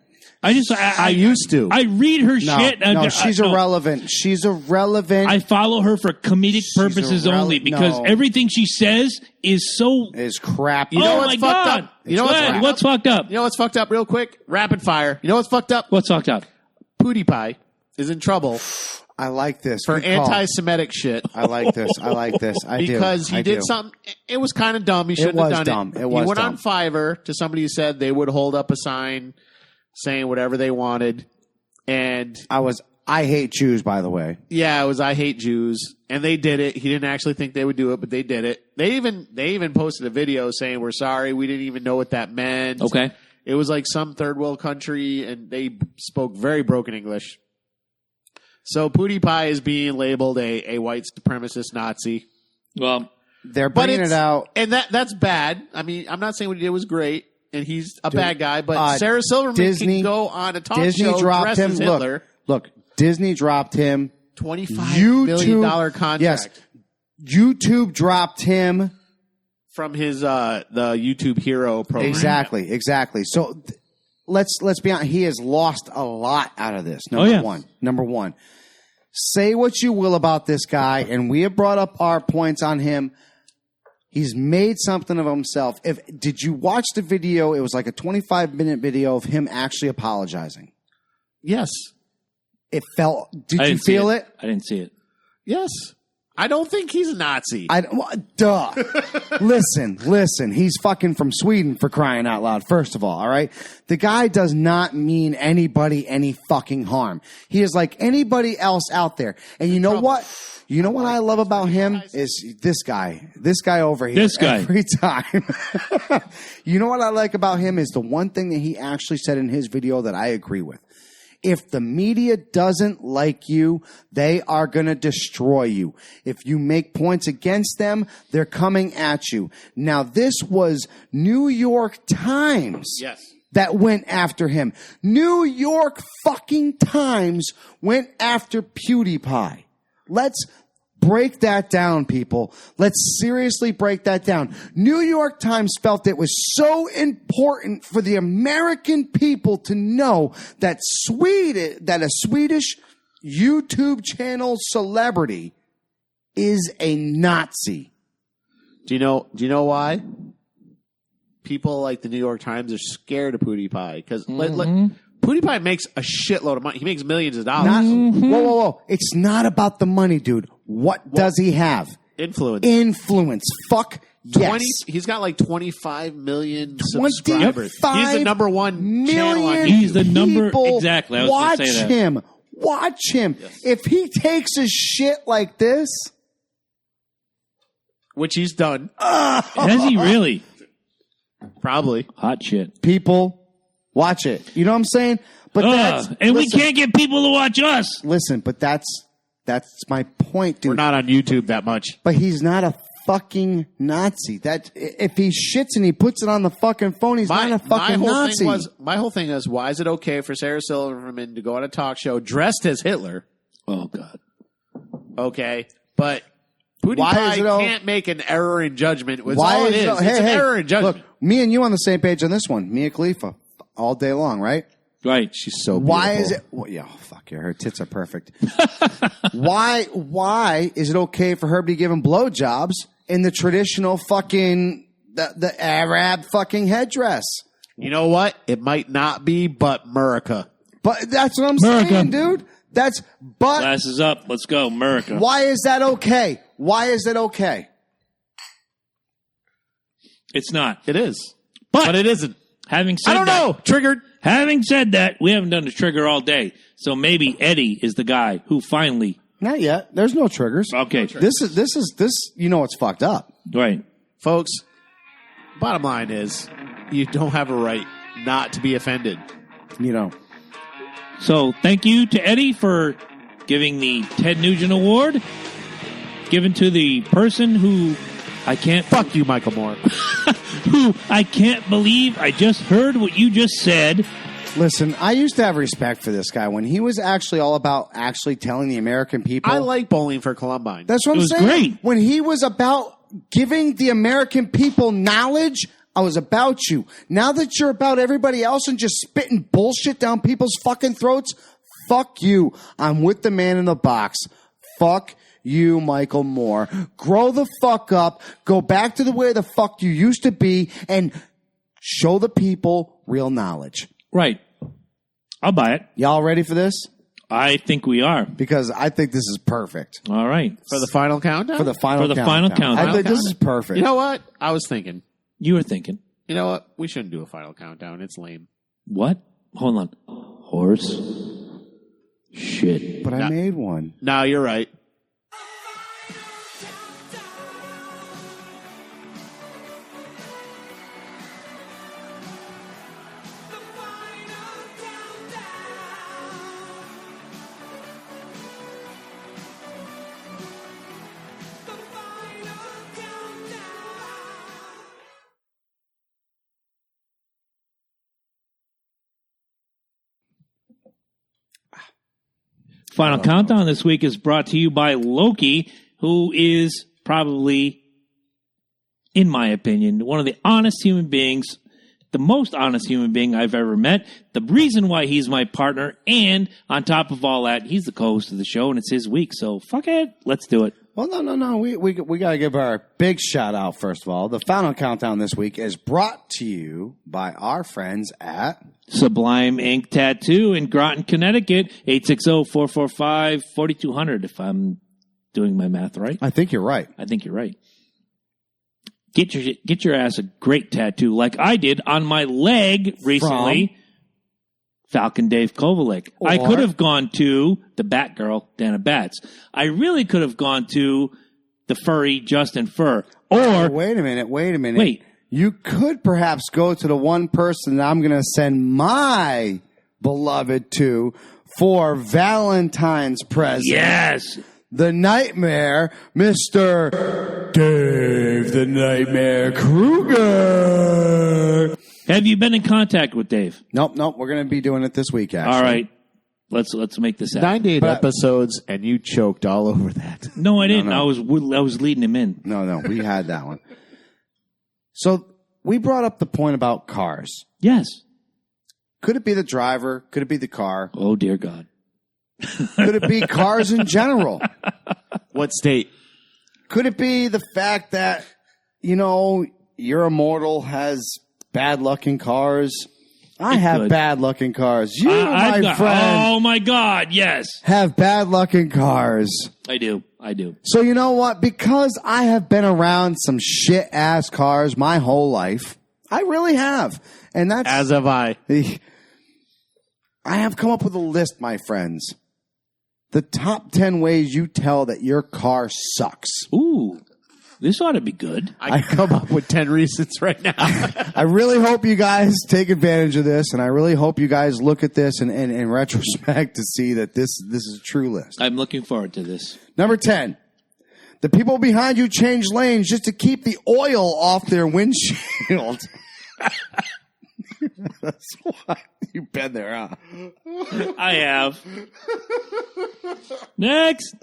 I just, I used to. I read her No, shit. no, she's no. irrelevant. She's irrelevant. I follow her for comedic purposes only because no. everything she says is so. is crap. You know oh, what's my fucked God. up? You know what's Go ahead. fucked What's fucked up? You know what's fucked up real quick? Rapid fire. You know what's fucked up? What's fucked up? Pootie Pie is in trouble I like this. for Good call. anti-Semitic shit. I like this. I like this. I do. Because he I did do. something. It was kind of dumb. He shouldn't have was done dumb. it. It was he went dumb. on Fiverr to somebody who said they would hold up a sign saying whatever they wanted. And I hate Jews, by the way. yeah, it was I hate Jews. And they did it. He didn't actually think they would do it, but they did it. They even posted a video saying, we're sorry. We didn't even know what that meant. Okay. It was like some third world country, and they spoke very broken English. So PewDiePie is being labeled a white supremacist Nazi. Well, They're bringing it out. And that's bad. I mean, I'm not saying what he did was great, and he's a bad guy, but Sarah Silverman can go on a talk show dressed as Hitler. Look, Disney dropped him. $25 million contract. Yes. YouTube dropped him. From his the YouTube Hero program. Exactly. So let's be honest. He has lost a lot out of this. Number one. Say what you will about this guy, and we have brought up our points on him. He's made something of himself. Did you watch the video? It was like a 25-minute video of him actually apologizing. Yes. It felt. Did you feel it? I didn't see it. Yes. I don't think he's a Nazi. Duh. Listen. He's fucking from Sweden, for crying out loud, first of all right? The guy does not mean anybody any fucking harm. He is like anybody else out there. And you know what? You know what I love about him is this guy over here. This guy. Every time. You know what I like about him is the one thing that he actually said in his video that I agree with. If the media doesn't like you, they are going to destroy you. If you make points against them, they're coming at you. Now, this was New York Times that went after him. New York fucking Times went after PewDiePie. Let's break that down, people. Let's seriously break that down. New York Times felt it was so important for the American people to know that a Swedish YouTube channel celebrity is a Nazi. Do you know why? People like the New York Times are scared of PewDiePie because PewDiePie makes a shitload of money. He makes millions of dollars. Whoa. It's not about the money, dude. What does he have? Influence. Fuck yes. He's got like 25 million subscribers. He's the number one channel on YouTube. He's the number. Exactly. I was Watch going to say that. him. Watch him. Yes. If he takes a shit like this. Which he's done. Has he really? Probably. Hot shit. People, watch it. You know what I'm saying? But we can't get people to watch us. Listen, but that's my point, dude. We're not on YouTube that much. But he's not a fucking Nazi. That if he shits and he puts it on the fucking phone, he's not a fucking Nazi. My whole thing is, why is it okay for Sarah Silverman to go on a talk show dressed as Hitler? Oh, God. Okay, but PewDiePie can't make an error in judgment. It's all it is. It's an error in judgment. Look, me and you on the same page on this one. Mia Khalifa, all day long, right? Right. She's so beautiful. Why is it? Well, yeah, fuck her tits are perfect. Why is it okay for her to be given blowjobs in the traditional fucking the Arab fucking headdress? You know what? It might not be, but America. But that's what I'm saying, dude. Glasses up. Let's go, America. Why is that okay? Why is it okay? It's not. It is, but it isn't. Having said I don't know. Triggered. Having said that, we haven't done the trigger all day. So maybe Eddie is the guy who finally. Not yet. There's no triggers. Okay. No triggers. This is you know it's fucked up. Right. Folks, bottom line is you don't have a right not to be offended. You know. So thank you to Eddie for giving the Ted Nugent Award, given to the person who I can't... Fuck you, Michael Moore. Who I can't believe I just heard what you just said. Listen, I used to have respect for this guy when he was actually all about actually telling the American people. I like Bowling for Columbine. That's what I'm saying. Great. When he was about giving the American people knowledge, I was about you. Now that you're about everybody else and just spitting bullshit down people's fucking throats, fuck you. I'm with the man in the box. Fuck you, Michael Moore. Grow the fuck up. Go back to the way the fuck you used to be and show the people real knowledge. Right. I'll buy it. Y'all ready for this? I think we are. Because I think this is perfect. All right. For the final countdown? For the final countdown. I think this is perfect. You know what? I was thinking. You were thinking. You know what? We shouldn't do a final countdown. It's lame. What? Hold on. Horse shit. But I made one. No, you're right. Final countdown this week is brought to you by Loki, who is probably, in my opinion, one of the honest human beings, the most honest human being I've ever met. The reason why he's my partner, and on top of all that, he's the co-host of the show, and it's his week. So fuck it, let's do it. Well, no. We got to give our big shout out, first of all. The final countdown this week is brought to you by our friends at Sublime Ink Tattoo in Groton, Connecticut, 860-445-4200, if I'm doing my math right. I think you're right. I think you're right. Get your ass a great tattoo like I did on my leg recently. Falcon Dave Kovalik. I could have gone to the Batgirl, Dana Batts. I really could have gone to the furry Justin Fur. Or wait a minute. Wait. You could perhaps go to the one person that I'm going to send my beloved to for Valentine's present. Yes. The Nightmare, Mr. Dave the Nightmare Kruger. Have you been in contact with Dave? Nope. We're going to be doing it this week, actually. All right. Let's make this happen. 98 episodes, and you choked all over that. No, I didn't. No. I was leading him in. No, we had that one. So we brought up the point about cars. Yes. Could it be the driver? Could it be the car? Oh, dear God. Could it be cars in general? What state? Could it be the fact that, your immortal has bad luck in cars? I have bad luck in cars. You, my friend. Oh, my God, yes. Have bad luck in cars. I do. So you know what? Because I have been around some shit-ass cars my whole life, I really have. And that's... As have I. I have come up with a list, my friends. The top 10 ways you tell that your car sucks. Ooh, this ought to be good. I can come up with 10 reasons right now. I really hope you guys take advantage of this, and I really hope you guys look at this and in retrospect to see that this is a true list. I'm looking forward to this. Number 10. The people behind you change lanes just to keep the oil off their windshield. That's why you've been there, huh? I have. Next.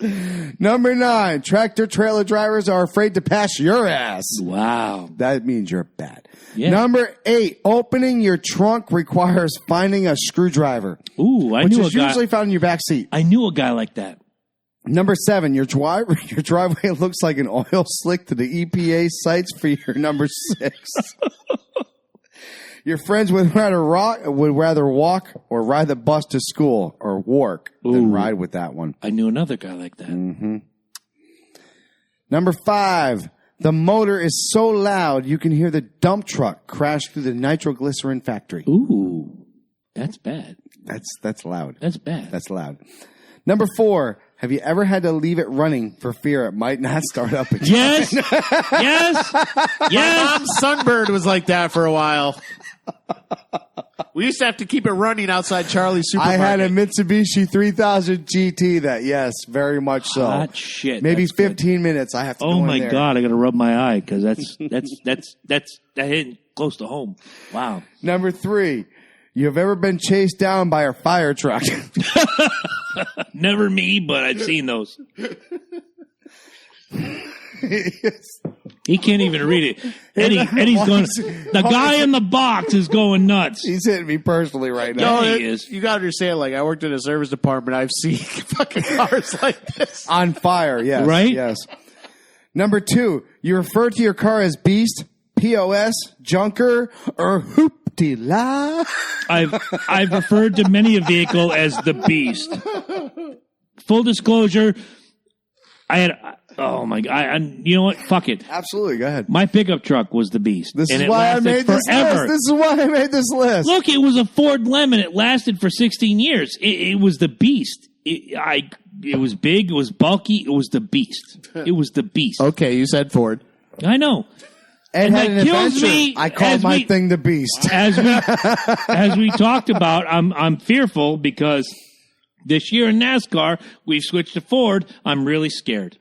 Number 9. Tractor trailer drivers are afraid to pass your ass. Wow. That means you're bad. Yeah. Number 8. Opening your trunk requires finding a screwdriver. Ooh, which is usually found in your back seat. I knew a guy like that. Number 7. Your driveway looks like an oil slick to the EPA sites for your number 6. Your friends would rather walk or ride the bus to school or work than ride with that one. I knew another guy like that. Mm-hmm. Number 5. The motor is so loud you can hear the dump truck crash through the nitroglycerin factory. Ooh, that's bad. That's loud. That's bad. That's loud. Number 4. Have you ever had to leave it running for fear it might not start up again? Yes. Yes. My mom's Sunbird was like that for a while. We used to have to keep it running outside Charlie's supermarket. I had a Mitsubishi 3000 GT that, yes, very much so. Hot shit. Maybe 15 minutes I have to go in there. Oh, my God. I got to rub my eye because that hit close to home. Wow. Number 3. You have ever been chased down by a fire truck? Never me, but I've seen those. Yes. He can't even read it. Eddie's going, the guy in the box is going nuts. He's hitting me personally right now. No, he is. You got to understand, like, I worked in a service department. I've seen fucking cars like this. On fire, yes. Right? Yes. Number 2, you refer to your car as Beast, POS, Junker, or Hoopty-La. I've referred to many a vehicle as the Beast. full disclosure, I had. Oh my God! You know what? Fuck it. Absolutely, go ahead. My pickup truck was the beast. This and is it why I lasted made this forever. list. This is why I made this list. Look, it was a Ford Lemon. It lasted for 16 years. It was the beast. It was big. It was bulky. It was the beast. It was the beast. Okay, you said Ford. I know. Ed And had that an kills adventure. me I called as my we- thing the Beast. As we talked about, I'm fearful because this year in NASCAR we've switched to Ford. I'm really scared.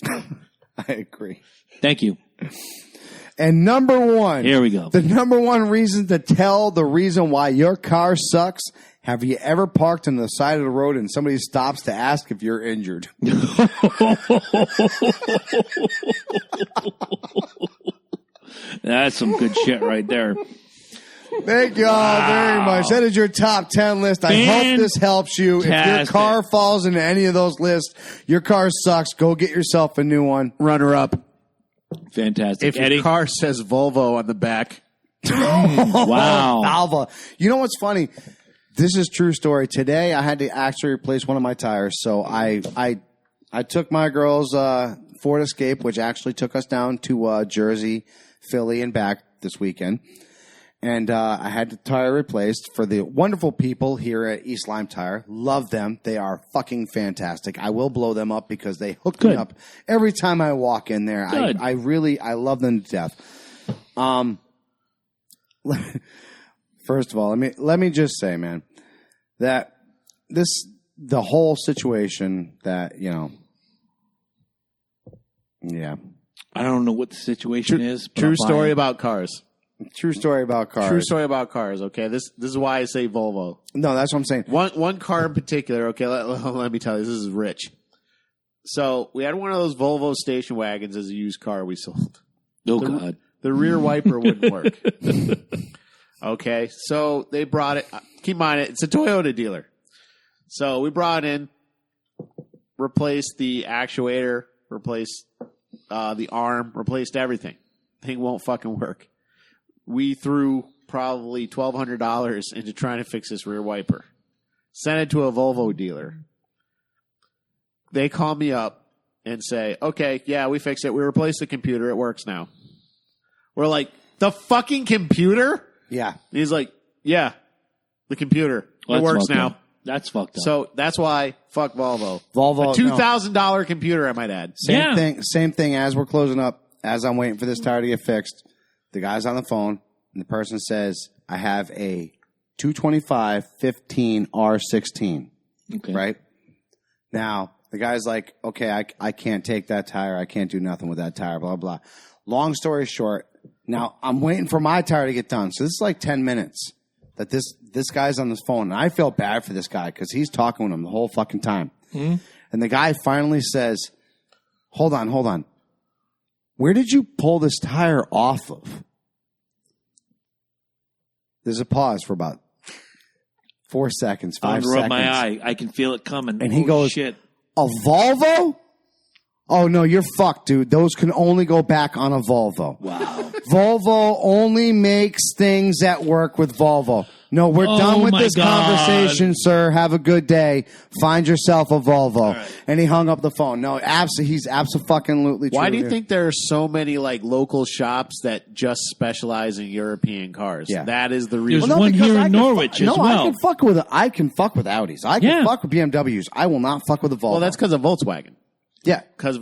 I agree. Thank you. And number one. Here we go. The number one reason to tell the reason why your car sucks. Have you ever parked on the side of the road and somebody stops to ask if you're injured? That's some good shit right there. Thank you all very much. That is your top 10 list. I hope this helps you. If your Fantastic. car falls into any of those lists, your car sucks. Go get yourself a new one. Runner up. Fantastic. If Eddie? your car says Volvo on the back, Wow. Alva. You know what's funny? This is true story. Today I had to actually replace one of my tires. So I took my girl's Ford Escape, which actually took us down to Jersey, Philly, and back this weekend. And I had the tire replaced for the wonderful people here at East Lyme Tire. Love them. They are fucking fantastic. I will blow them up because they hook me up every time I walk in there. Good. I love them to death. First of all, let me just say, man, that the whole situation that, yeah. I don't know what the situation is. But true I'm story buying. about cars. True story about cars. True story about cars. Okay, this is why I say Volvo. No, that's what I'm saying. One car in particular. Okay, let me tell you, this is rich. So we had one of those Volvo station wagons as a used car we sold. Oh, God. The rear wiper wouldn't work. Okay, so they brought it. Keep in mind, it's a Toyota dealer. So we brought in, replaced the actuator, replaced the arm, replaced everything. Thing won't fucking work. We threw probably $1,200 into trying to fix this rear wiper. Sent it to a Volvo dealer. They call me up and say, okay, yeah, we fixed it. We replaced the computer. It works now. We're like, the fucking computer? Yeah. And he's like, yeah, the computer. Well, it that's works fucked now. up. That's fucked up. So that's why, fuck Volvo. Volvo. A $2,000 computer, I might add. Same thing as we're closing up, as I'm waiting for this tire to get fixed. The guy's on the phone, and the person says, I have a 225-15 R16. Okay. Right? Now, the guy's like, okay, I can't take that tire. I can't do nothing with that tire, blah, blah. Long story short, now I'm waiting for my tire to get done. So this is like 10 minutes that this guy's on this phone. And I feel bad for this guy because he's talking with him the whole fucking time. Mm-hmm. And the guy finally says, hold on. Where did you pull this tire off of? There's a pause for about 4 seconds, 5 I'll seconds. rub my eye. I can feel it coming. And he goes, shit. A Volvo? Oh, no, you're fucked, dude. Those can only go back on a Volvo. Wow. Volvo only makes things that work with Volvo. No, we're done with my this God. conversation, sir. Have a good day. Find yourself a Volvo. Right. And he hung up the phone. No, he's absolutely true. Why do you think there are so many like local shops that just specialize in European cars? Yeah. That is the reason. There's one because here I in can Norwich as well. I can fuck with Audis. I can fuck with BMWs. I will not fuck with a Volvo. Well, that's because of Volkswagen. Yeah. Because,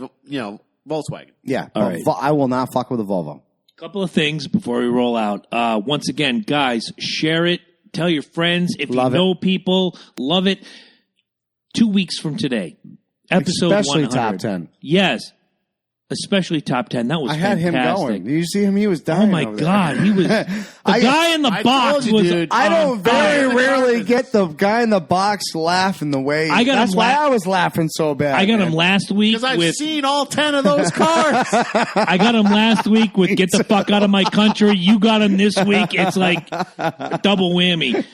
Volkswagen. Yeah. All right. I will not fuck with a Volvo. Couple of things before we roll out. Once again, guys, share it. Tell your friends. If Love you know people, love it. 2 weeks from today, episode Especially 100. top 10. Yes. Especially top 10. That was I had fantastic. him going. Did you see him? He was dying. Oh, my over there. God. He was. The guy in the I box told you, was. dude. I don't very fire. rarely get the guy in the box laughing the way. That's why I was laughing so bad. I got him last week Because I've with. seen all 10 of those cars. I got him last week with "Get the fuck out of my country." You got him this week. It's like a double whammy,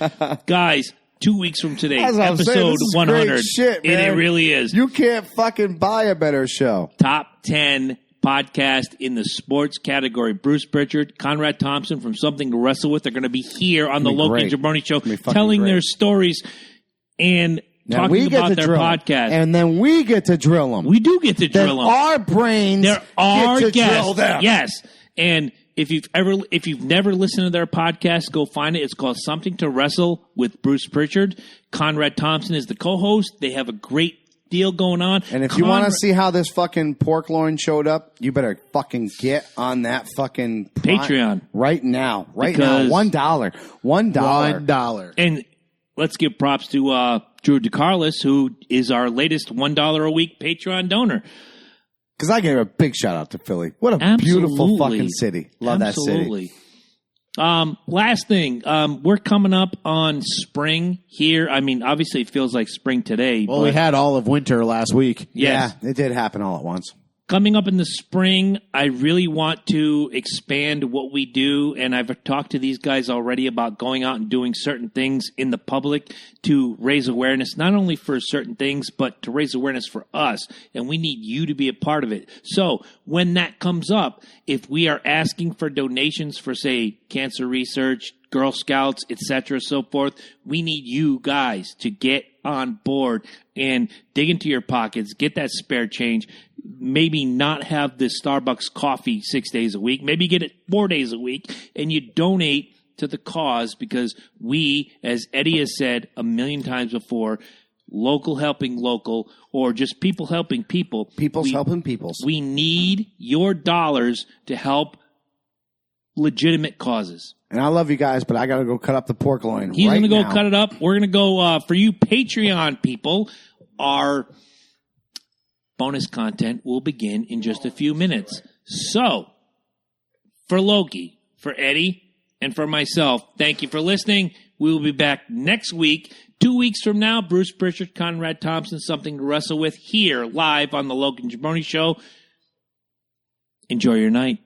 guys. 2 weeks from today, That's what I'm saying. episode This is 100. great shit, man. It really is. You can't fucking buy a better show. Top 10 podcast in the sports category. Bruce Pritchard, Conrad Thompson from Something to Wrestle With. They're going to be here on the Loki great. Jabroni Show Fucking telling great. their stories. And Now talking we get about to their drill 'em. podcast. And then we get to drill them. We do get to Then drill them. our brains There are get to guests. drill them. Yes. And if you've never listened to their podcast, go find it. It's called Something to Wrestle with Bruce Pritchard. Conrad Thompson is the co-host. They have a great deal going on. And if you want to see how this fucking pork loin showed up, you better fucking get on that fucking Patreon right now. Right Because- now. $1. $1. And let's give props to Drew DeCarlis, who is our latest $1 a week Patreon donor. Because I gave a big shout out to Philly. What a beautiful fucking city. Love that city. Last thing, we're coming up on spring here. I mean, obviously it feels like spring today. Well, but we had all of winter last week. yes. Yeah, it did happen all at once. Coming up in the spring, I really want to expand what we do, and I've talked to these guys already about going out and doing certain things in the public to raise awareness, not only for certain things, but to raise awareness for us, and we need you to be a part of it. So when that comes up, if we are asking for donations for, say, cancer research, Girl Scouts, etc., so forth, we need you guys to get on board and dig into your pockets, get that spare change. Maybe not have the Starbucks coffee 6 days a week. Maybe get it 4 days a week, and you donate to the cause, because we, as Eddie has said a million times before, local helping local, or just people helping people. People's helping peoples. We need your dollars to help legitimate causes. And I love you guys, but I got to go cut up the pork loin. He's going to go now. cut it up. We're going to go, for you Patreon people, our bonus content will begin in just a few minutes. So, for Loki, for Eddie, and for myself, thank you for listening. We will be back next week. 2 weeks from now, Bruce Pritchard, Conrad Thompson, Something to Wrestle with, here live on the Logan Jabroni Show. Enjoy your night.